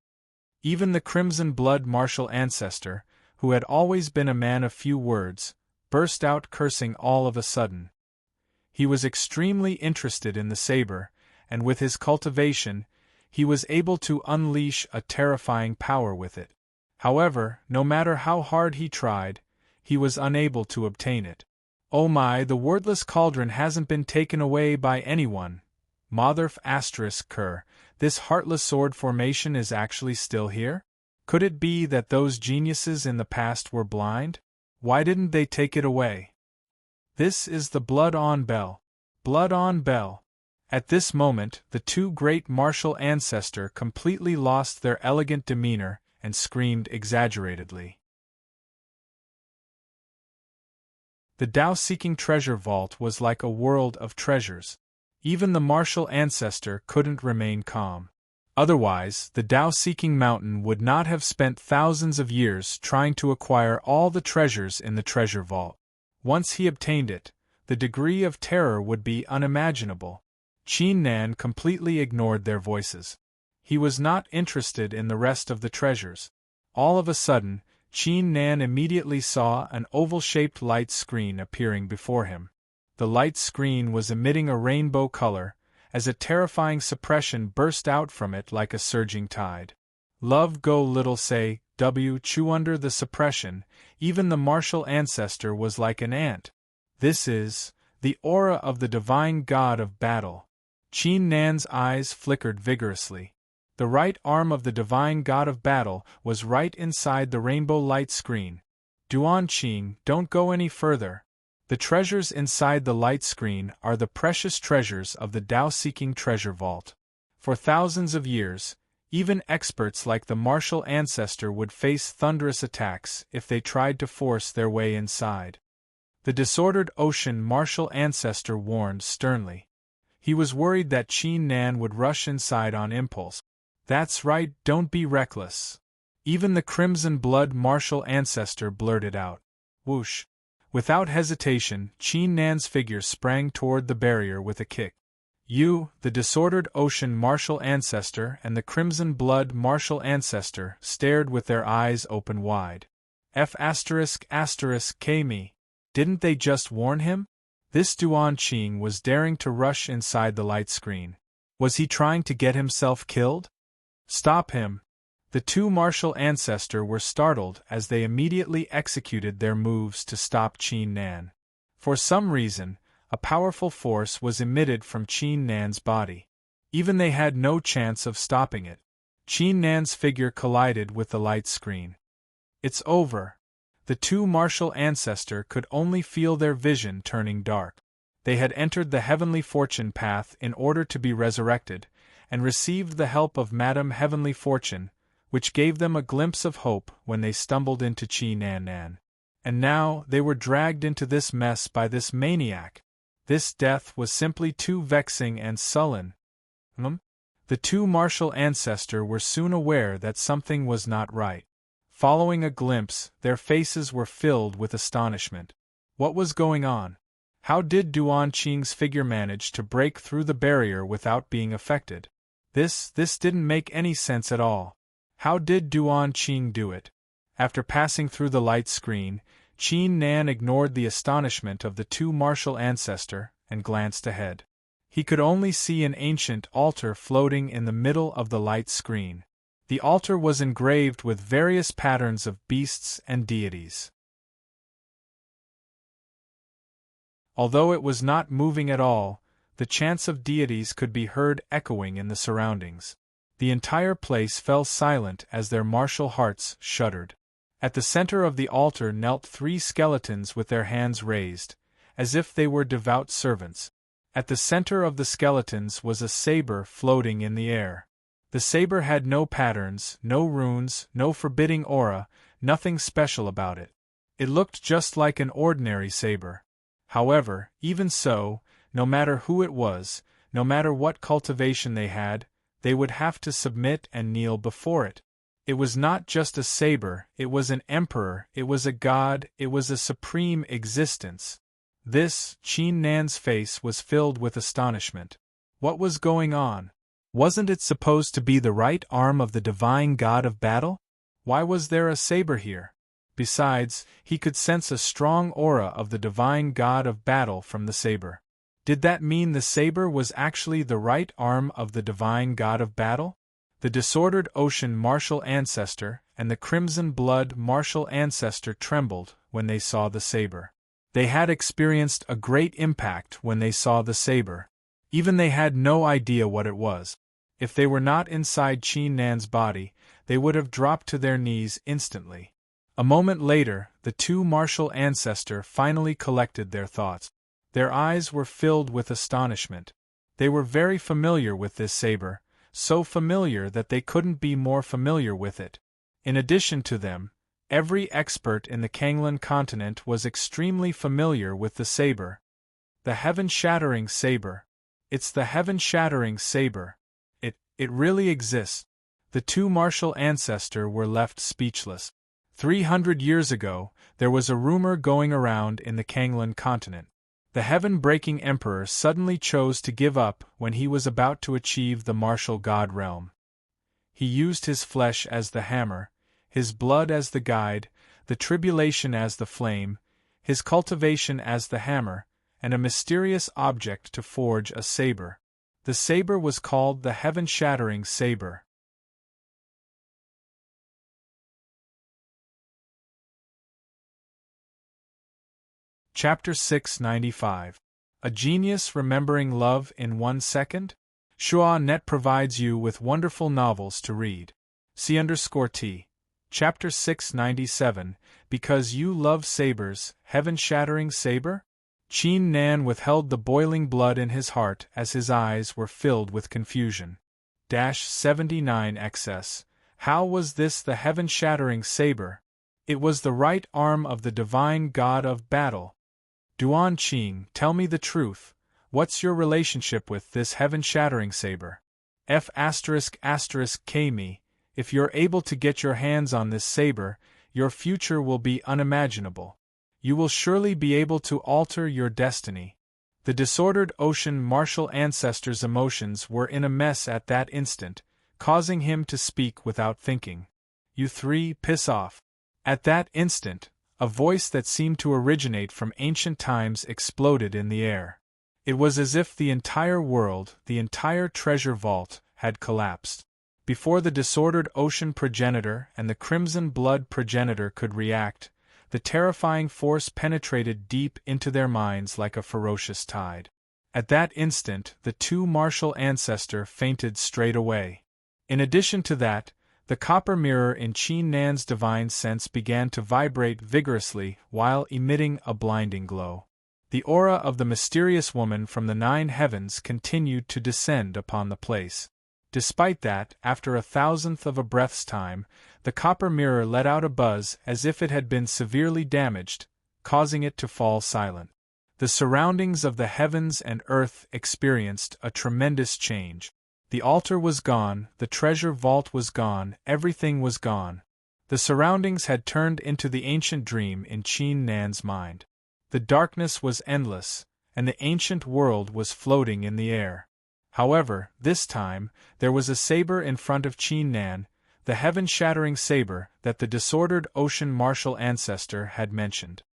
Even the crimson blood martial ancestor, who had always been a man of few words, burst out cursing all of a sudden. He was extremely interested in the saber, and with his cultivation, he was able to unleash a terrifying power with it. However, no matter how hard he tried, he was unable to obtain it. Oh my, the wordless cauldron hasn't been taken away by anyone. Motherf***, this heartless sword formation is actually still here? Could it be that those geniuses in the past were blind? Why didn't they take it away? This is the blood-on bell. Blood-on bell. At this moment, the two great martial ancestor completely lost their elegant demeanor and screamed exaggeratedly. The Tao-seeking treasure vault was like a world of treasures. Even the martial ancestor couldn't remain calm. Otherwise, the Tao-seeking mountain would not have spent thousands of years trying to acquire all the treasures in the treasure vault. Once he obtained it, the degree of terror would be unimaginable. Qin Nan completely ignored their voices. He was not interested in the rest of the treasures. All of a sudden, Qin Nan immediately saw an oval-shaped light screen appearing before him. The light screen was emitting a rainbow color, as a terrifying suppression burst out from it like a surging tide. Love go little say, chew under the suppression, even the martial ancestor was like an ant. This is the aura of the divine god of battle. Qin Nan's eyes flickered vigorously. The right arm of the divine god of battle was right inside the rainbow light screen. Duan Qing, don't go any further. The treasures inside the light screen are the precious treasures of the Tao-seeking treasure vault. For thousands of years, even experts like the martial ancestor would face thunderous attacks if they tried to force their way inside. The disordered ocean martial ancestor warned sternly. He was worried that Qin Nan would rush inside on impulse. That's right, don't be reckless. Even the crimson blood martial ancestor blurted out. Whoosh. Without hesitation, Qin Nan's figure sprang toward the barrier with a kick. You, the disordered ocean martial ancestor and the crimson blood martial ancestor stared with their eyes open wide. F***K Didn't they just warn him? This Duan Qing was daring to rush inside the light screen. Was he trying to get himself killed? Stop him! The two martial ancestor were startled as they immediately executed their moves to stop Qin Nan. For some reason, a powerful force was emitted from Qin Nan's body. Even they had no chance of stopping it. Qin Nan's figure collided with the light screen. It's over. The two martial ancestor could only feel their vision turning dark. They had entered the heavenly fortune path in order to be resurrected, and received the help of Madame Heavenly Fortune, which gave them a glimpse of hope when they stumbled into Qin Nan. And now they were dragged into this mess by this maniac. This death was simply too vexing and sullen. The two martial ancestor were soon aware that something was not right. Following a glimpse, their faces were filled with astonishment. What was going on? How did Duan Qing's figure manage to break through the barrier without being affected? This didn't make any sense at all. How did Duan Qing do it? After passing through the light screen, Qin Nan ignored the astonishment of the two martial ancestor and glanced ahead. He could only see an ancient altar floating in the middle of the light screen. The altar was engraved with various patterns of beasts and deities. Although it was not moving at all, the chants of deities could be heard echoing in the surroundings. The entire place fell silent as their martial hearts shuddered. At the center of the altar knelt 3 skeletons with their hands raised, as if they were devout servants. At the center of the skeletons was a saber floating in the air. The saber had no patterns, no runes, no forbidding aura, nothing special about it. It looked just like an ordinary saber. However, even so, no matter who it was, no matter what cultivation they had, they would have to submit and kneel before it. It was not just a saber, it was an emperor, it was a god, it was a supreme existence. This, Qin Nan's face was filled with astonishment. What was going on? Wasn't it supposed to be the right arm of the divine god of battle? Why was there a saber here? Besides, he could sense a strong aura of the divine god of battle from the saber. Did that mean the saber was actually the right arm of the divine god of battle? The disordered ocean martial ancestor and the crimson blood martial ancestor trembled when they saw the saber. They had experienced a great impact when they saw the saber. Even they had no idea what it was. If they were not inside Qin Nan's body, they would have dropped to their knees instantly. A moment later, the 2 martial ancestor finally collected their thoughts. Their eyes were filled with astonishment. They were very familiar with this saber, so familiar that they couldn't be more familiar with it. In addition to them, every expert in the Kanglan continent was extremely familiar with the saber. The heaven-shattering saber. It's the heaven-shattering saber. It really exists. The 2 martial ancestor were left speechless. 300 years ago, there was a rumor going around in the Kanglan continent. The heaven-breaking emperor suddenly chose to give up when he was about to achieve the martial god realm. He used his flesh as the hammer, his blood as the guide, the tribulation as the flame, his cultivation as the hammer, and a mysterious object to forge a saber. The saber was called the heaven-shattering saber. Chapter 695. A Genius Remembering Love in 1 Second? Net provides you with wonderful novels to read. C_T. Chapter 697, Because You Love Sabers, Heaven-Shattering Saber? Qin Nan withheld the boiling blood in his heart as his eyes were filled with confusion. 79 XS. How was this the heaven-shattering saber? It was the right arm of the divine god of battle. Duan Qing, tell me the truth. What's your relationship with this heaven-shattering saber? F***K if you're able to get your hands on this saber, your future will be unimaginable. You will surely be able to alter your destiny. The disordered ocean martial ancestor's emotions were in a mess at that instant, causing him to speak without thinking. You 3, piss off. At that instant, a voice that seemed to originate from ancient times exploded in the air. It was as if the entire world, the entire treasure vault, had collapsed. Before the disordered ocean progenitor and the crimson blood progenitor could react, the terrifying force penetrated deep into their minds like a ferocious tide. At that instant, the 2 martial ancestor fainted straight away. In addition to that, the copper mirror in Qin Nan's divine sense began to vibrate vigorously while emitting a blinding glow. The aura of the mysterious woman from the 9 heavens continued to descend upon the place. Despite that, after 1,000th of a breath's time, the copper mirror let out a buzz as if it had been severely damaged, causing it to fall silent. The surroundings of the heavens and earth experienced a tremendous change. The altar was gone, the treasure vault was gone, everything was gone. The surroundings had turned into the ancient dream in Qin Nan's mind. The darkness was endless, and the ancient world was floating in the air. However, this time, there was a saber in front of Qin Nan, the heaven-shattering saber that the disordered ocean martial ancestor had mentioned.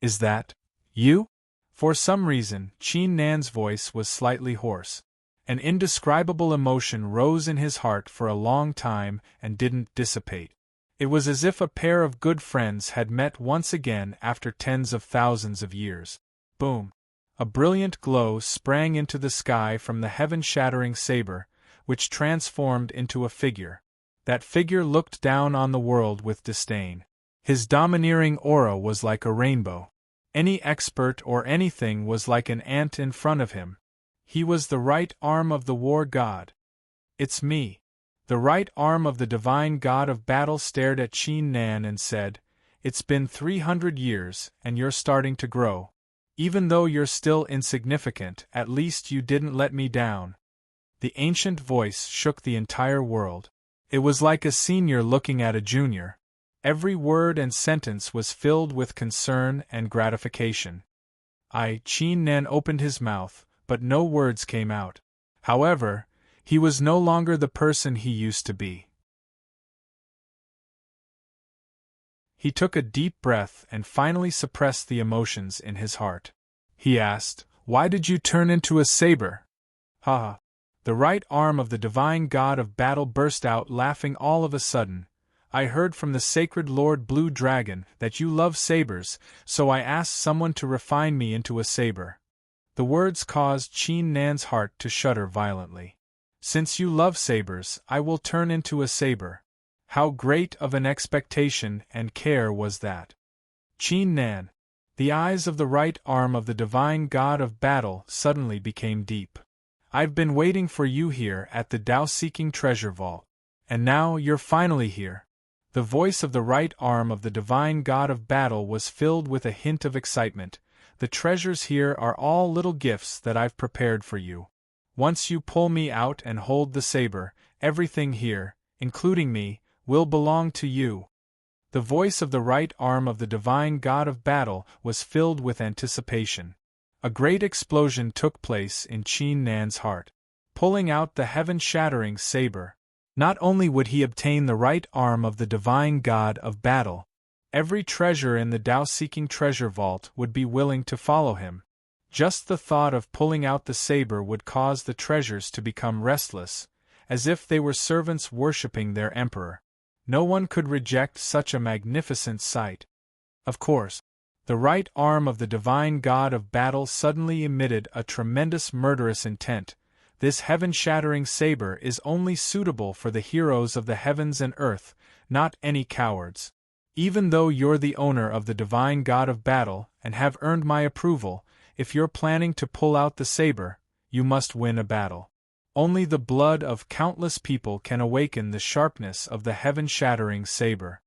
Is that you? For some reason, Qin Nan's voice was slightly hoarse. An indescribable emotion rose in his heart for a long time and didn't dissipate. It was as if a pair of good friends had met once again after tens of thousands of years. Boom! A brilliant glow sprang into the sky from the heaven-shattering saber, which transformed into a figure. That figure looked down on the world with disdain. His domineering aura was like a rainbow. Any expert or anything was like an ant in front of him. He was the right arm of the war god. "It's me." The right arm of the divine god of battle stared at Qin Nan and said, "It's been 300 years, and you're starting to grow. Even though you're still insignificant, at least you didn't let me down." The ancient voice shook the entire world. It was like a senior looking at a junior. Every word and sentence was filled with concern and gratification. Qin Nan opened his mouth, but no words came out. However, he was no longer the person he used to be. He took a deep breath and finally suppressed the emotions in his heart. He asked, "Why did you turn into a saber?" "Ha ha!" The right arm of the divine god of battle burst out laughing all of a sudden. "I heard from the sacred Lord Blue Dragon that you love sabers, so I asked someone to refine me into a saber." The words caused Qin Nan's heart to shudder violently. "Since you love sabers, I will turn into a saber." How great of an expectation and care was that! Qin Nan. The eyes of the right arm of the divine god of battle suddenly became deep. "I've been waiting for you here at the Tao-seeking treasure vault. And now you're finally here." The voice of the right arm of the divine god of battle was filled with a hint of excitement. "The treasures here are all little gifts that I've prepared for you. Once you pull me out and hold the saber, everything here, including me, will belong to you." The voice of the right arm of the divine god of battle was filled with anticipation. A great explosion took place in Qin Nan's heart. Pulling out the heaven-shattering saber, not only would he obtain the right arm of the divine god of battle, every treasure in the Tao-seeking treasure vault would be willing to follow him. Just the thought of pulling out the saber would cause the treasures to become restless, as if they were servants worshipping their emperor. No one could reject such a magnificent sight. Of course, the right arm of the divine god of battle suddenly emitted a tremendous murderous intent. "This heaven-shattering saber is only suitable for the heroes of the heavens and earth, not any cowards. Even though you're the owner of the divine god of battle and have earned my approval, if you're planning to pull out the saber, you must win a battle. Only the blood of countless people can awaken the sharpness of the heaven-shattering saber."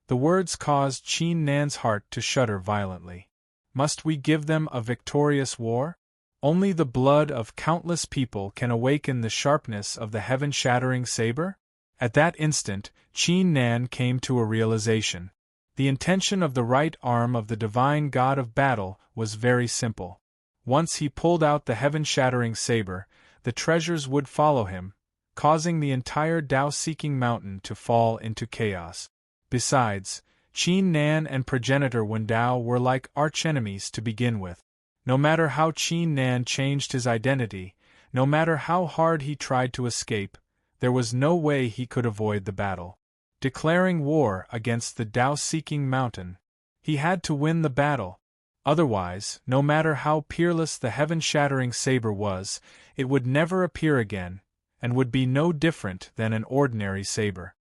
The words caused Qin Nan's heart to shudder violently. Must we give them a victorious war? Only the blood of countless people can awaken the sharpness of the heaven-shattering saber? At that instant, Qin Nan came to a realization. The intention of the right arm of the divine god of battle was very simple. Once he pulled out the heaven-shattering saber, the treasures would follow him, causing the entire Tao-seeking mountain to fall into chaos. Besides, Qin Nan and progenitor Wen Dao were like archenemies to begin with. No matter how Qin Nan changed his identity, no matter how hard he tried to escape, there was no way he could avoid the battle. Declaring war against the Tao-seeking mountain, he had to win the battle. Otherwise, no matter how peerless the heaven-shattering saber was, it would never appear again, and would be no different than an ordinary saber.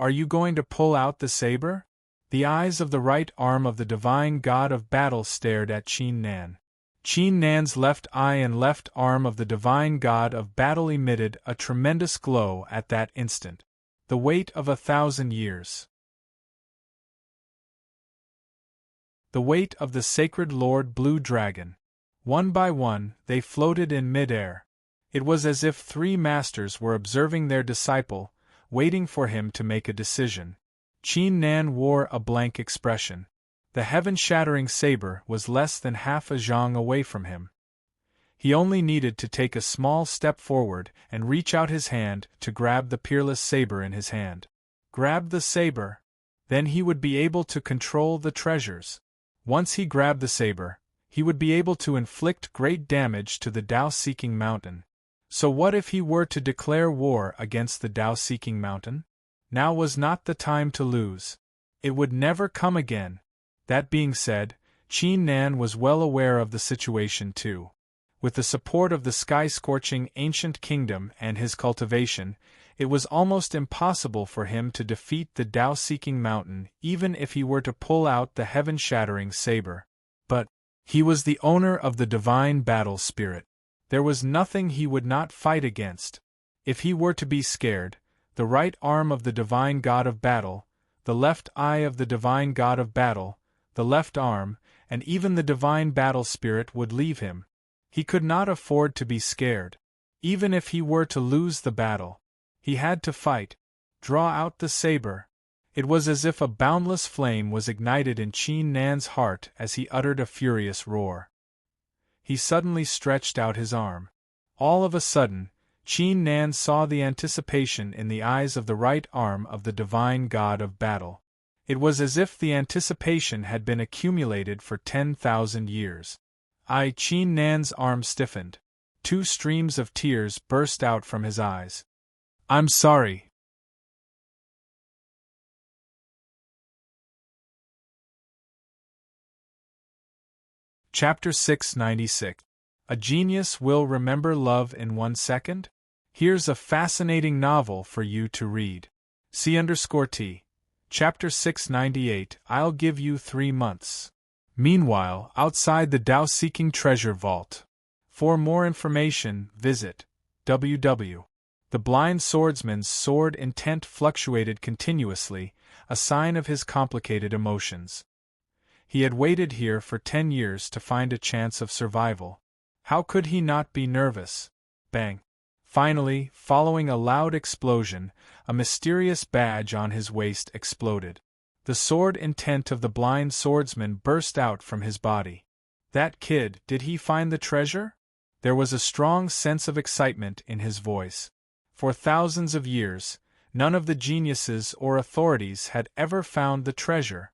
Are you going to pull out the saber?" The eyes of the right arm of the divine god of battle stared at Qin Nan. Qin Nan's left eye and left arm of the divine god of battle emitted a tremendous glow at that instant. The weight of 1,000 years. The weight of the sacred Lord Blue Dragon. One by one, they floated in mid-air. It was as if 3 masters were observing their disciple, waiting for him to make a decision. Qin Nan wore a blank expression. The heaven-shattering saber was less than half a zhang away from him. He only needed to take a small step forward and reach out his hand to grab the peerless saber in his hand. Grab the saber. Then he would be able to control the treasures. Once he grabbed the saber, he would be able to inflict great damage to the Tao-seeking mountain. So what if he were to declare war against the Tao-seeking mountain? Now was not the time to lose. It would never come again. That being said, Qin Nan was well aware of the situation too. With the support of the sky-scorching ancient kingdom and his cultivation, it was almost impossible for him to defeat the Tao-seeking mountain even if he were to pull out the heaven-shattering saber. But he was the owner of the divine battle spirit. There was nothing he would not fight against. If he were to be scared, the right arm of the divine god of battle, the left eye of the divine god of battle, the left arm, and even the divine battle spirit would leave him. He could not afford to be scared. Even if he were to lose the battle, he had to fight. Draw out the saber. It was as if a boundless flame was ignited in Qin Nan's heart as he uttered a furious roar. He suddenly stretched out his arm. All of a sudden, Qin Nan saw the anticipation in the eyes of the right arm of the divine god of battle. It was as if the anticipation had been accumulated for 10,000 years. Qin Nan's arm stiffened. 2 streams of tears burst out from his eyes. "I'm sorry." Chapter 696. A Genius Will Remember Love in 1 Second? Here's a fascinating novel for you to read. C_T. Chapter 698. I'll give you 3 months. Meanwhile, outside the Tao-seeking treasure vault. For more information, visit www. The blind swordsman's sword intent fluctuated continuously, a sign of his complicated emotions. He had waited here for 10 years to find a chance of survival. How could he not be nervous? Bang! Finally, following a loud explosion, a mysterious badge on his waist exploded. The sword intent of the blind swordsman burst out from his body. That kid, did he find the treasure? There was a strong sense of excitement in his voice. For thousands of years, none of the geniuses or authorities had ever found the treasure.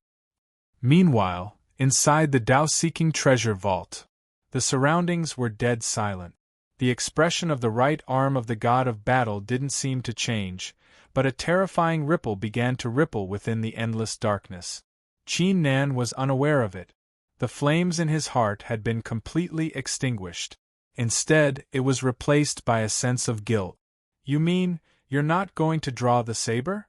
Meanwhile, inside the Tao-seeking treasure vault, the surroundings were dead silent. The expression of the right arm of the god of battle didn't seem to change, but a terrifying ripple began to ripple within the endless darkness. Qin Nan was unaware of it. The flames in his heart had been completely extinguished. Instead, it was replaced by a sense of guilt. "You mean, you're not going to draw the saber?"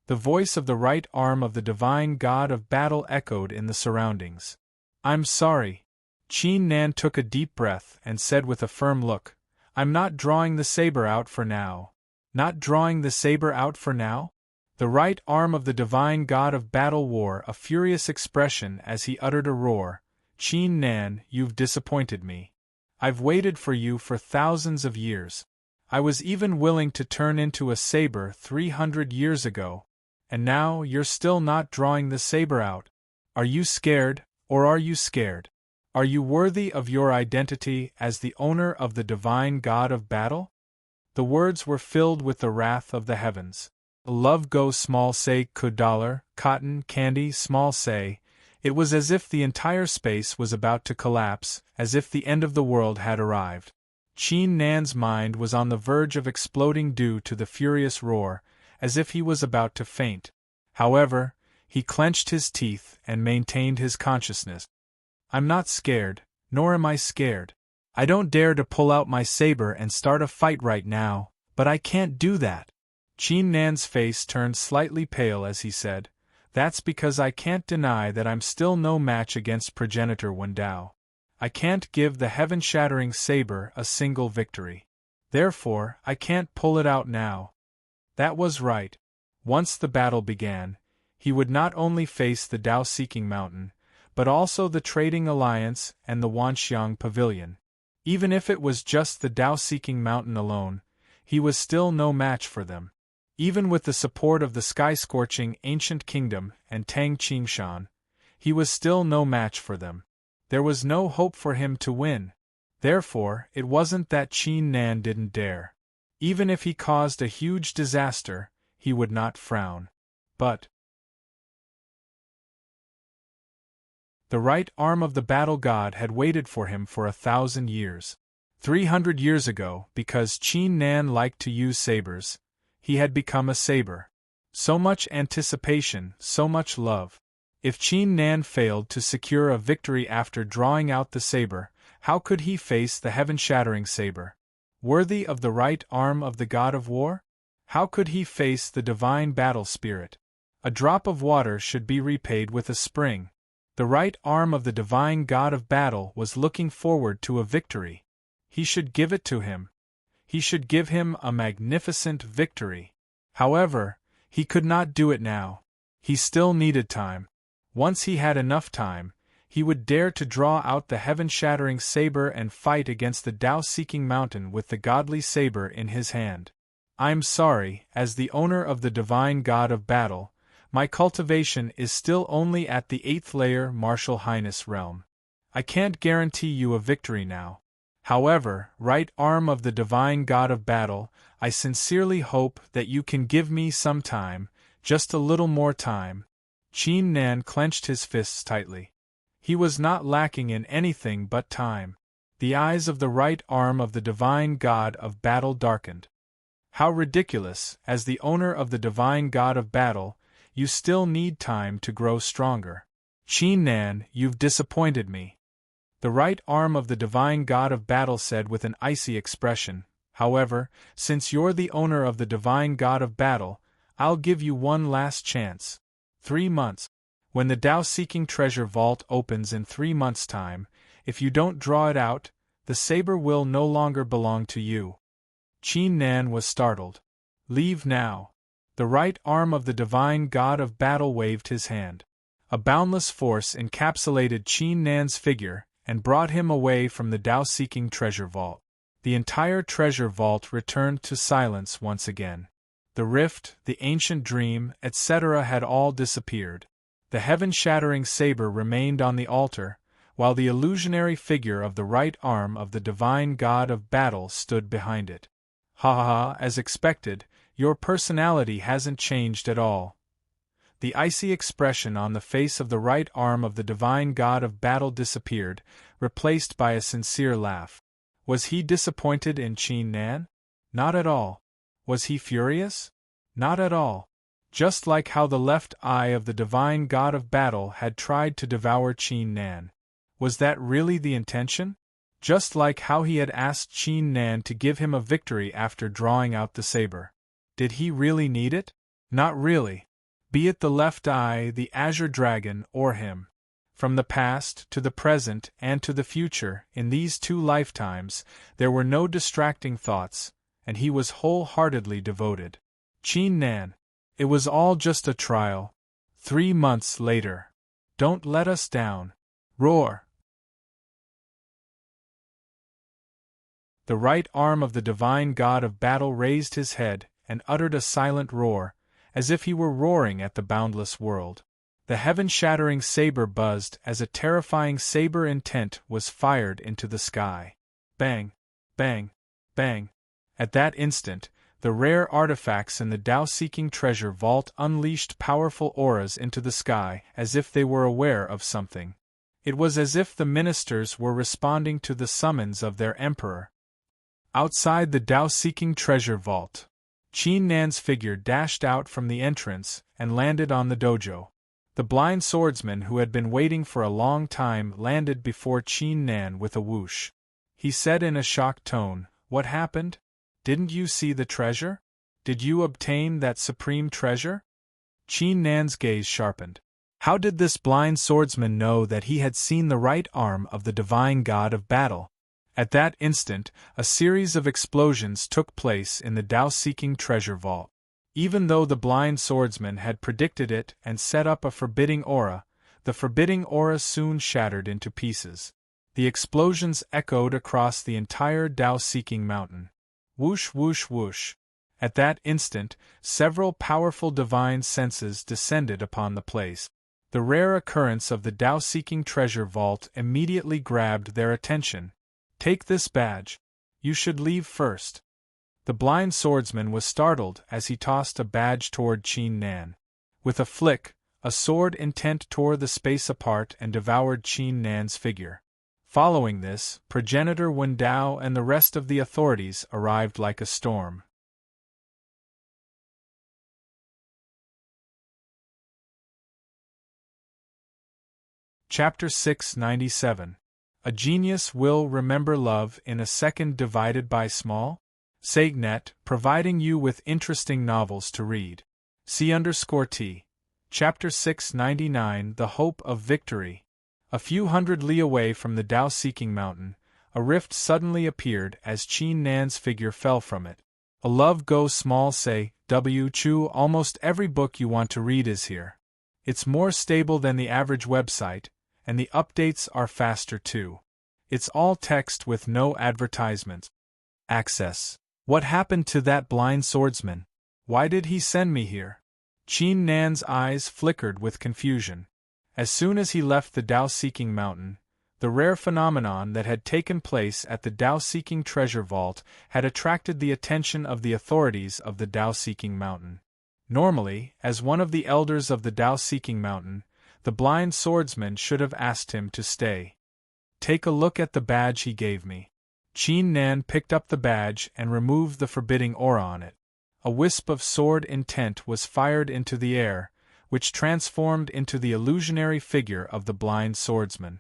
The voice of the right arm of the divine god of battle echoed in the surroundings. "I'm sorry." Qin Nan took a deep breath and said with a firm look, "I'm not drawing the saber out for now." "Not drawing the saber out for now?" The right arm of the divine god of battle wore a furious expression as he uttered a roar. "Qin Nan, you've disappointed me. I've waited for you for thousands of years. I was even willing to turn into a saber 300 years ago. And now you're still not drawing the saber out. Are you scared, or are you scared? Are you worthy of your identity as the owner of the divine god of battle?" The words were filled with the wrath of the heavens. Love go small say could dollar, cotton, candy small say. It was as if the entire space was about to collapse, as if the end of the world had arrived. Qin Nan's mind was on the verge of exploding due to the furious roar, as if he was about to faint. However, he clenched his teeth and maintained his consciousness. "I'm not scared, nor am I scared. I don't dare to pull out my saber and start a fight right now, but I can't do that." Qin Nan's face turned slightly pale as he said, "That's because I can't deny that I'm still no match against progenitor Wendao. I can't give the heaven-shattering saber a single victory. Therefore, I can't pull it out now." That was right. Once the battle began, he would not only face the Tao-seeking mountain, but also the Trading Alliance and the Wanxiang Pavilion. Even if it was just the Tao-seeking mountain alone, he was still no match for them. Even with the support of the sky-scorching ancient kingdom and Tang Qingshan, he was still no match for them. There was no hope for him to win. Therefore, it wasn't that Qin Nan didn't dare. Even if he caused a huge disaster, he would not frown. But the right arm of the battle god had waited for him for 1,000 years. 300 years ago, because Qin Nan liked to use sabers, he had become a saber. So much anticipation, so much love. If Qin Nan failed to secure a victory after drawing out the saber, how could he face the heaven-shattering saber? Worthy of the right arm of the god of war? How could he face the divine battle spirit? A drop of water should be repaid with a spring. The right arm of the divine god of battle was looking forward to a victory. He should give it to him. He should give him a magnificent victory. However, he could not do it now. He still needed time. Once he had enough time, he would dare to draw out the heaven-shattering saber and fight against the Tao-seeking mountain with the godly saber in his hand. I'm sorry, as the owner of the divine god of battle, my cultivation is still only at the 8th layer martial highness realm. I can't guarantee you a victory now. However, right arm of the divine god of battle, I sincerely hope that you can give me some time, just a little more time. Qin Nan clenched his fists tightly. He was not lacking in anything but time. The eyes of the right arm of the divine god of battle darkened. How ridiculous, as the owner of the divine god of battle, you still need time to grow stronger. Qin Nan, you've disappointed me. The right arm of the divine god of battle said with an icy expression. However, since you're the owner of the divine god of battle, I'll give you one last chance. 3 months. When the Tao-seeking treasure vault opens in 3 months' time, if you don't draw it out, the saber will no longer belong to you. Qin Nan was startled. Leave now. The right arm of the divine god of battle waved his hand. A boundless force encapsulated Qin Nan's figure and brought him away from the Tao-seeking treasure vault. The entire treasure vault returned to silence once again. The rift, the ancient dream, etc. had all disappeared. The heaven-shattering saber remained on the altar, while the illusionary figure of the right arm of the divine god of battle stood behind it. Ha ha ha, as expected, your personality hasn't changed at all. The icy expression on the face of the right arm of the divine god of battle disappeared, replaced by a sincere laugh. Was he disappointed in Qin Nan? Not at all. Was he furious? Not at all. Just like how the left eye of the divine god of battle had tried to devour Qin Nan. Was that really the intention? Just like how he had asked Qin Nan to give him a victory after drawing out the saber. Did he really need it? Not really. Be it the left eye, the azure dragon, or him. From the past to the present and to the future, in these 2 lifetimes, there were no distracting thoughts, and he was wholeheartedly devoted. Qin Nan. It was all just a trial. 3 months later. Don't let us down. Roar. The right arm of the divine god of battle raised his head and uttered a silent roar, as if he were roaring at the boundless world. The heaven-shattering saber buzzed as a terrifying saber intent was fired into the sky. Bang! Bang! Bang! At that instant, the rare artifacts in the Tao-seeking treasure vault unleashed powerful auras into the sky as if they were aware of something. It was as if the ministers were responding to the summons of their emperor. Outside the Tao-seeking treasure vault, Qin Nan's figure dashed out from the entrance and landed on the dojo. The blind swordsman who had been waiting for a long time landed before Qin Nan with a whoosh. He said in a shocked tone, "What happened? Didn't you see the treasure? Did you obtain that supreme treasure?" Qin Nan's gaze sharpened. How did this blind swordsman know that he had seen the right arm of the divine god of battle? At that instant, a series of explosions took place in the Tao-seeking treasure vault. Even though the blind swordsman had predicted it and set up a forbidding aura, the forbidding aura soon shattered into pieces. The explosions echoed across the entire Tao-seeking mountain. Whoosh whoosh whoosh. At that instant, several powerful divine senses descended upon the place. The rare occurrence of the Tao-seeking treasure vault immediately grabbed their attention. Take this badge. You should leave first. The blind swordsman was startled as he tossed a badge toward Qin Nan. With a flick, a sword intent tore the space apart and devoured Qin Nan's figure. Following this, Progenitor Wendao and the rest of the authorities arrived like a storm. Chapter 697. A Genius Will Remember Love in a Second Divided by Small? SegNet, providing you with interesting novels to read. C_T. Chapter 699. The Hope of Victory. A few hundred li away from the Tao-seeking mountain, a rift suddenly appeared as Qin Nan's figure fell from it. A love go small say, W. Chu. Almost every book you want to read is here. It's more stable than the average website, and the updates are faster too. It's all text with no advertisements. Access. What happened to that blind swordsman? Why did he send me here? Qin Nan's eyes flickered with confusion. As soon as he left the Tao-seeking mountain, the rare phenomenon that had taken place at the Tao-seeking treasure vault had attracted the attention of the authorities of the Tao-seeking mountain. Normally, as one of the elders of the Tao-seeking mountain, the blind swordsman should have asked him to stay. Take a look at the badge he gave me. Qin Nan picked up the badge and removed the forbidding aura on it. A wisp of sword intent was fired into the air, which transformed into the illusionary figure of the blind swordsman.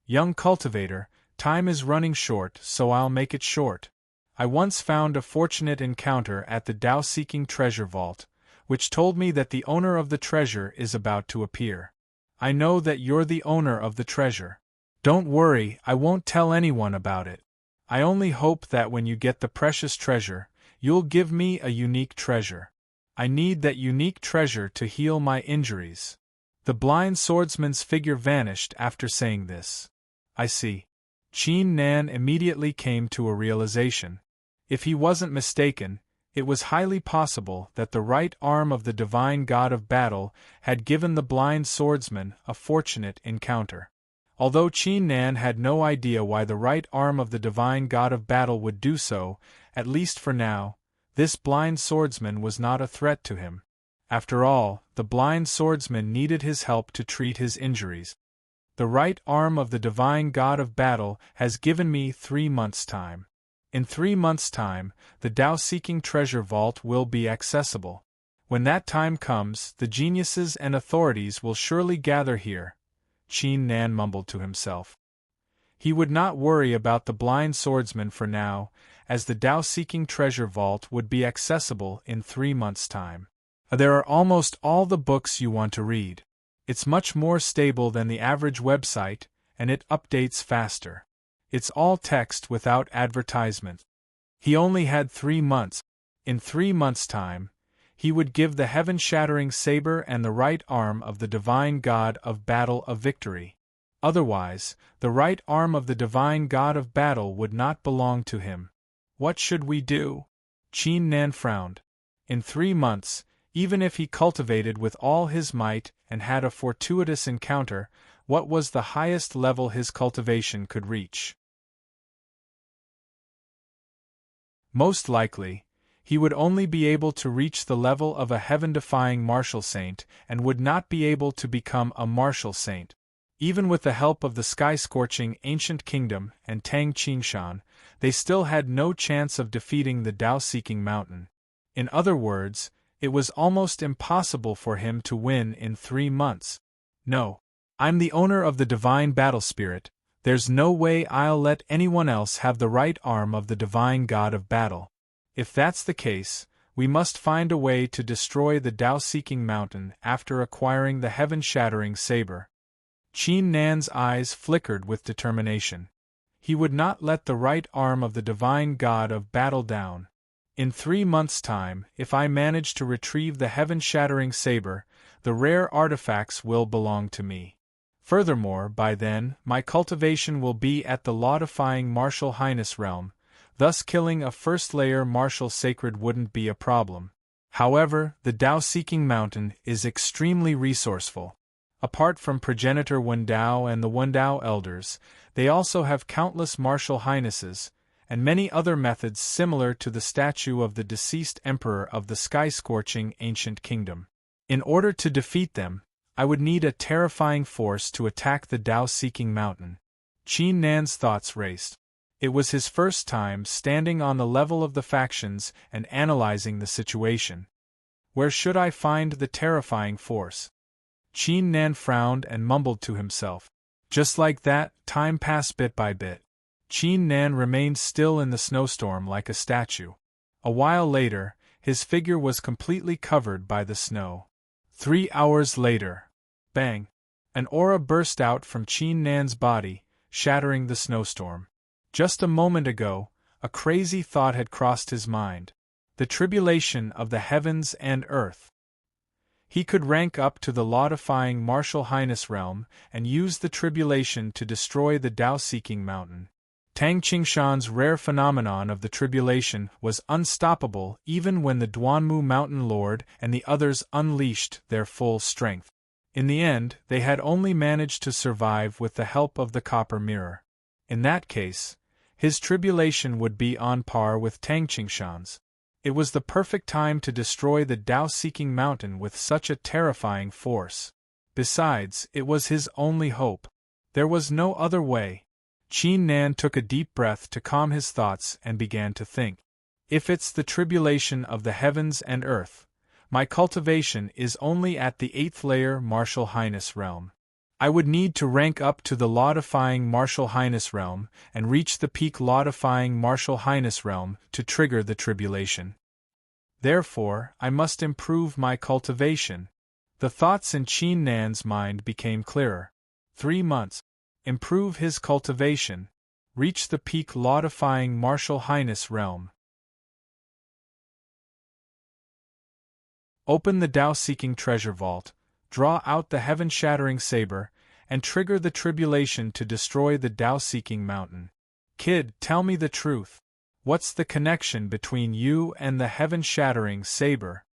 Young cultivator, time is running short, so I'll make it short. I once found a fortunate encounter at the Tao-seeking treasure vault, which told me that the owner of the treasure is about to appear. I know that you're the owner of the treasure. Don't worry, I won't tell anyone about it. I only hope that when you get the precious treasure, you'll give me a unique treasure. I need that unique treasure to heal my injuries. The blind swordsman's figure vanished after saying this. I see. Qin Nan immediately came to a realization. If he wasn't mistaken, it was highly possible that the right arm of the divine god of battle had given the blind swordsman a fortunate encounter. Although Qin Nan had no idea why the right arm of the divine god of battle would do so, at least for now, this blind swordsman was not a threat to him. After all, the blind swordsman needed his help to treat his injuries. The right arm of the divine god of battle has given me 3 months' time. In 3 months' time, the Tao-seeking treasure vault will be accessible. When that time comes, the geniuses and authorities will surely gather here, Qin Nan mumbled to himself. He would not worry about the blind swordsman for now, as the Tao-seeking treasure vault would be accessible in 3 months' time. There are almost all the books you want to read. It's much more stable than the average website, and it updates faster. It's all text without advertisement. He only had 3 months. In 3 months' time, he would give the heaven-shattering saber and the right arm of the divine god of battle a victory. Otherwise, the right arm of the divine god of battle would not belong to him. What should we do? Qin Nan frowned. In 3 months, even if he cultivated with all his might and had a fortuitous encounter, what was the highest level his cultivation could reach? Most likely, he would only be able to reach the level of a heaven-defying martial saint and would not be able to become a martial saint. Even with the help of the sky-scorching ancient kingdom and Tang Qingshan, they still had no chance of defeating the Tao-seeking mountain. In other words, it was almost impossible for him to win in 3 months. No. I'm the owner of the divine battle spirit. There's no way I'll let anyone else have the right arm of the divine god of battle. If that's the case, we must find a way to destroy the Tao-seeking mountain after acquiring the heaven-shattering saber. Qin Nan's eyes flickered with determination. He would not let the right arm of the divine god of battle down. In 3 months' time, if I manage to retrieve the heaven-shattering saber, the rare artifacts will belong to me. Furthermore, by then, my cultivation will be at the law-defying martial highness realm, thus killing a first-layer martial sacred wouldn't be a problem. However, the Tao-seeking mountain is extremely resourceful. Apart from progenitor Wendao and the Wendao elders, they also have countless martial highnesses, and many other methods similar to the statue of the deceased emperor of the sky-scorching ancient kingdom. In order to defeat them, I would need a terrifying force to attack the Tao-seeking mountain. Qin Nan's thoughts raced. It was his first time standing on the level of the factions and analyzing the situation. Where should I find the terrifying force? Qin Nan frowned and mumbled to himself. Just like that, time passed bit by bit. Qin Nan remained still in the snowstorm like a statue. A while later, his figure was completely covered by the snow. 3 hours later. Bang! An aura burst out from Qin Nan's body, shattering the snowstorm. Just a moment ago, a crazy thought had crossed his mind. The tribulation of the heavens and earth. He could rank up to the law-defying Martial Highness realm and use the tribulation to destroy the Tao-seeking mountain. Tang Qingshan's rare phenomenon of the tribulation was unstoppable even when the Duanmu Mountain Lord and the others unleashed their full strength. In the end, they had only managed to survive with the help of the Copper Mirror. In that case, his tribulation would be on par with Tang Qingshan's. It was the perfect time to destroy the Tao-seeking mountain with such a terrifying force. Besides, it was his only hope. There was no other way. Qin Nan took a deep breath to calm his thoughts and began to think. If it's the tribulation of the heavens and earth, my cultivation is only at the 8th layer Martial Highness realm. I would need to rank up to the law-defying Martial Highness realm and reach the peak law-defying Martial Highness realm to trigger the tribulation. Therefore, I must improve my cultivation. The thoughts in Qin Nan's mind became clearer. 3 months. Improve his cultivation. Reach the peak law-defying Martial Highness realm. Open the Tao-seeking treasure vault. Draw out the heaven-shattering saber, and trigger the tribulation to destroy the Tao-seeking mountain. Kid, tell me the truth. What's the connection between you and the heaven-shattering saber?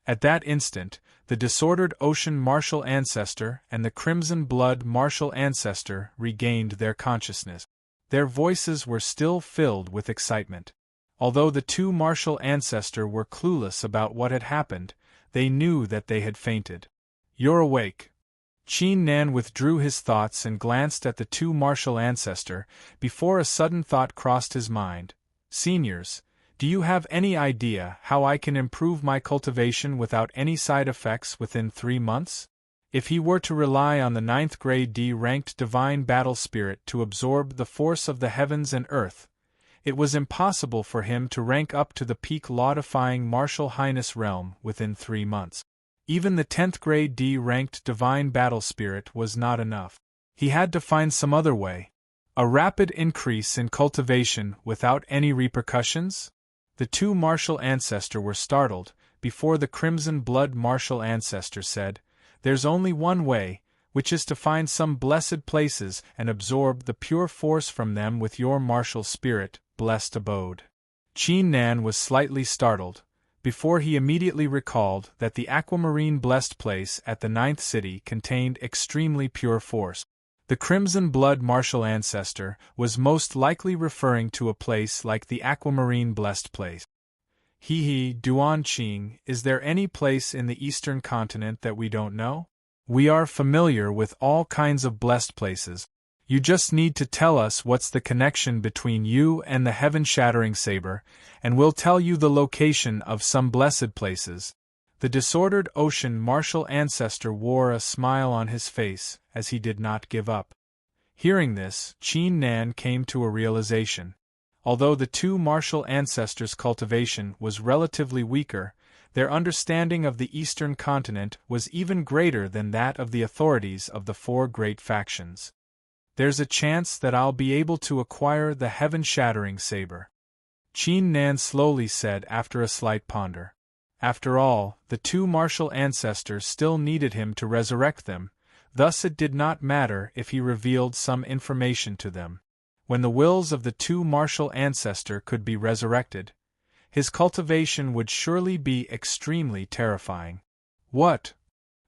At that instant, the disordered ocean martial ancestor and the crimson blood martial ancestor regained their consciousness. Their voices were still filled with excitement. Although the two martial ancestor were clueless about what had happened, they knew that they had fainted. You're awake. Qin Nan withdrew his thoughts and glanced at the two martial ancestor before a sudden thought crossed his mind. Seniors, do you have any idea how I can improve my cultivation without any side effects within 3 months? If he were to rely on the 9th grade D-ranked divine battle spirit to absorb the force of the heavens and earth, it was impossible for him to rank up to the peak law-defying Martial Highness realm within 3 months. Even the 10th grade D-ranked divine battle spirit was not enough. He had to find some other way. A rapid increase in cultivation without any repercussions? The two martial ancestor were startled, before the crimson blood martial ancestor said, "There's only one way, which is to find some blessed places and absorb the pure force from them with your martial spirit, blessed abode." Qin Nan was slightly startled, before he immediately recalled that the aquamarine blessed place at the 9th city contained extremely pure force. The crimson blood martial ancestor was most likely referring to a place like the aquamarine blessed place. Duan Qing, is there any place in the eastern continent that we don't know? We are familiar with all kinds of blessed places. You just need to tell us what's the connection between you and the heaven-shattering saber, and we'll tell you the location of some blessed places. The disordered ocean martial ancestor wore a smile on his face as he did not give up. Hearing this, Qin Nan came to a realization. Although the two martial ancestors' cultivation was relatively weaker, their understanding of the eastern continent was even greater than that of the authorities of the 4 great factions. There's a chance that I'll be able to acquire the heaven-shattering saber, Qin Nan slowly said after a slight ponder. After all, the two martial ancestors still needed him to resurrect them, thus it did not matter if he revealed some information to them. When the wills of the two martial ancestor could be resurrected, his cultivation would surely be extremely terrifying. What?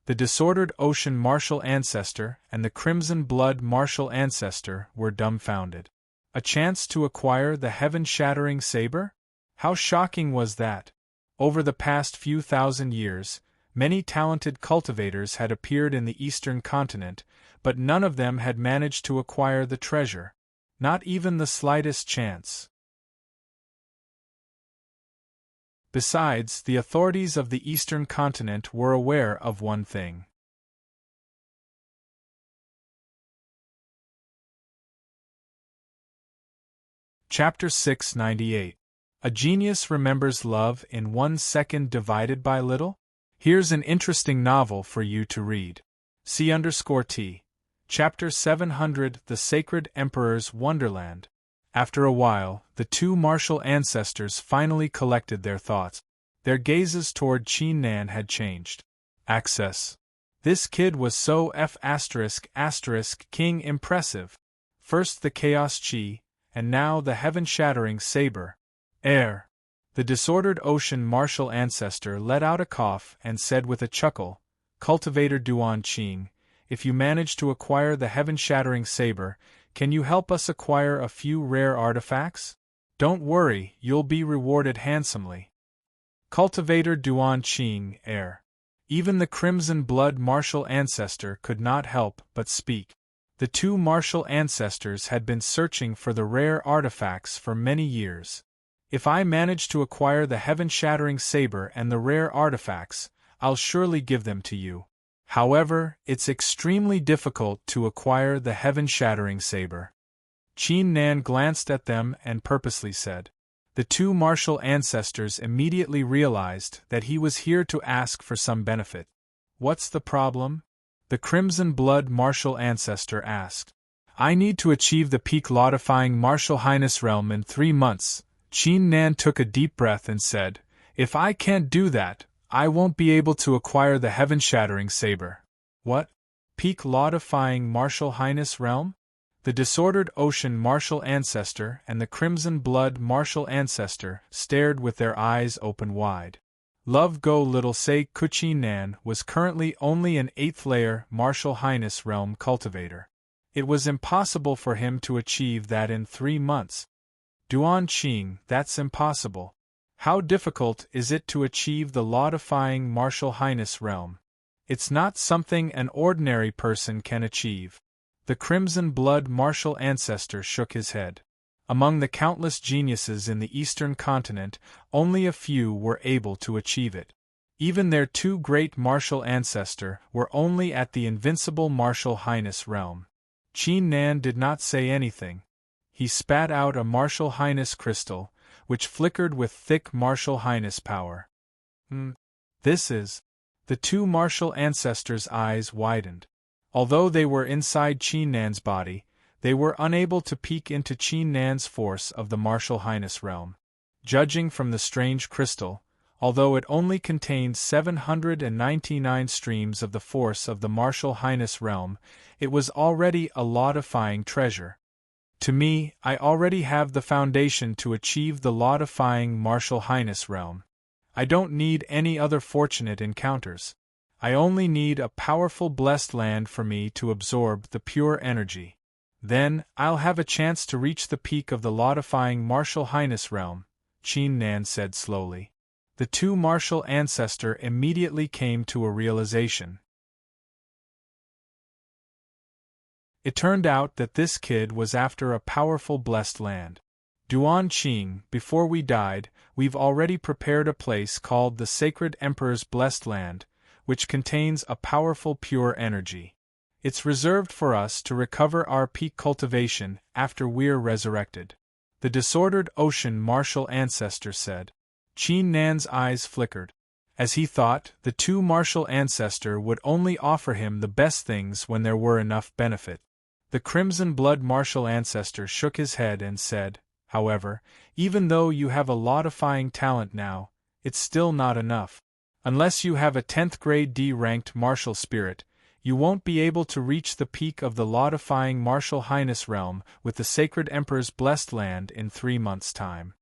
The disordered ocean martial ancestor and the crimson blood martial ancestor were dumbfounded. A chance to acquire the heaven-shattering saber? How shocking was that? Over the past few thousand years, Many talented cultivators had appeared in the eastern continent, but none of them had managed to acquire the treasure. Not even the slightest chance. Besides, the authorities of the eastern continent were aware of one thing. Chapter 698. A Genius Remembers Love in 1 Second Divided by Little? Here's an interesting novel for you to read. C_T. Chapter 700. The Sacred Emperor's Wonderland. After a while, the two martial ancestors finally collected their thoughts. Their gazes toward Qin Nan had changed. Access. This kid was so King impressive. First the Chaos Chi, and now the heaven-shattering saber. Air. The disordered ocean martial ancestor let out a cough and said with a chuckle, Cultivator Duan Qing, if you manage to acquire the heaven-shattering saber, can you help us acquire a few rare artifacts? Don't worry, you'll be rewarded handsomely. Cultivator Duan Qing, Air. Even the crimson blood martial ancestor could not help but speak. The two martial ancestors had been searching for the rare artifacts for many years. If I manage to acquire the heaven-shattering saber and the rare artifacts, I'll surely give them to you. However, it's extremely difficult to acquire the heaven-shattering saber. Qin Nan glanced at them and purposely said. The two martial ancestors immediately realized that he was here to ask for some benefit. What's the problem? The crimson blood martial ancestor asked. I need to achieve the peak laudifying martial highness realm in 3 months. Qin Nan took a deep breath and said, If I can't do that, I won't be able to acquire the heaven-shattering saber. What? Peak laudifying martial highness realm? The disordered ocean martial ancestor and the crimson blood martial ancestor stared with their eyes open wide. Love Go Little Say Qin Nan was currently only an 8th layer martial highness realm cultivator. It was impossible for him to achieve that in 3 months. Duan Qing, that's impossible. How difficult is it to achieve the laudifying martial highness realm? It's not something an ordinary person can achieve. The crimson blood martial ancestor shook his head. Among the countless geniuses in the eastern continent, only a few were able to achieve it. Even their two great martial ancestors were only at the invincible martial highness realm. Qin Nan did not say anything. He spat out a martial highness crystal, which flickered with thick martial highness power. This is... The two martial ancestors' eyes widened. Although they were inside Qin Nan's body, they were unable to peek into Qin Nan's force of the martial highness realm. Judging from the strange crystal, although it only contained 799 streams of the force of the martial highness realm, it was already a laudifying treasure. To me, I already have the foundation to achieve the laudifying martial highness realm. I don't need any other fortunate encounters. I only need a powerful blessed land for me to absorb the pure energy. Then, I'll have a chance to reach the peak of the laudifying martial highness realm, Qin Nan said slowly. The two martial ancestor immediately came to a realization. It turned out that this kid was after a powerful blessed land. Duan Qing, before we died, we've already prepared a place called the Sacred Emperor's Blessed Land, which contains a powerful pure energy. It's reserved for us to recover our peak cultivation after we're resurrected. The disordered ocean martial ancestor said. Qin Nan's eyes flickered. As he thought, the two martial ancestor would only offer him the best things when there were enough benefit. The crimson blood martial ancestor shook his head and said, however, even though you have a laudifying talent now, it's still not enough. Unless you have a 10th grade D-ranked martial spirit, you won't be able to reach the peak of the laudifying martial highness realm with the Sacred Emperor's Blessed Land in 3 months' time.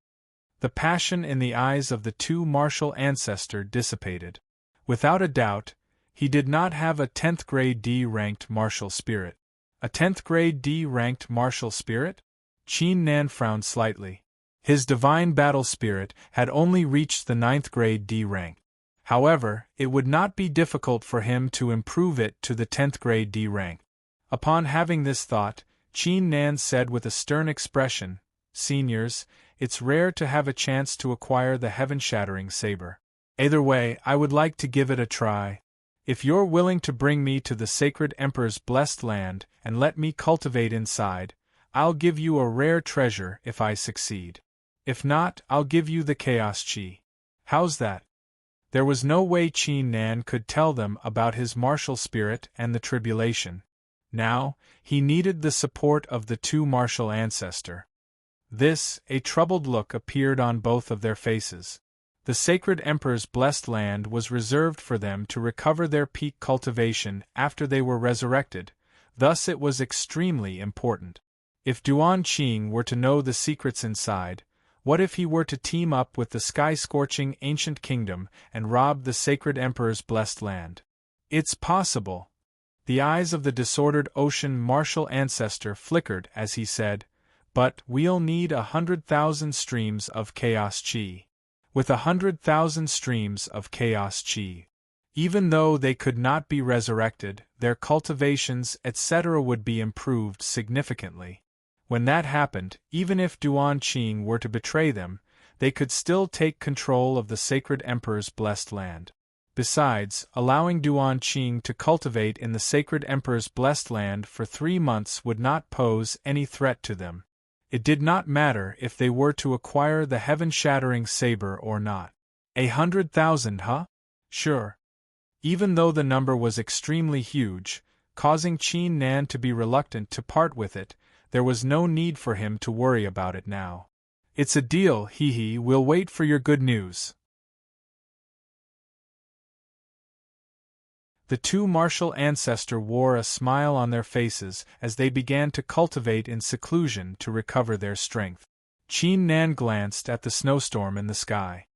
The passion in the eyes of the two martial ancestor dissipated. Without a doubt, he did not have a 10th grade D-ranked martial spirit. A 10th grade D-ranked martial spirit? Qin Nan frowned slightly. His divine battle spirit had only reached the 9th grade D rank. However, it would not be difficult for him to improve it to the 10th grade D rank. Upon having this thought, Qin Nan said with a stern expression, "Seniors, it's rare to have a chance to acquire the heaven-shattering saber. Either way, I would like to give it a try. If you're willing to bring me to the sacred Emperor's blessed land and let me cultivate inside, I'll give you a rare treasure if I succeed. If not, I'll give you the Chaos Chi. How's that?" There was no way Qin Nan could tell them about his martial spirit and the tribulation. Now, he needed the support of the two martial ancestor. A troubled look appeared on both of their faces. The sacred Emperor's blessed land was reserved for them to recover their peak cultivation after they were resurrected, thus it was extremely important. If Duan Qing were to know the secrets inside, what if he were to team up with the sky-scorching ancient kingdom and rob the sacred Emperor's blessed land? It's possible. The eyes of the disordered ocean martial ancestor flickered as he said, "But we'll need 100,000 streams of Chaos Chi. With 100,000 streams of Chaos Chi, even though they could not be resurrected, their cultivations, etc. would be improved significantly. When that happened, even if Duan Qing were to betray them, they could still take control of the sacred Emperor's blessed land. Besides, allowing Duan Qing to cultivate in the sacred Emperor's blessed land for 3 months would not pose any threat to them. It did not matter if they were to acquire the heaven-shattering saber or not. 100,000, huh? Sure. Even though the number was extremely huge, causing Qin Nan to be reluctant to part with it, there was no need for him to worry about it now. "It's a deal, hee, we'll wait for your good news." The two martial ancestor wore a smile on their faces as they began to cultivate in seclusion to recover their strength. Qin Nan glanced at the snowstorm in the sky.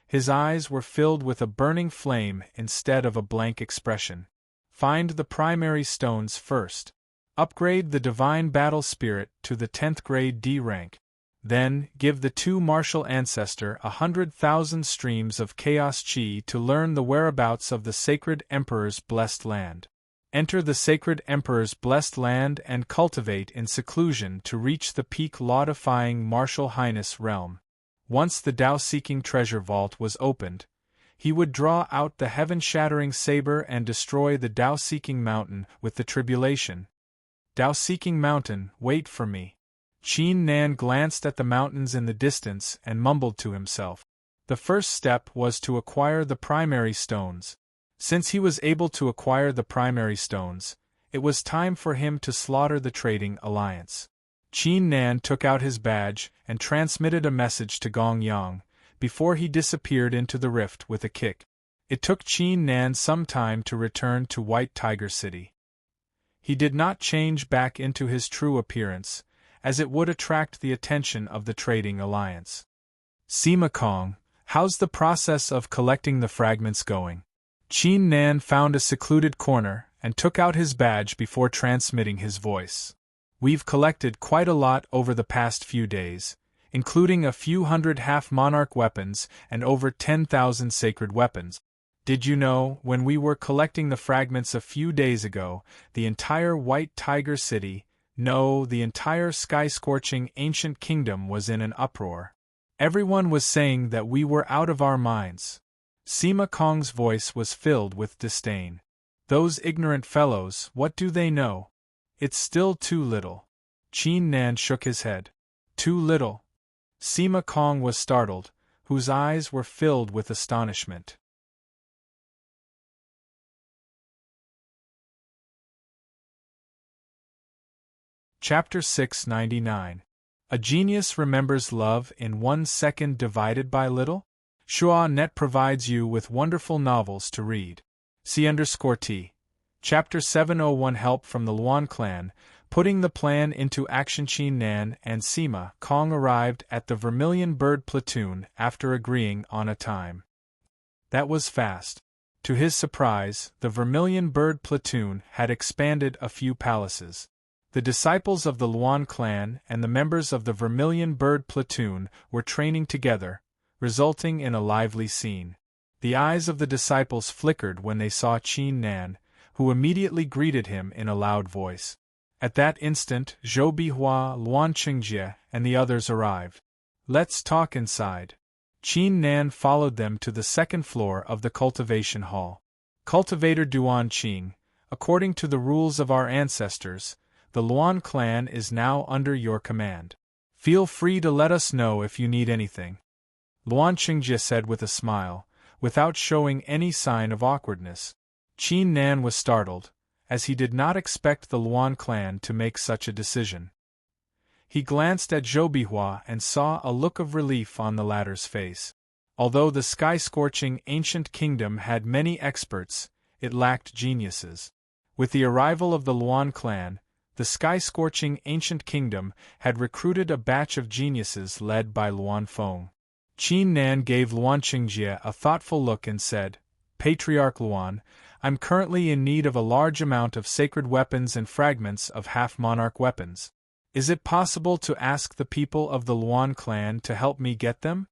His eyes were filled with a burning flame instead of a blank expression. Find the primary stones first. Upgrade the divine battle spirit to the 10th grade D rank. Then, give the two martial ancestor 100,000 streams of Chaos Chi to learn the whereabouts of the sacred Emperor's blessed land. Enter the sacred Emperor's blessed land and cultivate in seclusion to reach the peak law-defying martial highness realm. Once the Tao-seeking treasure vault was opened, he would draw out the heaven-shattering saber and destroy the Tao-seeking mountain with the tribulation. Tao-seeking mountain, wait for me. Qin Nan glanced at the mountains in the distance and mumbled to himself. The first step was to acquire the primary stones. Since he was able to acquire the primary stones, it was time for him to slaughter the trading alliance. Qin Nan took out his badge and transmitted a message to Gong Yang, before he disappeared into the rift with a kick. It took Qin Nan some time to return to White Tiger City. He did not change back into his true appearance, as it would attract the attention of the trading alliance. "Sima Kong, how's the process of collecting the fragments going?" Qin Nan found a secluded corner and took out his badge before transmitting his voice. "We've collected quite a lot over the past few days, including a few hundred half-monarch weapons and over 10,000 sacred weapons. Did you know, when we were collecting the fragments a few days ago, the entire White Tiger City, no, the entire sky-scorching ancient kingdom was in an uproar. Everyone was saying that we were out of our minds." Sima Kong's voice was filled with disdain. "Those ignorant fellows, what do they know? It's still too little." Qin Nan shook his head. "Too little?" Sima Kong was startled, whose eyes were filled with astonishment. Chapter 699. A Genius Remembers Love in 1 Second Divided by Little? Net provides you with wonderful novels to read. C_T. Chapter 701. Help from the Luan clan. Putting the plan into action. Qin Nan and Sima Kong arrived at the Vermilion Bird platoon after agreeing on a time. That was fast. To his surprise, the Vermilion Bird platoon had expanded a few palaces. The disciples of the Luan clan and the members of the Vermilion Bird platoon were training together, resulting in a lively scene. The eyes of the disciples flickered when they saw Qin Nan, who immediately greeted him in a loud voice. At that instant, Zhou Bihua, Luan Qingjie, and the others arrived. "Let's talk inside." Qin Nan followed them to the second floor of the cultivation hall. "Cultivator Duan Qing, according to the rules of our ancestors, the Luan clan is now under your command. Feel free to let us know if you need anything," Luan Qingjie said with a smile, without showing any sign of awkwardness. Qin Nan was startled, as he did not expect the Luan clan to make such a decision. He glanced at Zhou Bihua and saw a look of relief on the latter's face. Although the sky-scorching ancient kingdom had many experts, it lacked geniuses. With the arrival of the Luan clan, the sky-scorching ancient kingdom had recruited a batch of geniuses led by Luan Feng. Qin Nan gave Luan Qingjie a thoughtful look and said, "Patriarch Luan, I'm currently in need of a large amount of sacred weapons and fragments of half-monarch weapons. Is it possible to ask the people of the Luan clan to help me get them?"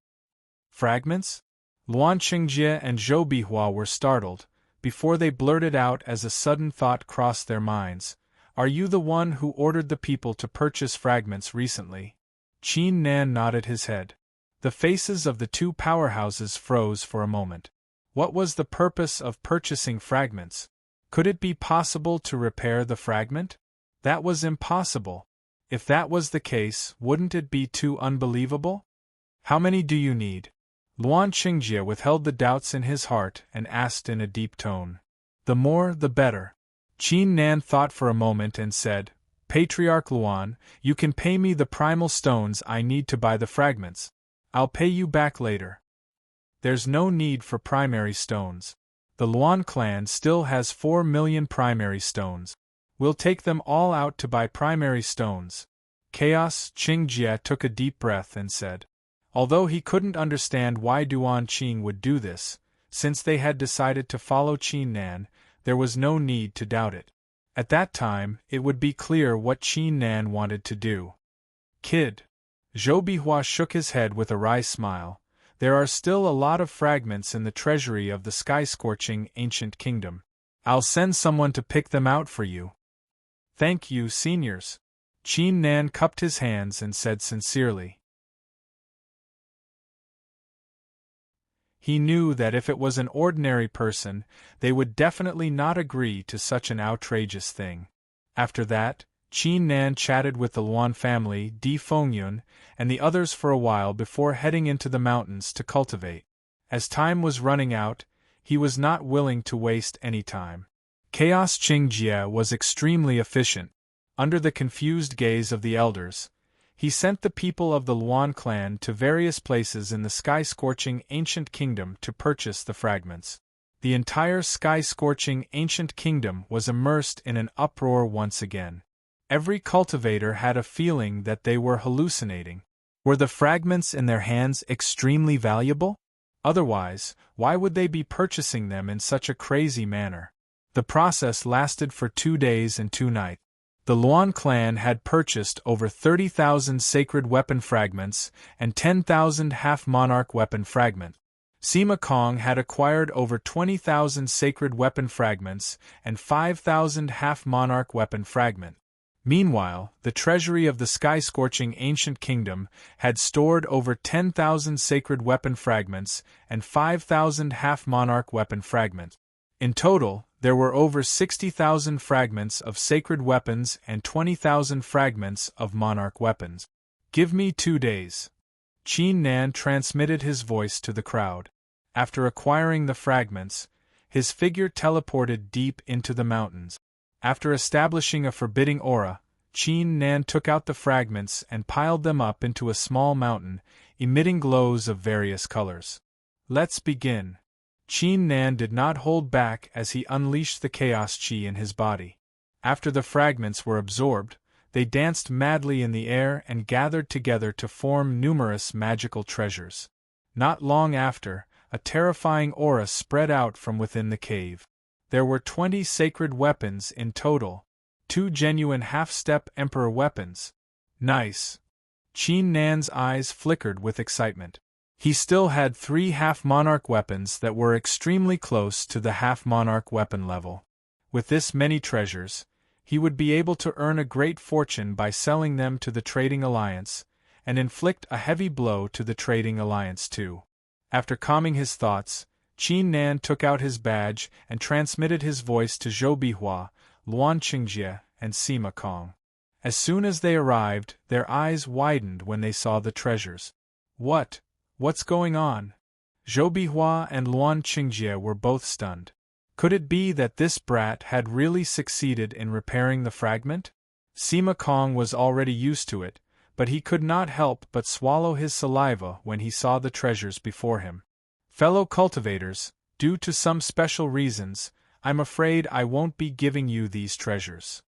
"Fragments?" Luan Qingjie and Zhou Bihua were startled, before they blurted out as a sudden thought crossed their minds. "Are you the one who ordered the people to purchase fragments recently?" Qin Nan nodded his head. The faces of the two powerhouses froze for a moment. What was the purpose of purchasing fragments? Could it be possible to repair the fragment? That was impossible. If that was the case, wouldn't it be too unbelievable? "How many do you need?" Luan Qingjie withheld the doubts in his heart and asked in a deep tone. "The more, the better." Qin Nan thought for a moment and said, "Patriarch Luan, you can pay me the primal stones I need to buy the fragments. I'll pay you back later." "There's no need for primary stones. The Luan clan still has 4 million primary stones. We'll take them all out to buy primary stones." Chaos Qingjie took a deep breath and said. Although he couldn't understand why Duan Qing would do this, since they had decided to follow Qin Nan, there was no need to doubt it. At that time, it would be clear what Qin Nan wanted to do. "Kid." Zhou Bihua shook his head with a wry smile. "There are still a lot of fragments in the treasury of the sky-scorching ancient kingdom. I'll send someone to pick them out for you." "Thank you, seniors." Qin Nan cupped his hands and said sincerely. He knew that if it was an ordinary person, they would definitely not agree to such an outrageous thing. After that, Qin Nan chatted with the Luan family, Di Fengyun, and the others for a while before heading into the mountains to cultivate. As time was running out, he was not willing to waste any time. Chaos Qingjie was extremely efficient. Under the confused gaze of the elders, he sent the people of the Luan clan to various places in the sky-scorching ancient kingdom to purchase the fragments. The entire sky-scorching ancient kingdom was immersed in an uproar once again. Every cultivator had a feeling that they were hallucinating. Were the fragments in their hands extremely valuable? Otherwise, why would they be purchasing them in such a crazy manner? The process lasted for 2 days and 2 nights. The Luan clan had purchased over 30,000 sacred weapon fragments and 10,000 half-monarch weapon fragments. Sima Kong had acquired over 20,000 sacred weapon fragments and 5,000 half-monarch weapon fragments. Meanwhile, the treasury of the sky-scorching ancient kingdom had stored over 10,000 sacred weapon fragments and 5,000 half-monarch weapon fragments. In total, there were over 60,000 fragments of sacred weapons and 20,000 fragments of monarch weapons. "Give me 2 days." Qin Nan transmitted his voice to the crowd. After acquiring the fragments, his figure teleported deep into the mountains. After establishing a forbidding aura, Qin Nan took out the fragments and piled them up into a small mountain, emitting glows of various colors. "Let's begin." Qin Nan did not hold back as he unleashed the chaos qi in his body. After the fragments were absorbed, they danced madly in the air and gathered together to form numerous magical treasures. Not long after, a terrifying aura spread out from within the cave. There were 20 sacred weapons in total, 2 genuine half-step emperor weapons. Nice! Qin Nan's eyes flickered with excitement. He still had 3 half-monarch weapons that were extremely close to the half-monarch weapon level. With this many treasures, he would be able to earn a great fortune by selling them to the Trading Alliance, and inflict a heavy blow to the Trading Alliance too. After calming his thoughts, Qin Nan took out his badge and transmitted his voice to Zhou Bihua, Luan Qingjie, and Sima Kong. As soon as they arrived, their eyes widened when they saw the treasures. What's going on? Zhou Bihua and Luan Qingjie were both stunned. Could it be that this brat had really succeeded in repairing the fragment? Sima Kong was already used to it, but he could not help but swallow his saliva when he saw the treasures before him. Fellow cultivators, due to some special reasons, I'm afraid I won't be giving you these treasures.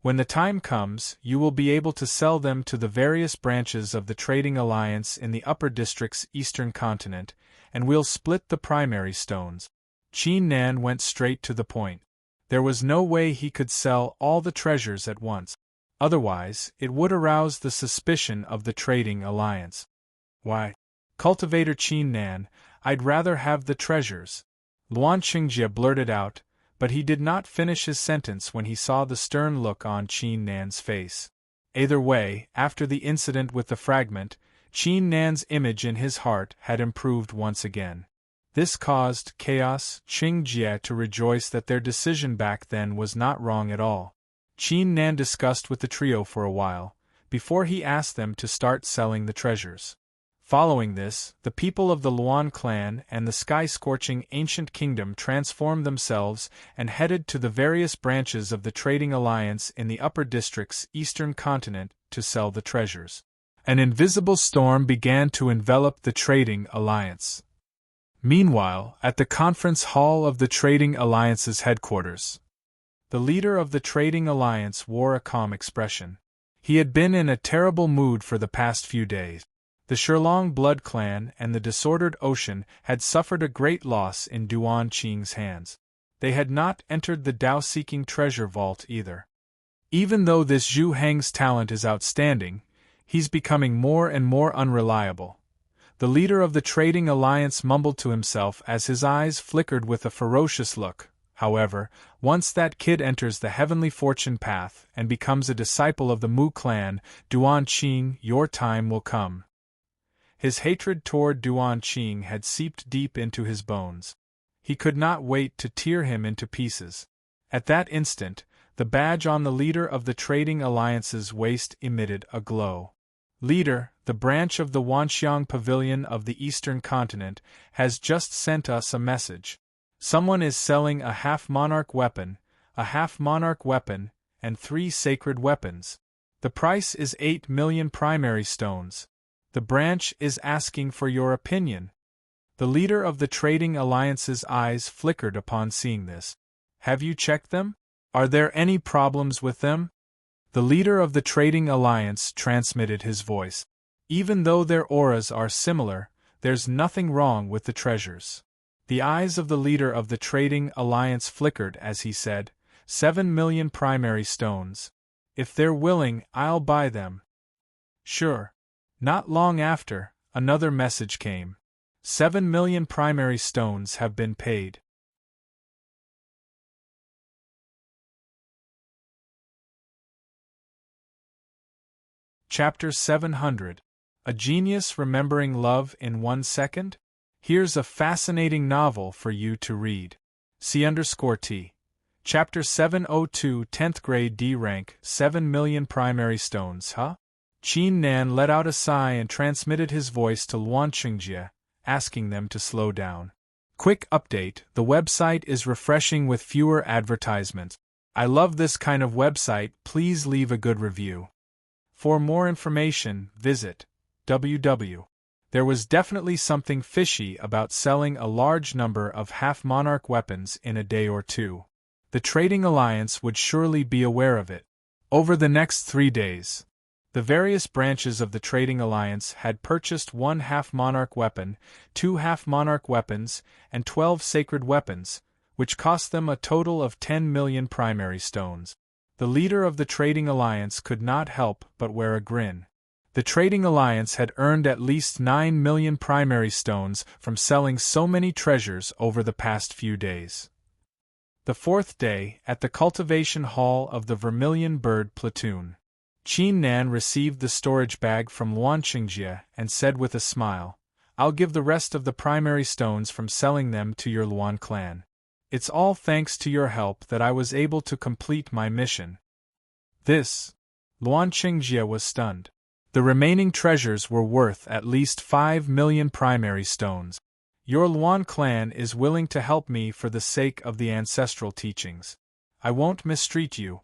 When the time comes, you will be able to sell them to the various branches of the Trading Alliance in the upper district's eastern continent, and we'll split the primary stones. Qin Nan went straight to the point. There was no way he could sell all the treasures at once. Otherwise, it would arouse the suspicion of the Trading Alliance. Why, Cultivator Qin Nan, I'd rather have the treasures, Luan Qingjie blurted out, but he did not finish his sentence when he saw the stern look on Qin Nan's face. Either way, after the incident with the fragment, Qin Nan's image in his heart had improved once again. This caused Chaos Qingjie to rejoice that their decision back then was not wrong at all. Qin Nan discussed with the trio for a while, before he asked them to start selling the treasures. Following this, the people of the Luan clan and the sky-scorching ancient kingdom transformed themselves and headed to the various branches of the Trading Alliance in the upper district's eastern continent to sell the treasures. An invisible storm began to envelop the Trading Alliance. Meanwhile, at the conference hall of the Trading Alliance's headquarters, the leader of the Trading Alliance wore a calm expression. He had been in a terrible mood for the past few days. The Shirlong blood clan and the disordered ocean had suffered a great loss in Duan Qing's hands. They had not entered the Dao-seeking treasure vault either. Even though this Zhu Heng's talent is outstanding, he's becoming more and more unreliable. The leader of the Trading Alliance mumbled to himself as his eyes flickered with a ferocious look. However, once that kid enters the heavenly fortune path and becomes a disciple of the Mu clan, Duan Qing, your time will come. His hatred toward Duan Qing had seeped deep into his bones. He could not wait to tear him into pieces. At that instant, the badge on the leader of the Trading Alliance's waist emitted a glow. Leader, the branch of the Wanxiang Pavilion of the Eastern Continent, has just sent us a message. Someone is selling a half-monarch weapon, and 3 sacred weapons. The price is 8 million primary stones. The branch is asking for your opinion. The leader of the Trading Alliance's eyes flickered upon seeing this. Have you checked them? Are there any problems with them? The leader of the Trading Alliance transmitted his voice. Even though their auras are similar, there's nothing wrong with the treasures. The eyes of the leader of the Trading Alliance flickered as he said, 7 million primary stones. If they're willing, I'll buy them. Sure. Not long after, another message came. 7 million primary stones have been paid. Chapter 700. A Genius Remembering Love in 1 Second? Here's a fascinating novel for you to read. C_T. Chapter 702 10th grade D rank 7 million primary stones, huh? Qin Nan let out a sigh and transmitted his voice to Luan Qingjie, asking them to slow down. Quick update, the website is refreshing with fewer advertisements. I love this kind of website, please leave a good review. For more information, visit www. There was definitely something fishy about selling a large number of half-monarch weapons in a day or two. The Trading Alliance would surely be aware of it. Over the next 3 days, the various branches of the Trading Alliance had purchased 1 half-monarch weapon, 2 half-monarch weapons, and 12 sacred weapons, which cost them a total of 10 million primary stones. The leader of the Trading Alliance could not help but wear a grin. The trading alliance had earned at least 9 million primary stones from selling so many treasures over the past few days. The fourth day, at the cultivation hall of the Vermilion Bird Platoon, Qin Nan received the storage bag from Luan Qingjie and said with a smile, "I'll give the rest of the primary stones from selling them to your Luan clan. It's all thanks to your help that I was able to complete my mission." Luan Qingjie was stunned. The remaining treasures were worth at least 5 million primary stones. "Your Luan clan is willing to help me for the sake of the ancestral teachings. I won't mistreat you."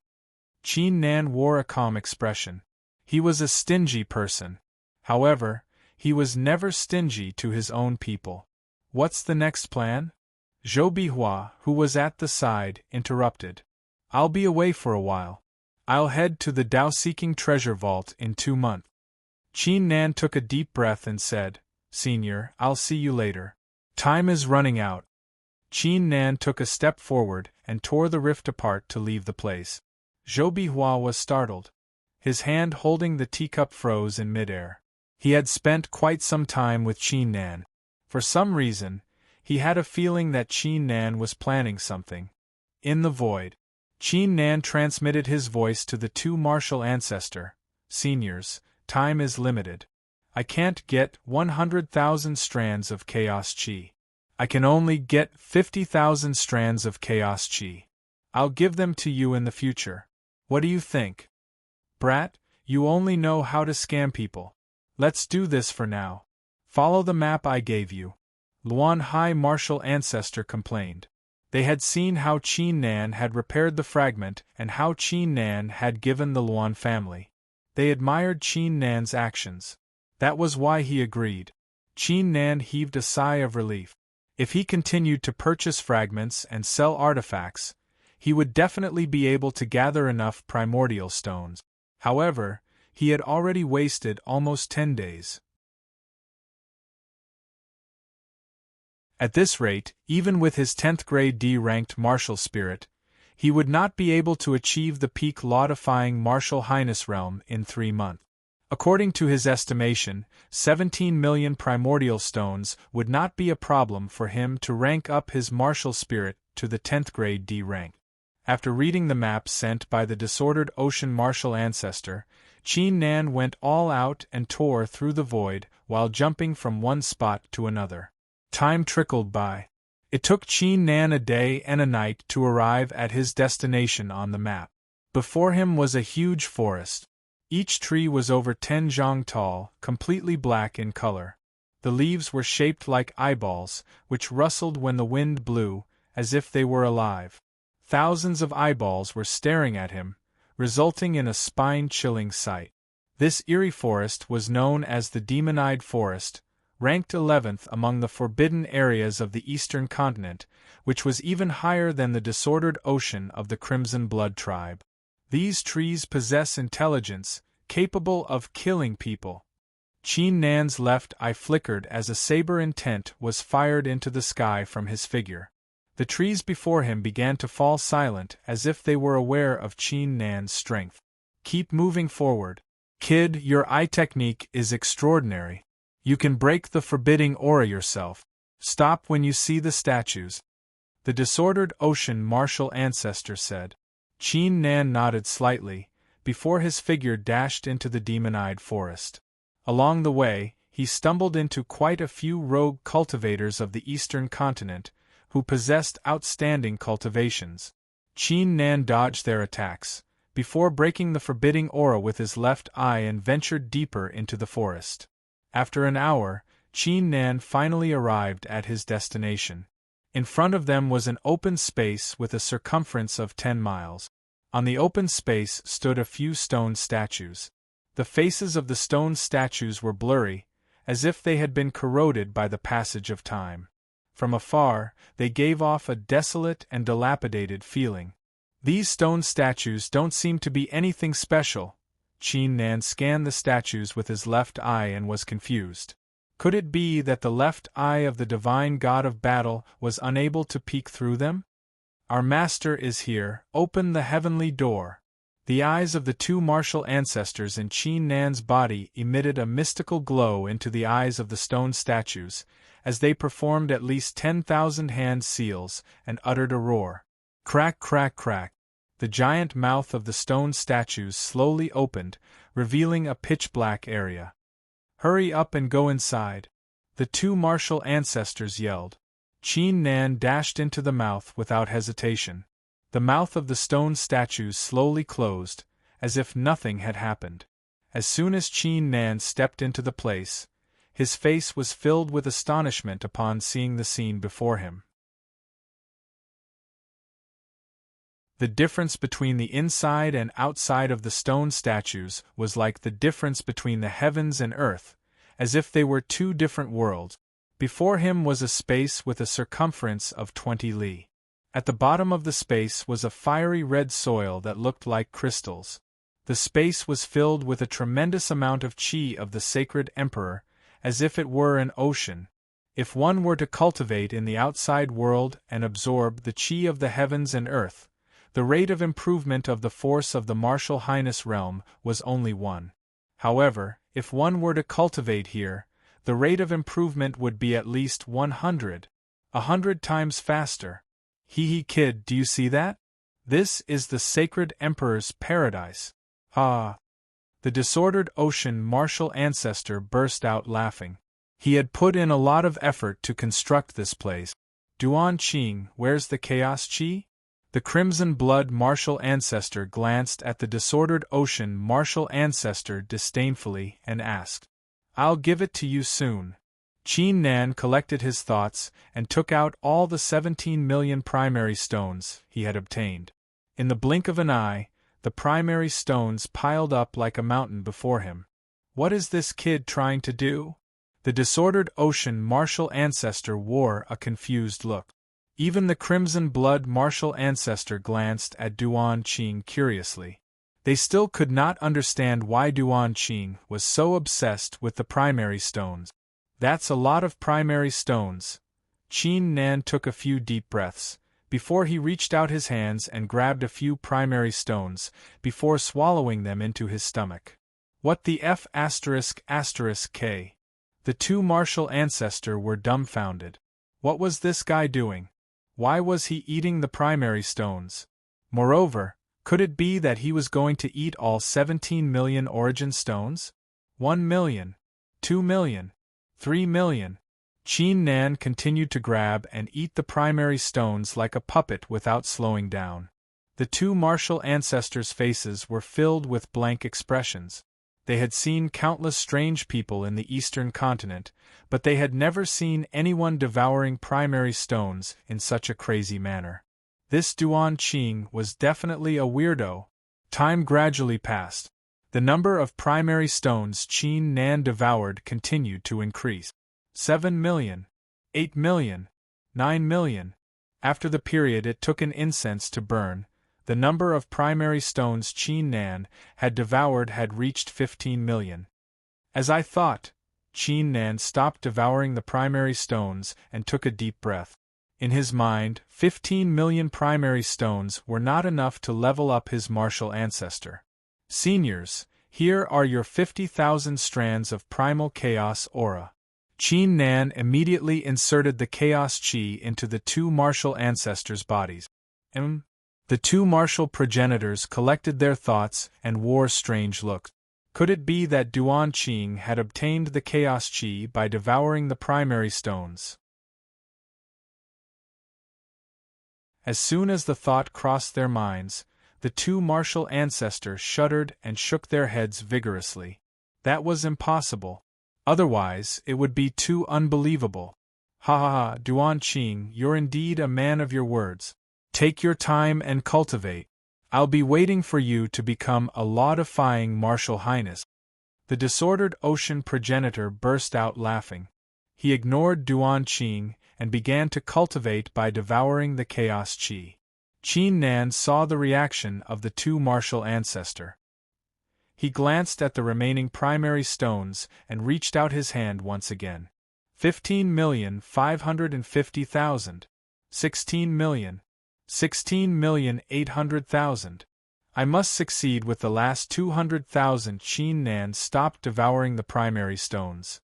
Qin Nan wore a calm expression. He was a stingy person. However, he was never stingy to his own people. "What's the next plan?" Zhou Bihua, who was at the side, interrupted. "I'll be away for a while. I'll head to the Dao-seeking treasure vault in 2 months. Qin Nan took a deep breath and said, "Senior, I'll see you later. Time is running out." Qin Nan took a step forward and tore the rift apart to leave the place. Zhou Bihua was startled. His hand holding the teacup froze in midair. He had spent quite some time with Qin Nan. For some reason, he had a feeling that Qin Nan was planning something. In the void, Qin Nan transmitted his voice to the two martial ancestor. "Seniors, time is limited. I can't get 100,000 strands of chaos chi. I can only get 50,000 strands of chaos chi. I'll give them to you in the future. What do you think?" "Brat, you only know how to scam people. Let's do this for now. Follow the map I gave you," Luan High Martial Ancestor complained. They had seen how Qin Nan had repaired the fragment and how Qin Nan had given the Luan family. They admired Qin Nan's actions. That was why he agreed. Qin Nan heaved a sigh of relief. If he continued to purchase fragments and sell artifacts, he would definitely be able to gather enough primordial stones. However, he had already wasted almost 10 days. At this rate, even with his 10th grade D-ranked martial spirit, he would not be able to achieve the peak law-defying martial highness realm in 3 months. According to his estimation, 17 million primordial stones would not be a problem for him to rank up his martial spirit to the 10th grade D rank. After reading the map sent by the disordered ocean martial ancestor, Qin Nan went all out and tore through the void while jumping from one spot to another. Time trickled by. It took Qin Nan a day and a night to arrive at his destination on the map. Before him was a huge forest. Each tree was over 10 zhang tall, completely black in color. The leaves were shaped like eyeballs, which rustled when the wind blew, as if they were alive. Thousands of eyeballs were staring at him, resulting in a spine-chilling sight. This eerie forest was known as the Demon-Eyed Forest, ranked 11th among the forbidden areas of the eastern continent, which was even higher than the disordered ocean of the Crimson Blood tribe. These trees possess intelligence, capable of killing people. Qin Nan's left eye flickered as a saber intent was fired into the sky from his figure. The trees before him began to fall silent as if they were aware of Qin Nan's strength. "Keep moving forward. Kid, your eye technique is extraordinary. You can break the forbidding aura yourself. Stop when you see the statues," the disordered ocean martial ancestor said. Qin Nan nodded slightly, before his figure dashed into the demon-eyed forest. Along the way, he stumbled into quite a few rogue cultivators of the eastern continent, who possessed outstanding cultivations. Qin Nan dodged their attacks, before breaking the forbidding aura with his left eye and ventured deeper into the forest. After an hour, Qin Nan finally arrived at his destination. In front of them was an open space with a circumference of 10 miles. On the open space stood a few stone statues. The faces of the stone statues were blurry, as if they had been corroded by the passage of time. From afar, they gave off a desolate and dilapidated feeling. "These stone statues don't seem to be anything special." Qin Nan scanned the statues with his left eye and was confused. Could it be that the left eye of the divine god of battle was unable to peek through them? "Our master is here, open the heavenly door." The eyes of the two martial ancestors in Qin Nan's body emitted a mystical glow into the eyes of the stone statues, as they performed at least 10,000 hand seals and uttered a roar. Crack, crack, crack. The giant mouth of the stone statues slowly opened, revealing a pitch-black area. Hurry up and go inside, the two martial ancestors yelled. Qin Nan dashed into the mouth without hesitation. The mouth of the stone statues slowly closed, as if nothing had happened. As soon as Qin Nan stepped into the place, his face was filled with astonishment upon seeing the scene before him. The difference between the inside and outside of the stone statues was like the difference between the heavens and earth, as if they were two different worlds. Before him was a space with a circumference of 20 li. At the bottom of the space was a fiery red soil that looked like crystals. The space was filled with a tremendous amount of qi of the sacred emperor, as if it were an ocean. If one were to cultivate in the outside world and absorb the qi of the heavens and earth, the rate of improvement of the force of the martial highness realm was only 1. However, if one were to cultivate here, the rate of improvement would be at least 100 times faster. Hee kid, do you see that? This is the sacred emperor's paradise. Ah! The disordered ocean martial ancestor burst out laughing. He had put in a lot of effort to construct this place. Duan Qing, where's the chaos qi? The crimson blood martial ancestor glanced at the disordered ocean martial ancestor disdainfully and asked, I'll give it to you soon. Qin Nan collected his thoughts and took out all the 17 million primary stones he had obtained. In the blink of an eye, the primary stones piled up like a mountain before him. What is this kid trying to do? The disordered ocean martial ancestor wore a confused look. Even the crimson blood martial ancestor glanced at Duan Qing curiously. They still could not understand why Duan Qing was so obsessed with the primary stones. That's a lot of primary stones. Qin Nan took a few deep breaths, before he reached out his hands and grabbed a few primary stones, before swallowing them into his stomach. What the F******K? The two martial ancestor were dumbfounded. What was this guy doing? Why was he eating the primary stones? Moreover, could it be that he was going to eat all 17 million origin stones? 1 million. 2 million. 3 million. Qin Nan continued to grab and eat the primary stones like a puppet without slowing down. The two martial ancestors' faces were filled with blank expressions. They had seen countless strange people in the eastern continent, but they had never seen anyone devouring primary stones in such a crazy manner. This Duan Qing was definitely a weirdo. Time gradually passed. The number of primary stones Qin Nan devoured continued to increase. 7 million. 8 million. 9 million. After the period it took an incense to burn, the number of primary stones Qin Nan had devoured had reached 15 million. As I thought, Qin Nan stopped devouring the primary stones and took a deep breath. In his mind, 15 million primary stones were not enough to level up his martial ancestor. Seniors, here are your 50,000 strands of primal chaos aura. Qin Nan immediately inserted the chaos qi into the two martial ancestors' bodies. The two martial progenitors collected their thoughts and wore strange looks. Could it be that Duan Qing had obtained the chaos qi by devouring the primary stones? As soon as the thought crossed their minds, the two martial ancestors shuddered and shook their heads vigorously. That was impossible. Otherwise, it would be too unbelievable. Ha ha ha, Duan Qing, you're indeed a man of your words. Take your time and cultivate. I'll be waiting for you to become a law-defying martial highness. The disordered ocean progenitor burst out laughing. He ignored Duan Qing and began to cultivate by devouring the chaos qi. Qin Nan saw the reaction of the two martial ancestor. He glanced at the remaining primary stones and reached out his hand once again. 15,550,000. 16 million. 16,800,000. I must succeed with the last 200,000. Qin Nan stopped devouring the primary stones.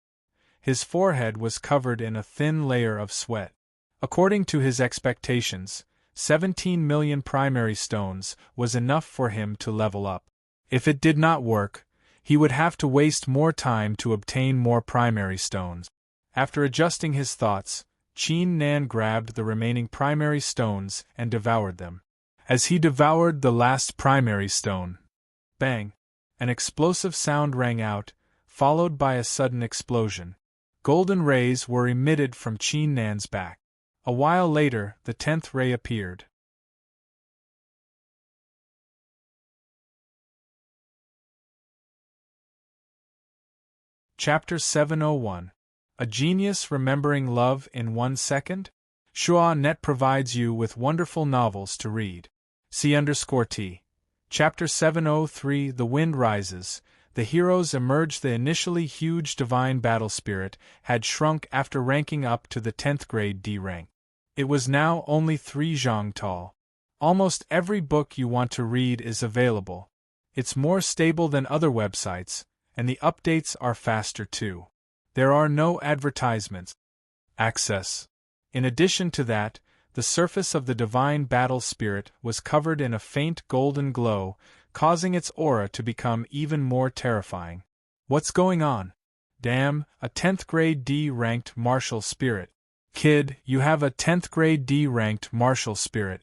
His forehead was covered in a thin layer of sweat. According to his expectations, 17 million primary stones was enough for him to level up. If it did not work, he would have to waste more time to obtain more primary stones. After adjusting his thoughts, Qin Nan grabbed the remaining primary stones and devoured them. As he devoured the last primary stone, bang! An explosive sound rang out, followed by a sudden explosion. Golden rays were emitted from Qin Nan's back. A while later, the 10th ray appeared. Chapter 701. A Genius Remembering Love in 1 Second? Shua.net provides you with wonderful novels to read. C_T. Chapter 703. The Wind Rises. The heroes emerged. The initially huge divine battle spirit had shrunk after ranking up to the 10th grade D rank. It was now only 3 zhang tall. Almost every book you want to read is available. It's more stable than other websites, and the updates are faster too. There are no advertisements. Access. In addition to that, the surface of the divine battle spirit was covered in a faint golden glow, causing its aura to become even more terrifying. What's going on? Damn, a 10th grade D-ranked martial spirit. Kid, you have a 10th grade D-ranked martial spirit.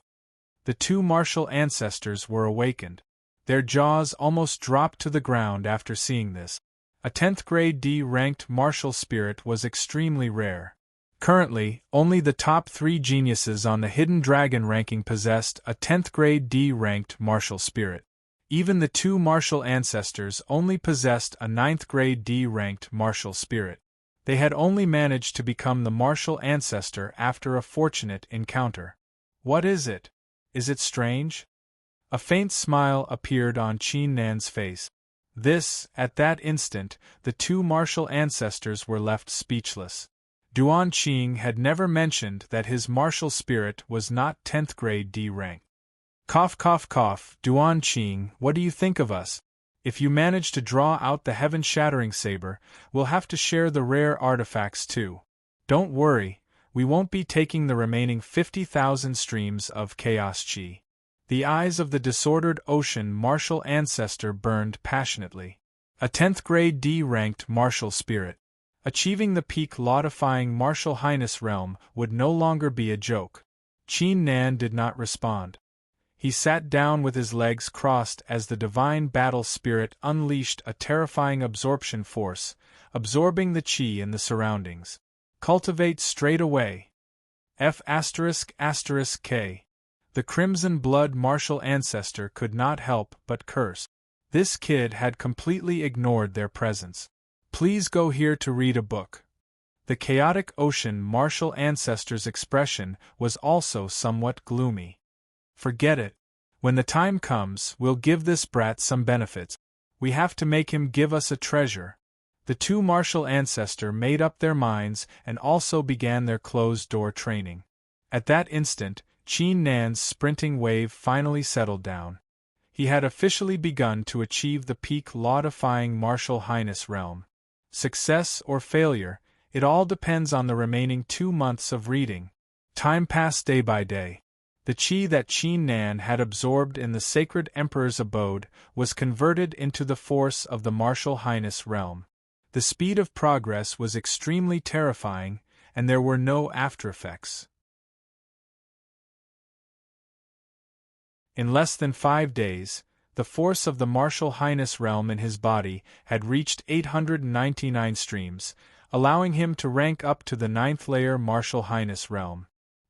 The 2 martial ancestors were awakened. Their jaws almost dropped to the ground after seeing this. A 10th grade D-ranked martial spirit was extremely rare. Currently, only the top 3 geniuses on the Hidden Dragon ranking possessed a 10th grade D-ranked martial spirit. Even the 2 martial ancestors only possessed a 9th grade D-ranked martial spirit. They had only managed to become the martial ancestor after a fortunate encounter. What is it? Is it strange? A faint smile appeared on Qin Nan's face. At that instant, the 2 martial ancestors were left speechless. Duan Qing had never mentioned that his martial spirit was not 10th grade D rank. Cough cough cough, Duan Qing, what do you think of us? If you manage to draw out the heaven-shattering saber, we'll have to share the rare artifacts too. Don't worry, we won't be taking the remaining 50,000 streams of chaos chi. The eyes of the disordered ocean martial ancestor burned passionately. A 10th grade D-ranked martial spirit. Achieving the peak law-defying martial highness realm would no longer be a joke. Qin Nan did not respond. He sat down with his legs crossed as the divine battle spirit unleashed a terrifying absorption force, absorbing the chi in the surroundings. Cultivate straight away. F***K. The crimson blood martial ancestor could not help but curse. This kid had completely ignored their presence. Please go here to read a book. The chaotic ocean martial ancestor's expression was also somewhat gloomy. Forget it. When the time comes, we'll give this brat some benefits. We have to make him give us a treasure. The 2 martial ancestor made up their minds and also began their closed-door training. At that instant, Qin Nan's sprinting wave finally settled down. He had officially begun to achieve the peak law-defying martial highness realm. Success or failure, it all depends on the remaining 2 months of reading. Time passed day by day. The chi that Qin Nan had absorbed in the sacred emperor's abode was converted into the force of the martial highness realm. The speed of progress was extremely terrifying, and there were no aftereffects. In less than 5 days, the force of the martial highness realm in his body had reached 899 streams, allowing him to rank up to the 9th layer martial highness realm.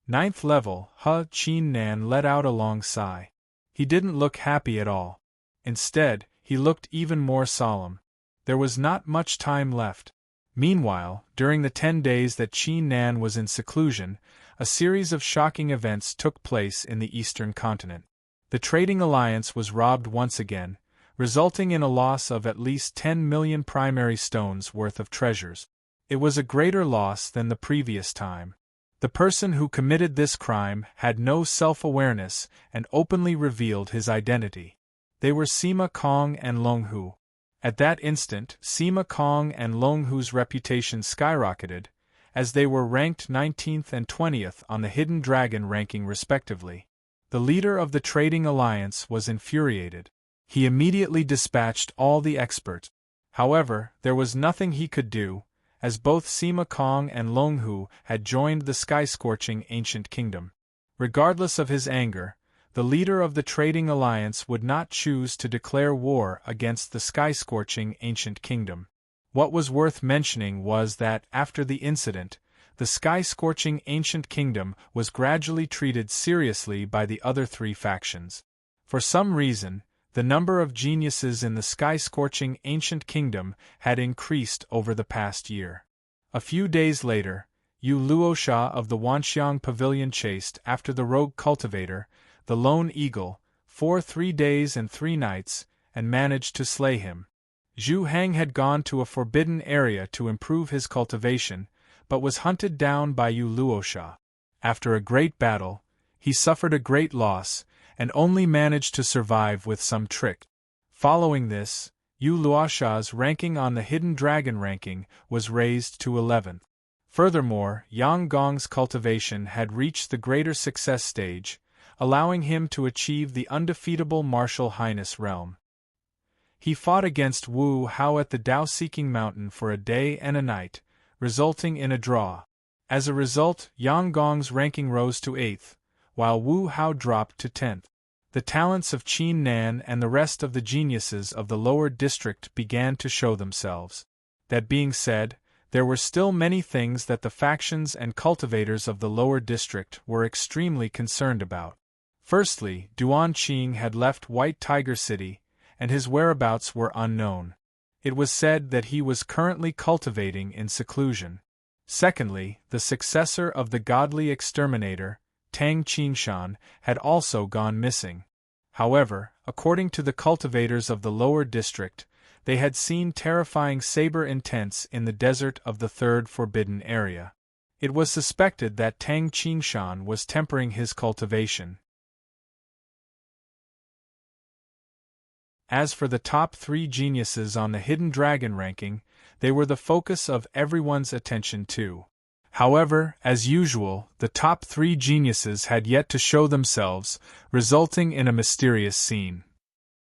9th level, Qin Nan let out a long sigh. He didn't look happy at all. Instead, he looked even more solemn. There was not much time left. Meanwhile, during the 10 days that Qin Nan was in seclusion, a series of shocking events took place in the eastern continent. The trading alliance was robbed once again, resulting in a loss of at least 10 million primary stones worth of treasures. It was a greater loss than the previous time. The person who committed this crime had no self-awareness and openly revealed his identity. They were Sima Kong and Longhu. At that instant, Sima Kong and Longhu's reputation skyrocketed, as they were ranked 19th and 20th on the Hidden Dragon ranking respectively. The leader of the trading alliance was infuriated. He immediately dispatched all the experts. However, there was nothing he could do, as both Sima Kong and Longhu had joined the sky-scorching ancient kingdom. Regardless of his anger, the leader of the trading alliance would not choose to declare war against the sky-scorching ancient kingdom. What was worth mentioning was that, after the incident, the sky-scorching ancient kingdom was gradually treated seriously by the other three factions. For some reason, the number of geniuses in the sky-scorching ancient kingdom had increased over the past year. A few days later, Yu Luosha of the Wanxiang Pavilion chased after the rogue cultivator, the Lone Eagle, for 3 days and 3 nights, and managed to slay him. Zhu Heng had gone to a forbidden area to improve his cultivation, but was hunted down by Yu Luosha. After a great battle, he suffered a great loss, and only managed to survive with some trick. Following this, Yu Luosha's ranking on the Hidden Dragon ranking was raised to 11th. Furthermore, Yang Gong's cultivation had reached the greater success stage, allowing him to achieve the undefeatable Martial Highness realm. He fought against Wu Hao at the Dao-Seeking Mountain for a day and a night, resulting in a draw. As a result, Yang Gong's ranking rose to 8th, while Wu Hao dropped to 10th. The talents of Qin Nan and the rest of the geniuses of the lower district began to show themselves. That being said, there were still many things that the factions and cultivators of the lower district were extremely concerned about. Firstly, Duan Qing had left White Tiger City, and his whereabouts were unknown. It was said that he was currently cultivating in seclusion. Secondly, the successor of the godly exterminator, Tang Qingshan, had also gone missing. However, according to the cultivators of the lower district, they had seen terrifying saber intents in the desert of the third forbidden area. It was suspected that Tang Qingshan was tempering his cultivation. As for the top 3 geniuses on the Hidden Dragon ranking, they were the focus of everyone's attention too. However, as usual, the top 3 geniuses had yet to show themselves, resulting in a mysterious scene.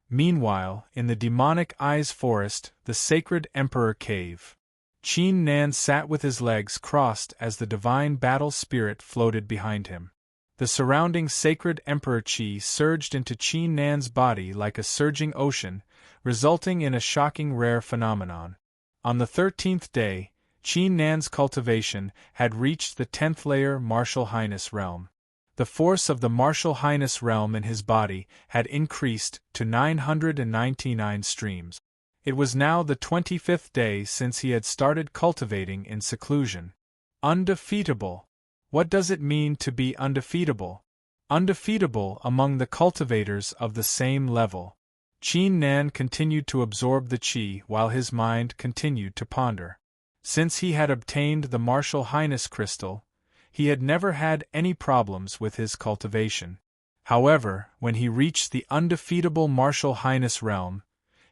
Meanwhile, in the Demonic Eyes Forest, the Sacred Emperor Cave, Qin Nan sat with his legs crossed as the divine battle spirit floated behind him. The surrounding Sacred Emperor Qi surged into Qin Nan's body like a surging ocean, resulting in a shocking rare phenomenon. On the 13th day, Qin Nan's cultivation had reached the 10th layer Martial Highness realm. The force of the Martial Highness realm in his body had increased to 999 streams. It was now the 25th day since he had started cultivating in seclusion. Undefeatable. What does it mean to be undefeatable? Undefeatable among the cultivators of the same level. Qin Nan continued to absorb the qi while his mind continued to ponder. Since he had obtained the Martial Highness crystal, he had never had any problems with his cultivation. However, when he reached the undefeatable Martial Highness realm,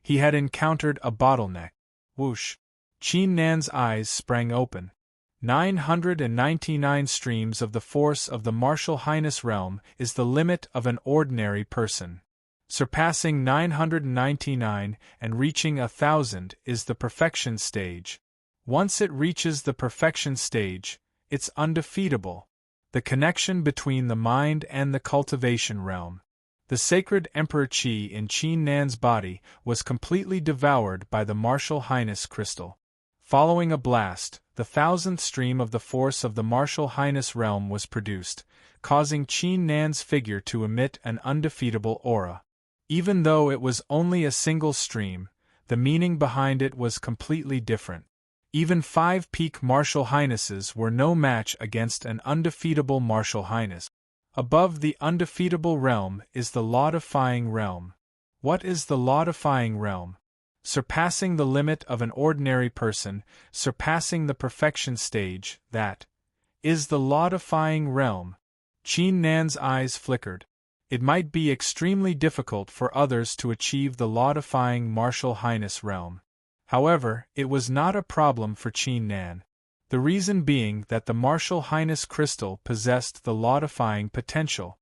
he had encountered a bottleneck. Whoosh! Qin Nan's eyes sprang open. 999 streams of the force of the Martial Highness realm is the limit of an ordinary person. Surpassing 999 and reaching 1,000 is the perfection stage. Once it reaches the perfection stage, it's undefeatable. The connection between the mind and the cultivation realm. The sacred Emperor Qi in Qin Nan's body was completely devoured by the Martial Highness crystal. Following a blast, the 1,000th stream of the force of the Martial Highness realm was produced, causing Qin Nan's figure to emit an undefeatable aura. Even though it was only a single stream, the meaning behind it was completely different. Even 5 peak Martial Highnesses were no match against an undefeatable Martial Highness. Above the undefeatable realm is the law-defying realm. What is the law-defying realm? Surpassing the limit of an ordinary person, surpassing the perfection stage, that is the law-defying realm. Qin Nan's eyes flickered. It might be extremely difficult for others to achieve the law-defying martial highness realm. However, it was not a problem for Qin Nan. The reason being that the martial highness crystal possessed the law-defying potential.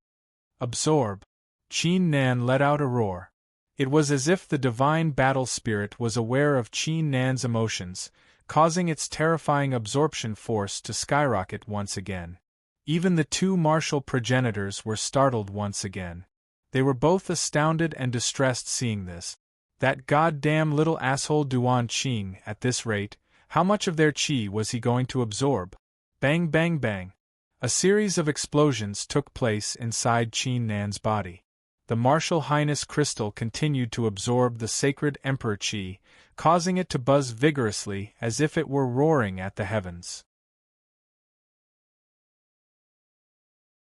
Absorb. Qin Nan let out a roar. It was as if the divine battle spirit was aware of Qin Nan's emotions, causing its terrifying absorption force to skyrocket once again. Even the two martial progenitors were startled once again. They were both astounded and distressed seeing this. That goddamn little asshole Duan Qing, at this rate, how much of their qi was he going to absorb? Bang bang bang. A series of explosions took place inside Qin Nan's body. The martial highness crystal continued to absorb the sacred emperor qi, causing it to buzz vigorously as if it were roaring at the heavens.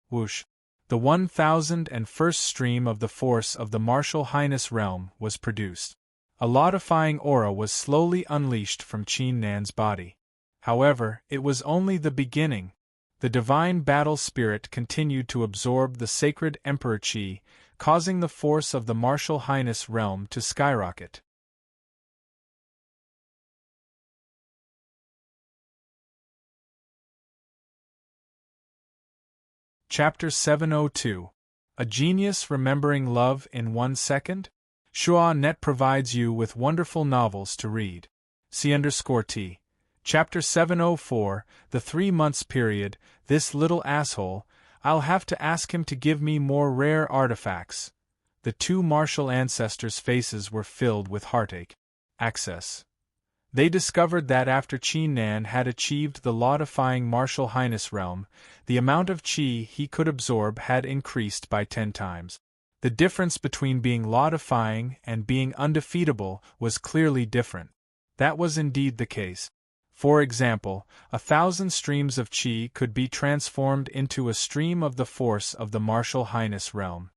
Whoosh! The 1001st stream of the force of the martial highness realm was produced. A law-defying aura was slowly unleashed from Qin Nan's body. However, it was only the beginning. The divine battle spirit continued to absorb the sacred emperor qi, causing the force of the martial highness realm to skyrocket. Chapter 702. A Genius Remembering Love in 1 Second? Net provides you with wonderful novels to read. C_T. Chapter 704, The 3 months period, this little asshole, I'll have to ask him to give me more rare artifacts. The two martial ancestors' faces were filled with heartache. Access. They discovered that after Qin Nan had achieved the law-defying martial highness realm, the amount of qi he could absorb had increased by 10 times. The difference between being law-defying and being undefeatable was clearly different. That was indeed the case. For example, 1,000 streams of qi could be transformed into a stream of the force of the martial highness realm.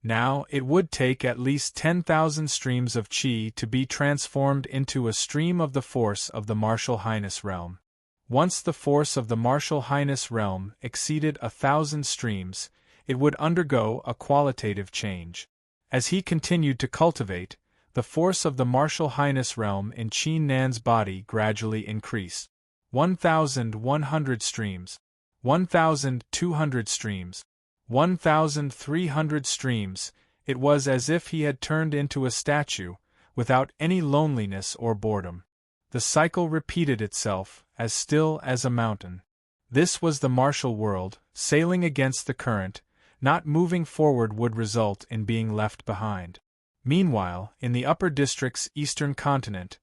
Now, it would take at least 10,000 streams of qi to be transformed into a stream of the force of the martial highness realm. Once the force of the martial highness realm exceeded 1,000 streams, it would undergo a qualitative change. As he continued to cultivate, the force of the martial highness realm in Qin Nan's body gradually increased. 1,100 streams. 1,200 streams. 1,300 streams. It was as if he had turned into a statue, without any loneliness or boredom. The cycle repeated itself, as still as a mountain. This was the martial world, sailing against the current. Not moving forward would result in being left behind. Meanwhile, in the upper district's eastern continent,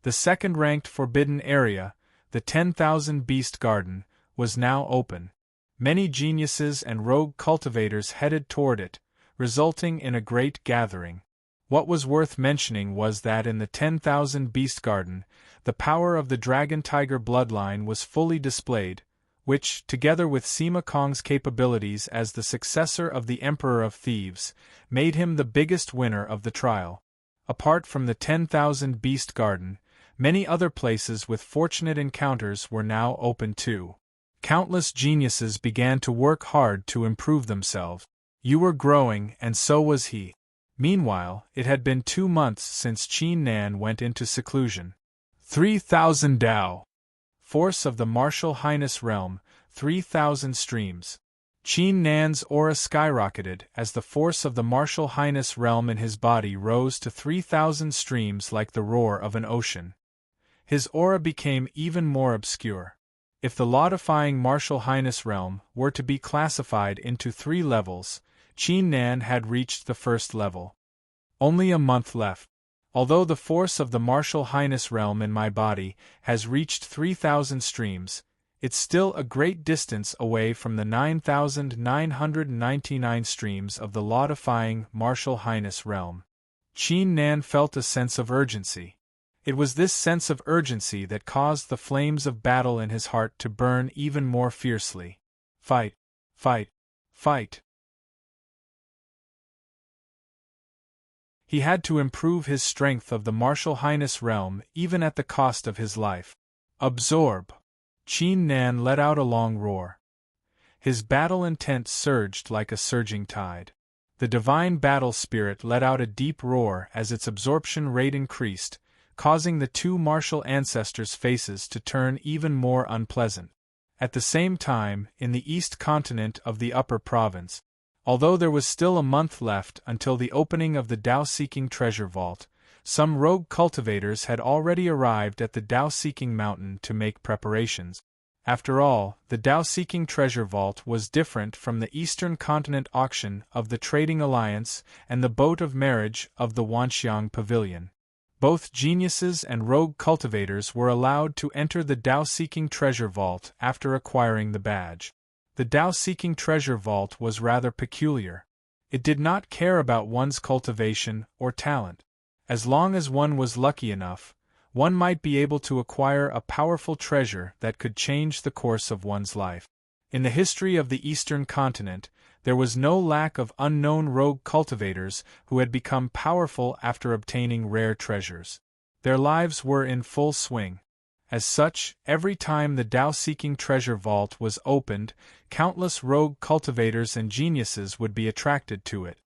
the second-ranked forbidden area, the 10,000 Beast Garden, was now open. Many geniuses and rogue cultivators headed toward it, resulting in a great gathering. What was worth mentioning was that in the 10,000 Beast Garden, the power of the Dragon-Tiger bloodline was fully displayed, which, together with Sima Kong's capabilities as the successor of the Emperor of Thieves, made him the biggest winner of the trial. Apart from the 10,000 Beast Garden, many other places with fortunate encounters were now open too. Countless geniuses began to work hard to improve themselves. You were growing, and so was he. Meanwhile, it had been 2 months since Qin Nan went into seclusion. 3,000 Dao. Force of the martial highness realm, 3,000 streams. Qin Nan's aura skyrocketed as the force of the martial highness realm in his body rose to 3,000 streams like the roar of an ocean. His aura became even more obscure. If the law-defying martial highness realm were to be classified into 3 levels, Qin Nan had reached the first level. Only a month left. Although the force of the martial highness realm in my body has reached 3,000 streams, it's still a great distance away from the 9,999 streams of the law-defying martial highness realm. Qin Nan felt a sense of urgency. It was this sense of urgency that caused the flames of battle in his heart to burn even more fiercely. Fight! Fight! Fight! He had to improve his strength of the martial highness realm even at the cost of his life. Absorb! Qin Nan let out a long roar. His battle intent surged like a surging tide. The divine battle spirit let out a deep roar as its absorption rate increased, causing the two martial ancestors' faces to turn even more unpleasant. At the same time, in the east continent of the Upper Province, although there was still a month left until the opening of the Tao-seeking treasure vault, some rogue cultivators had already arrived at the Tao-seeking mountain to make preparations. After all, the Tao-seeking treasure vault was different from the Eastern Continent auction of the Trading Alliance and the boat of marriage of the Wanxiang Pavilion. Both geniuses and rogue cultivators were allowed to enter the Tao-seeking treasure vault after acquiring the badge. The Tao-seeking treasure vault was rather peculiar. It did not care about one's cultivation or talent. As long as one was lucky enough, one might be able to acquire a powerful treasure that could change the course of one's life. In the history of the Eastern Continent, there was no lack of unknown rogue cultivators who had become powerful after obtaining rare treasures. Their lives were in full swing. As such, every time the Tao-seeking treasure vault was opened, countless rogue cultivators and geniuses would be attracted to it.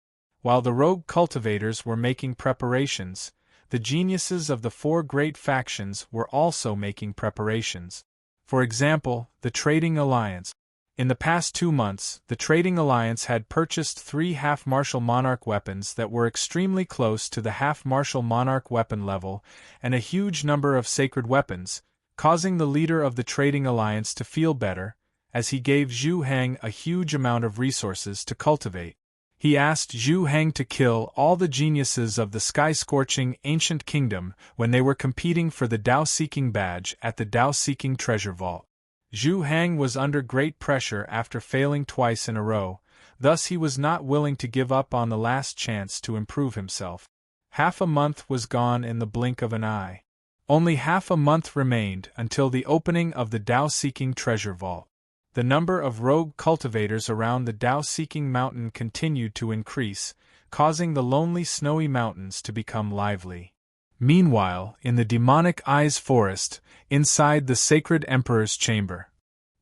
While the rogue cultivators were making preparations, the geniuses of the four great factions were also making preparations. For example, the Trading Alliance. In the past 2 months, the Trading Alliance had purchased 3 half-martial monarch weapons that were extremely close to the half-martial monarch weapon level, and a huge number of sacred weapons, causing the leader of the Trading Alliance to feel better, as he gave Zhu Hang a huge amount of resources to cultivate. He asked Zhu Hang to kill all the geniuses of the sky-scorching ancient kingdom when they were competing for the Tao-seeking badge at the Tao-seeking treasure vault. Zhu Hang was under great pressure after failing twice in a row, thus he was not willing to give up on the last chance to improve himself. Half a month was gone in the blink of an eye. Only half a month remained until the opening of the Tao-seeking treasure vault. The number of rogue cultivators around the Tao-seeking mountain continued to increase, causing the lonely snowy mountains to become lively. Meanwhile, in the demonic eyes forest, inside the sacred emperor's chamber,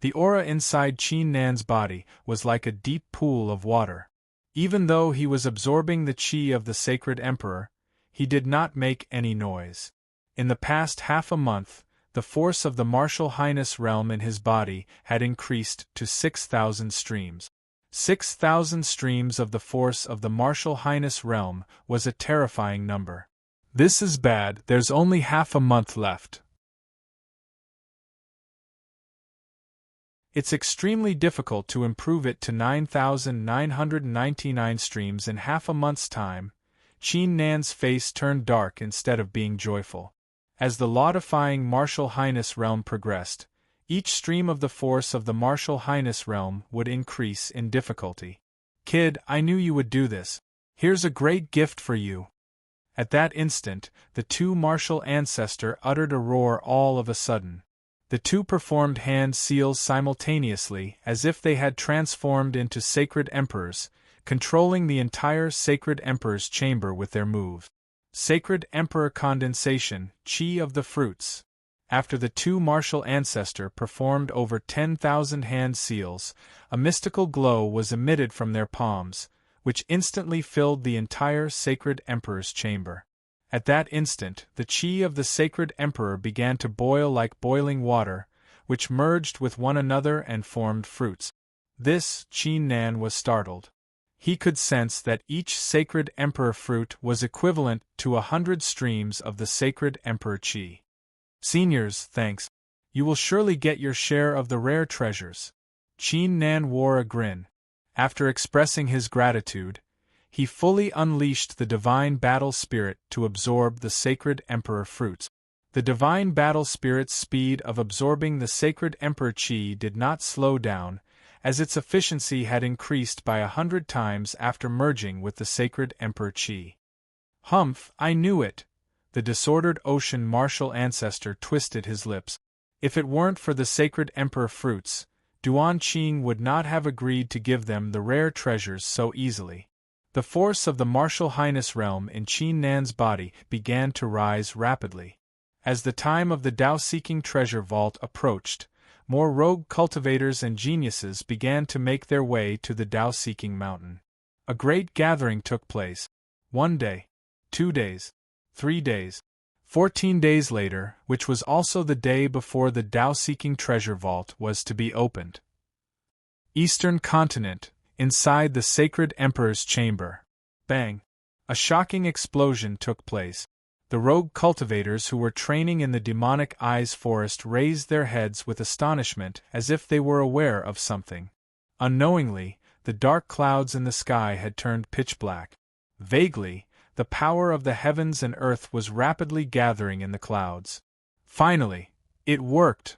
the aura inside Qin Nan's body was like a deep pool of water. Even though he was absorbing the qi of the sacred emperor, he did not make any noise. In the past half a month, the force of the martial highness realm in his body had increased to 6,000 streams. 6,000 streams of the force of the martial highness realm was a terrifying number. This is bad, there's only half a month left. It's extremely difficult to improve it to 9,999 streams in half a month's time. Qin Nan's face turned dark instead of being joyful. As the law-defying martial highness realm progressed, each stream of the force of the martial highness realm would increase in difficulty. Kid, I knew you would do this. Here's a great gift for you. At that instant, the two martial ancestors uttered a roar all of a sudden. The two performed hand seals simultaneously as if they had transformed into sacred emperors, controlling the entire sacred emperor's chamber with their moves. Sacred Emperor Condensation, Qi of the Fruits. After the two martial ancestors performed over 10,000 hand seals, a mystical glow was emitted from their palms, which instantly filled the entire sacred emperor's chamber. At that instant, the qi of the sacred emperor began to boil like boiling water, which merged with one another and formed fruits. This, Qin Nan was startled. He could sense that each sacred emperor fruit was equivalent to 100 streams of the sacred emperor qi. Seniors, thanks. You will surely get your share of the rare treasures. Qin Nan wore a grin. After expressing his gratitude, he fully unleashed the divine battle spirit to absorb the sacred emperor fruits. The divine battle spirit's speed of absorbing the sacred emperor qi did not slow down, as its efficiency had increased by 100 times after merging with the sacred emperor qi. Humph, I knew it! The disordered ocean martial ancestor twisted his lips. If it weren't for the sacred emperor fruits, Duan Qing would not have agreed to give them the rare treasures so easily. The force of the martial highness realm in Qin Nan's body began to rise rapidly. As the time of the Tao-seeking treasure vault approached, more rogue cultivators and geniuses began to make their way to the Tao-seeking mountain. A great gathering took place. 1 day, 2 days, 3 days, 14 days later, which was also the day before the Tao-seeking treasure vault was to be opened. Eastern continent, inside the sacred emperor's chamber. Bang! A shocking explosion took place. The rogue cultivators who were training in the demonic eyes forest raised their heads with astonishment as if they were aware of something. Unknowingly, the dark clouds in the sky had turned pitch black. Vaguely, the power of the heavens and earth was rapidly gathering in the clouds. Finally, it worked!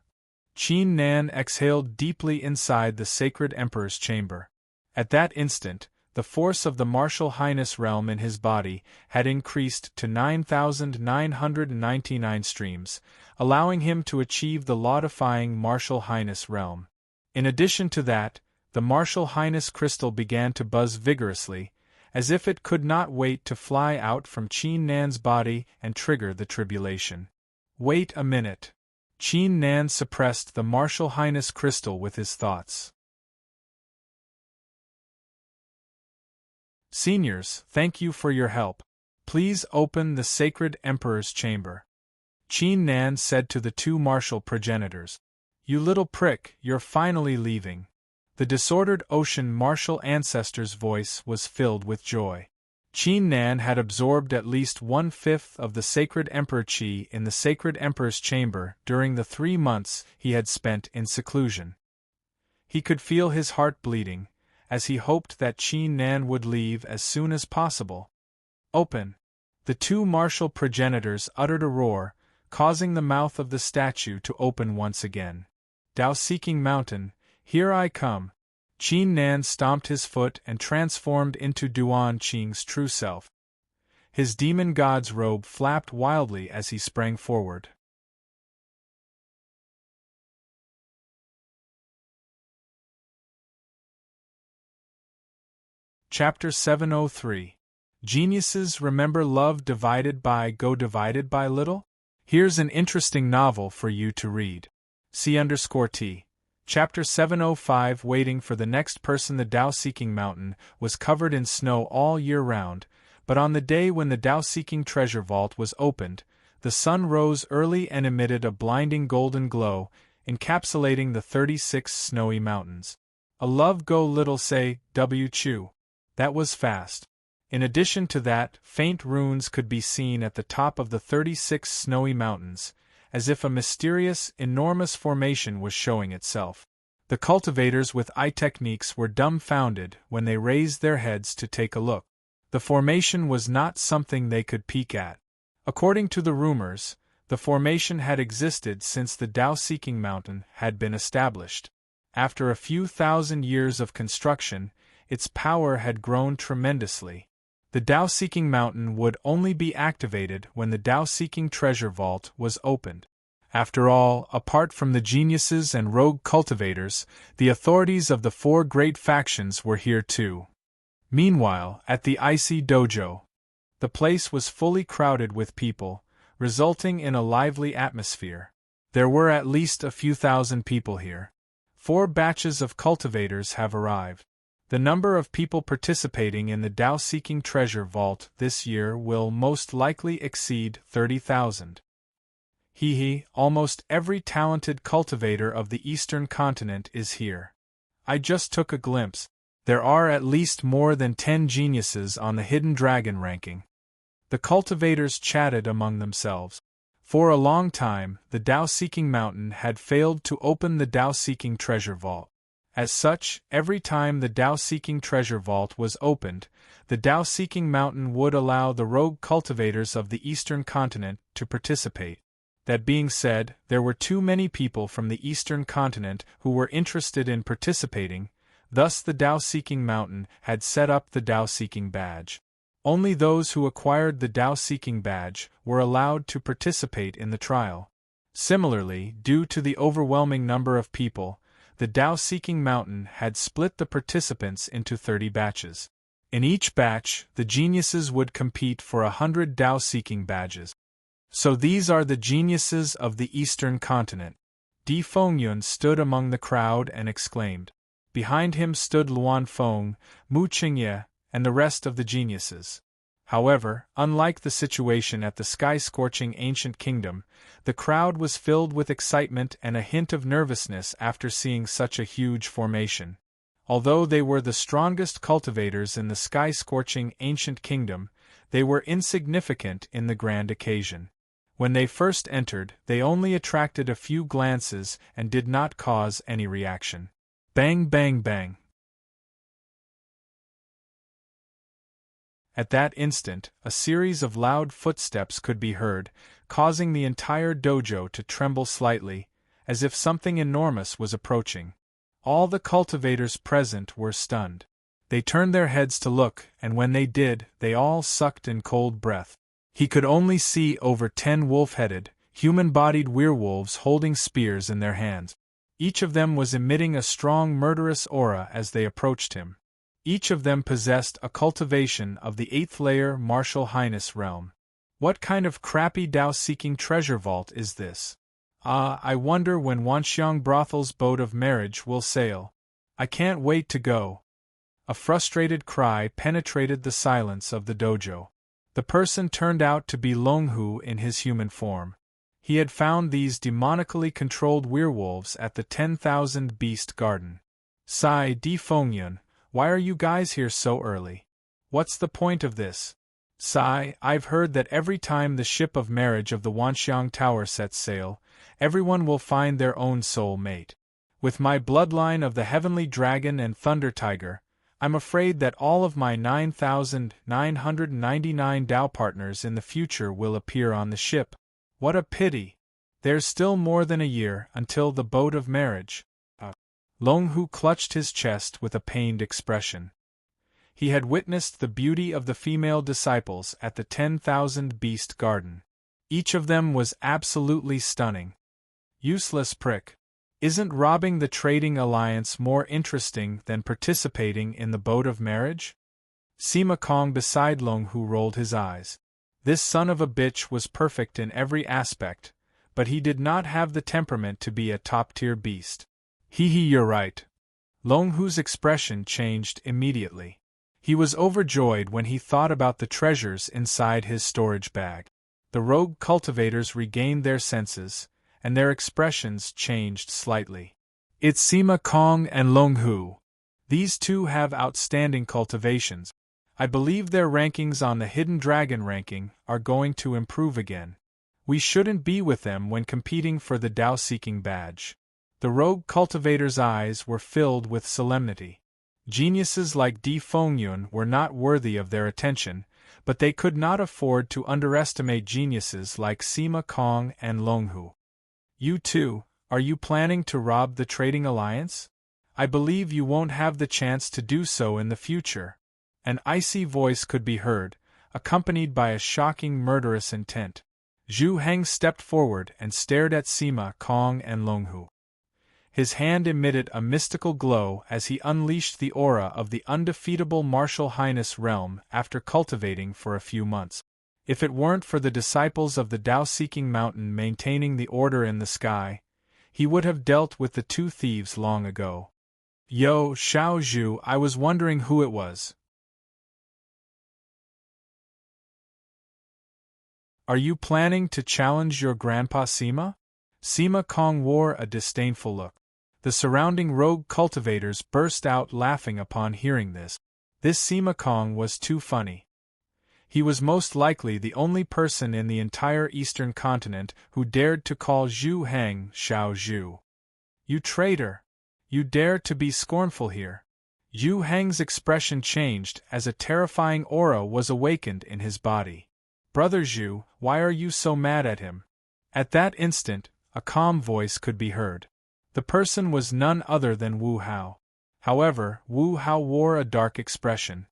Qin Nan exhaled deeply inside the sacred emperor's chamber. At that instant, the force of the martial highness realm in his body had increased to 9,999 streams, allowing him to achieve the law-defying martial highness realm. In addition to that, the martial highness crystal began to buzz vigorously, as if it could not wait to fly out from Qin Nan's body and trigger the tribulation. Wait a minute. Qin Nan suppressed the martial highness crystal with his thoughts. Seniors, thank you for your help. Please open the sacred emperor's chamber. Qin Nan said to the two martial progenitors. You little prick, you're finally leaving. The disordered ocean martial ancestor's voice was filled with joy. Qin Nan had absorbed at least 1/5 of the sacred emperor qi in the sacred emperor's chamber during the 3 months he had spent in seclusion. He could feel his heart bleeding, as he hoped that Qin Nan would leave as soon as possible. Open! The two martial progenitors uttered a roar, causing the mouth of the statue to open once again. Tao-seeking mountain, here I come! Qin Nan stomped his foot and transformed into Duan Qing's true self. His demon god's robe flapped wildly as he sprang forward. Chapter 703. Geniuses remember love divided by little? Here's an interesting novel for you to read. C_T. Chapter 705. Waiting for the next person. The Tao-seeking mountain was covered in snow all year round, but on the day when the Tao-seeking treasure vault was opened, the sun rose early and emitted a blinding golden glow, encapsulating the 36 snowy mountains. A love go little say, W Chu. That was fast. In addition to that, faint runes could be seen at the top of the 36 snowy mountains, as if a mysterious, enormous formation was showing itself. The cultivators with eye techniques were dumbfounded when they raised their heads to take a look. The formation was not something they could peek at. According to the rumors, the formation had existed since the Tao-seeking mountain had been established. After a few thousand years of construction, its power had grown tremendously. The Tao-seeking mountain would only be activated when the Tao-seeking treasure vault was opened. After all, apart from the geniuses and rogue cultivators, the authorities of the 4 great factions were here too. Meanwhile, at the icy dojo, the place was fully crowded with people, resulting in a lively atmosphere. There were at least a few thousand people here. 4 batches of cultivators have arrived. The number of people participating in the Tao-seeking treasure vault this year will most likely exceed 30,000. Almost every talented cultivator of the eastern continent is here. I just took a glimpse. There are at least more than 10 geniuses on the hidden dragon ranking. The cultivators chatted among themselves. For a long time, the Tao-seeking mountain had failed to open the Tao-seeking treasure vault. As such, every time the Tao-seeking treasure vault was opened, the Tao-seeking mountain would allow the rogue cultivators of the eastern continent to participate. That being said, there were too many people from the eastern continent who were interested in participating, thus the Tao-seeking mountain had set up the Tao-seeking badge. Only those who acquired the Tao-seeking badge were allowed to participate in the trial. Similarly, due to the overwhelming number of people, the Tao-seeking mountain had split the participants into 30 batches. In each batch, the geniuses would compete for 100 Tao-seeking badges. So these are the geniuses of the eastern continent. Di Fengyun stood among the crowd and exclaimed. Behind him stood Luan Feng, Mu Qingye, and the rest of the geniuses. However, unlike the situation at the sky-scorching ancient kingdom, the crowd was filled with excitement and a hint of nervousness after seeing such a huge formation. Although they were the strongest cultivators in the sky-scorching ancient kingdom, they were insignificant in the grand occasion. When they first entered, they only attracted a few glances and did not cause any reaction. Bang, bang, bang. At that instant, a series of loud footsteps could be heard, causing the entire dojo to tremble slightly, as if something enormous was approaching. All the cultivators present were stunned. They turned their heads to look, and when they did, they all sucked in cold breath. He could only see over 10 wolf-headed, human-bodied werewolves holding spears in their hands. Each of them was emitting a strong murderous aura as they approached him. Each of them possessed a cultivation of the 8th layer martial highness realm. What kind of crappy Tao-seeking treasure vault is this? I wonder when Wanxiang Brothel's boat of marriage will sail. I can't wait to go. A frustrated cry penetrated the silence of the dojo. The person turned out to be Longhu in his human form. He had found these demonically controlled werewolves at the 10,000 Beast Garden. Sai Di Fengyun, why are you guys here so early? What's the point of this? Sai, I've heard that every time the ship of marriage of the Wanxiang Tower sets sail, everyone will find their own soul mate. With my bloodline of the Heavenly Dragon and Thunder Tiger, I'm afraid that all of my 9,999 Tao partners in the future will appear on the ship. What a pity! There's still more than a year until the boat of marriage. Longhu clutched his chest with a pained expression. He had witnessed the beauty of the female disciples at the 10,000 Beast Garden. Each of them was absolutely stunning. Useless prick. Isn't robbing the trading alliance more interesting than participating in the boat of marriage? Sima Kong beside Longhu rolled his eyes. This son of a bitch was perfect in every aspect, but he did not have the temperament to be a top-tier beast. You're right. Longhu's expression changed immediately. He was overjoyed when he thought about the treasures inside his storage bag. The rogue cultivators regained their senses, and their expressions changed slightly. It's Sima Kong and Longhu. These two have outstanding cultivations. I believe their rankings on the Hidden Dragon ranking are going to improve again. We shouldn't be with them when competing for the Tao-seeking badge. The rogue cultivator's eyes were filled with solemnity. Geniuses like Di Fengyun were not worthy of their attention, but they could not afford to underestimate geniuses like Sima Kong and Longhu. You two, are you planning to rob the trading alliance? I believe you won't have the chance to do so in the future. An icy voice could be heard, accompanied by a shocking murderous intent. Zhu Heng stepped forward and stared at Sima Kong and Longhu. His hand emitted a mystical glow as he unleashed the aura of the undefeatable martial highness realm after cultivating for a few months. If it weren't for the disciples of the Tao-seeking mountain maintaining the order in the sky, he would have dealt with the two thieves long ago. Yo, Xiao Zhu, I was wondering who it was. Are you planning to challenge your grandpa Sima? Sima Kong wore a disdainful look. The surrounding rogue cultivators burst out laughing upon hearing this. This Sima Kong was too funny. He was most likely the only person in the entire eastern continent who dared to call Zhu Heng Xiao Zhu. You traitor! You dare to be scornful here! Zhu Heng's expression changed as a terrifying aura was awakened in his body. Brother Zhu, why are you so mad at him? At that instant, a calm voice could be heard. The person was none other than Wu Hao. However, Wu Hao wore a dark expression.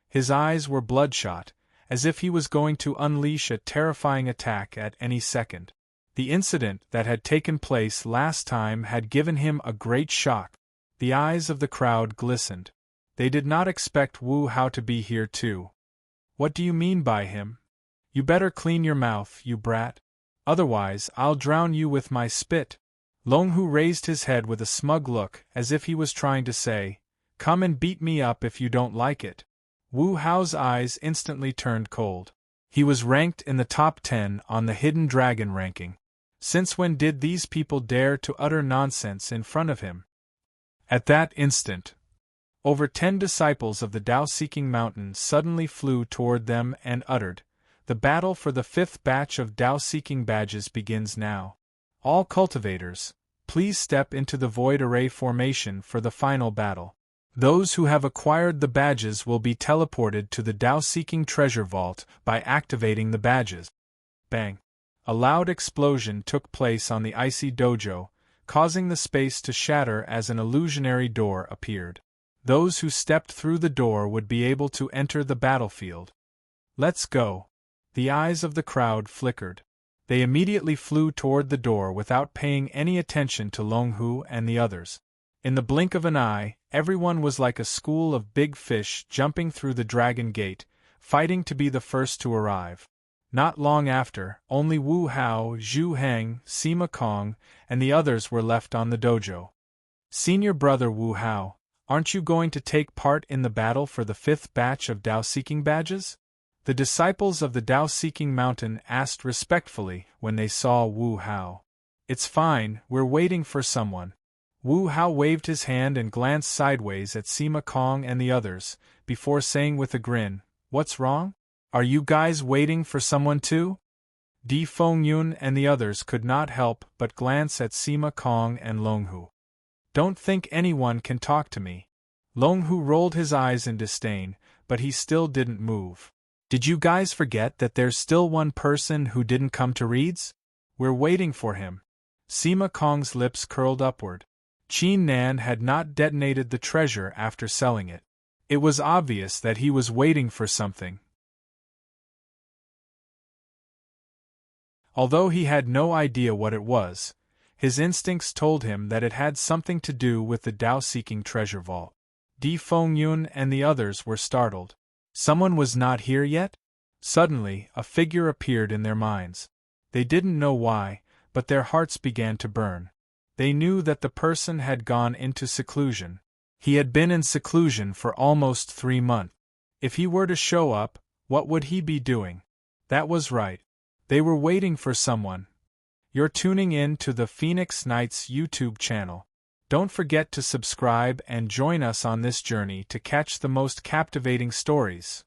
His eyes were bloodshot, as if he was going to unleash a terrifying attack at any second. The incident that had taken place last time had given him a great shock. The eyes of the crowd glistened. They did not expect Wu Hao to be here too. What do you mean by him? You better clean your mouth, you brat. Otherwise, I'll drown you with my spit. Longhu raised his head with a smug look, as if he was trying to say, "Come and beat me up if you don't like it." Wu Hao's eyes instantly turned cold. He was ranked in the top 10 on the Hidden Dragon ranking. Since when did these people dare to utter nonsense in front of him? At that instant, over 10 disciples of the Tao-seeking mountain suddenly flew toward them and uttered, "The battle for the 5th batch of Tao-seeking badges begins now. All cultivators, please step into the void array formation for the final battle. Those who have acquired the badges will be teleported to the Tao-seeking treasure vault by activating the badges." Bang! A loud explosion took place on the icy dojo, causing the space to shatter as an illusionary door appeared. Those who stepped through the door would be able to enter the battlefield. "Let's go." The eyes of the crowd flickered. They immediately flew toward the door without paying any attention to Long Hu and the others. In the blink of an eye, everyone was like a school of big fish jumping through the dragon gate, fighting to be the first to arrive. Not long after, only Wu Hao, Zhu Heng, Sima Kong, and the others were left on the dojo. "Senior brother Wu Hao, aren't you going to take part in the battle for the 5th batch of Tao-seeking badges?" The disciples of the Tao-seeking mountain asked respectfully when they saw Wu Hao. "It's fine, we're waiting for someone." Wu Hao waved his hand and glanced sideways at Sima Kong and the others, before saying with a grin, "What's wrong? Are you guys waiting for someone too?" Di Fengyun and the others could not help but glance at Sima Kong and Long Hu. "Don't think anyone can talk to me." Long Hu rolled his eyes in disdain, but he still didn't move. "Did you guys forget that there's still one person who didn't come to Reed's? We're waiting for him." Sima Kong's lips curled upward. Qin Nan had not detonated the treasure after selling it. It was obvious that he was waiting for something. Although he had no idea what it was, his instincts told him that it had something to do with the Tao-seeking treasure vault. Di Fengyun and the others were startled. Someone was not here yet? Suddenly, a figure appeared in their minds. They didn't know why, but their hearts began to burn. They knew that the person had gone into seclusion. He had been in seclusion for almost 3 months. If he were to show up, what would he be doing? That was right. They were waiting for someone. You're tuning in to the Phoenix Knights YouTube channel. Don't forget to subscribe and join us on this journey to catch the most captivating stories.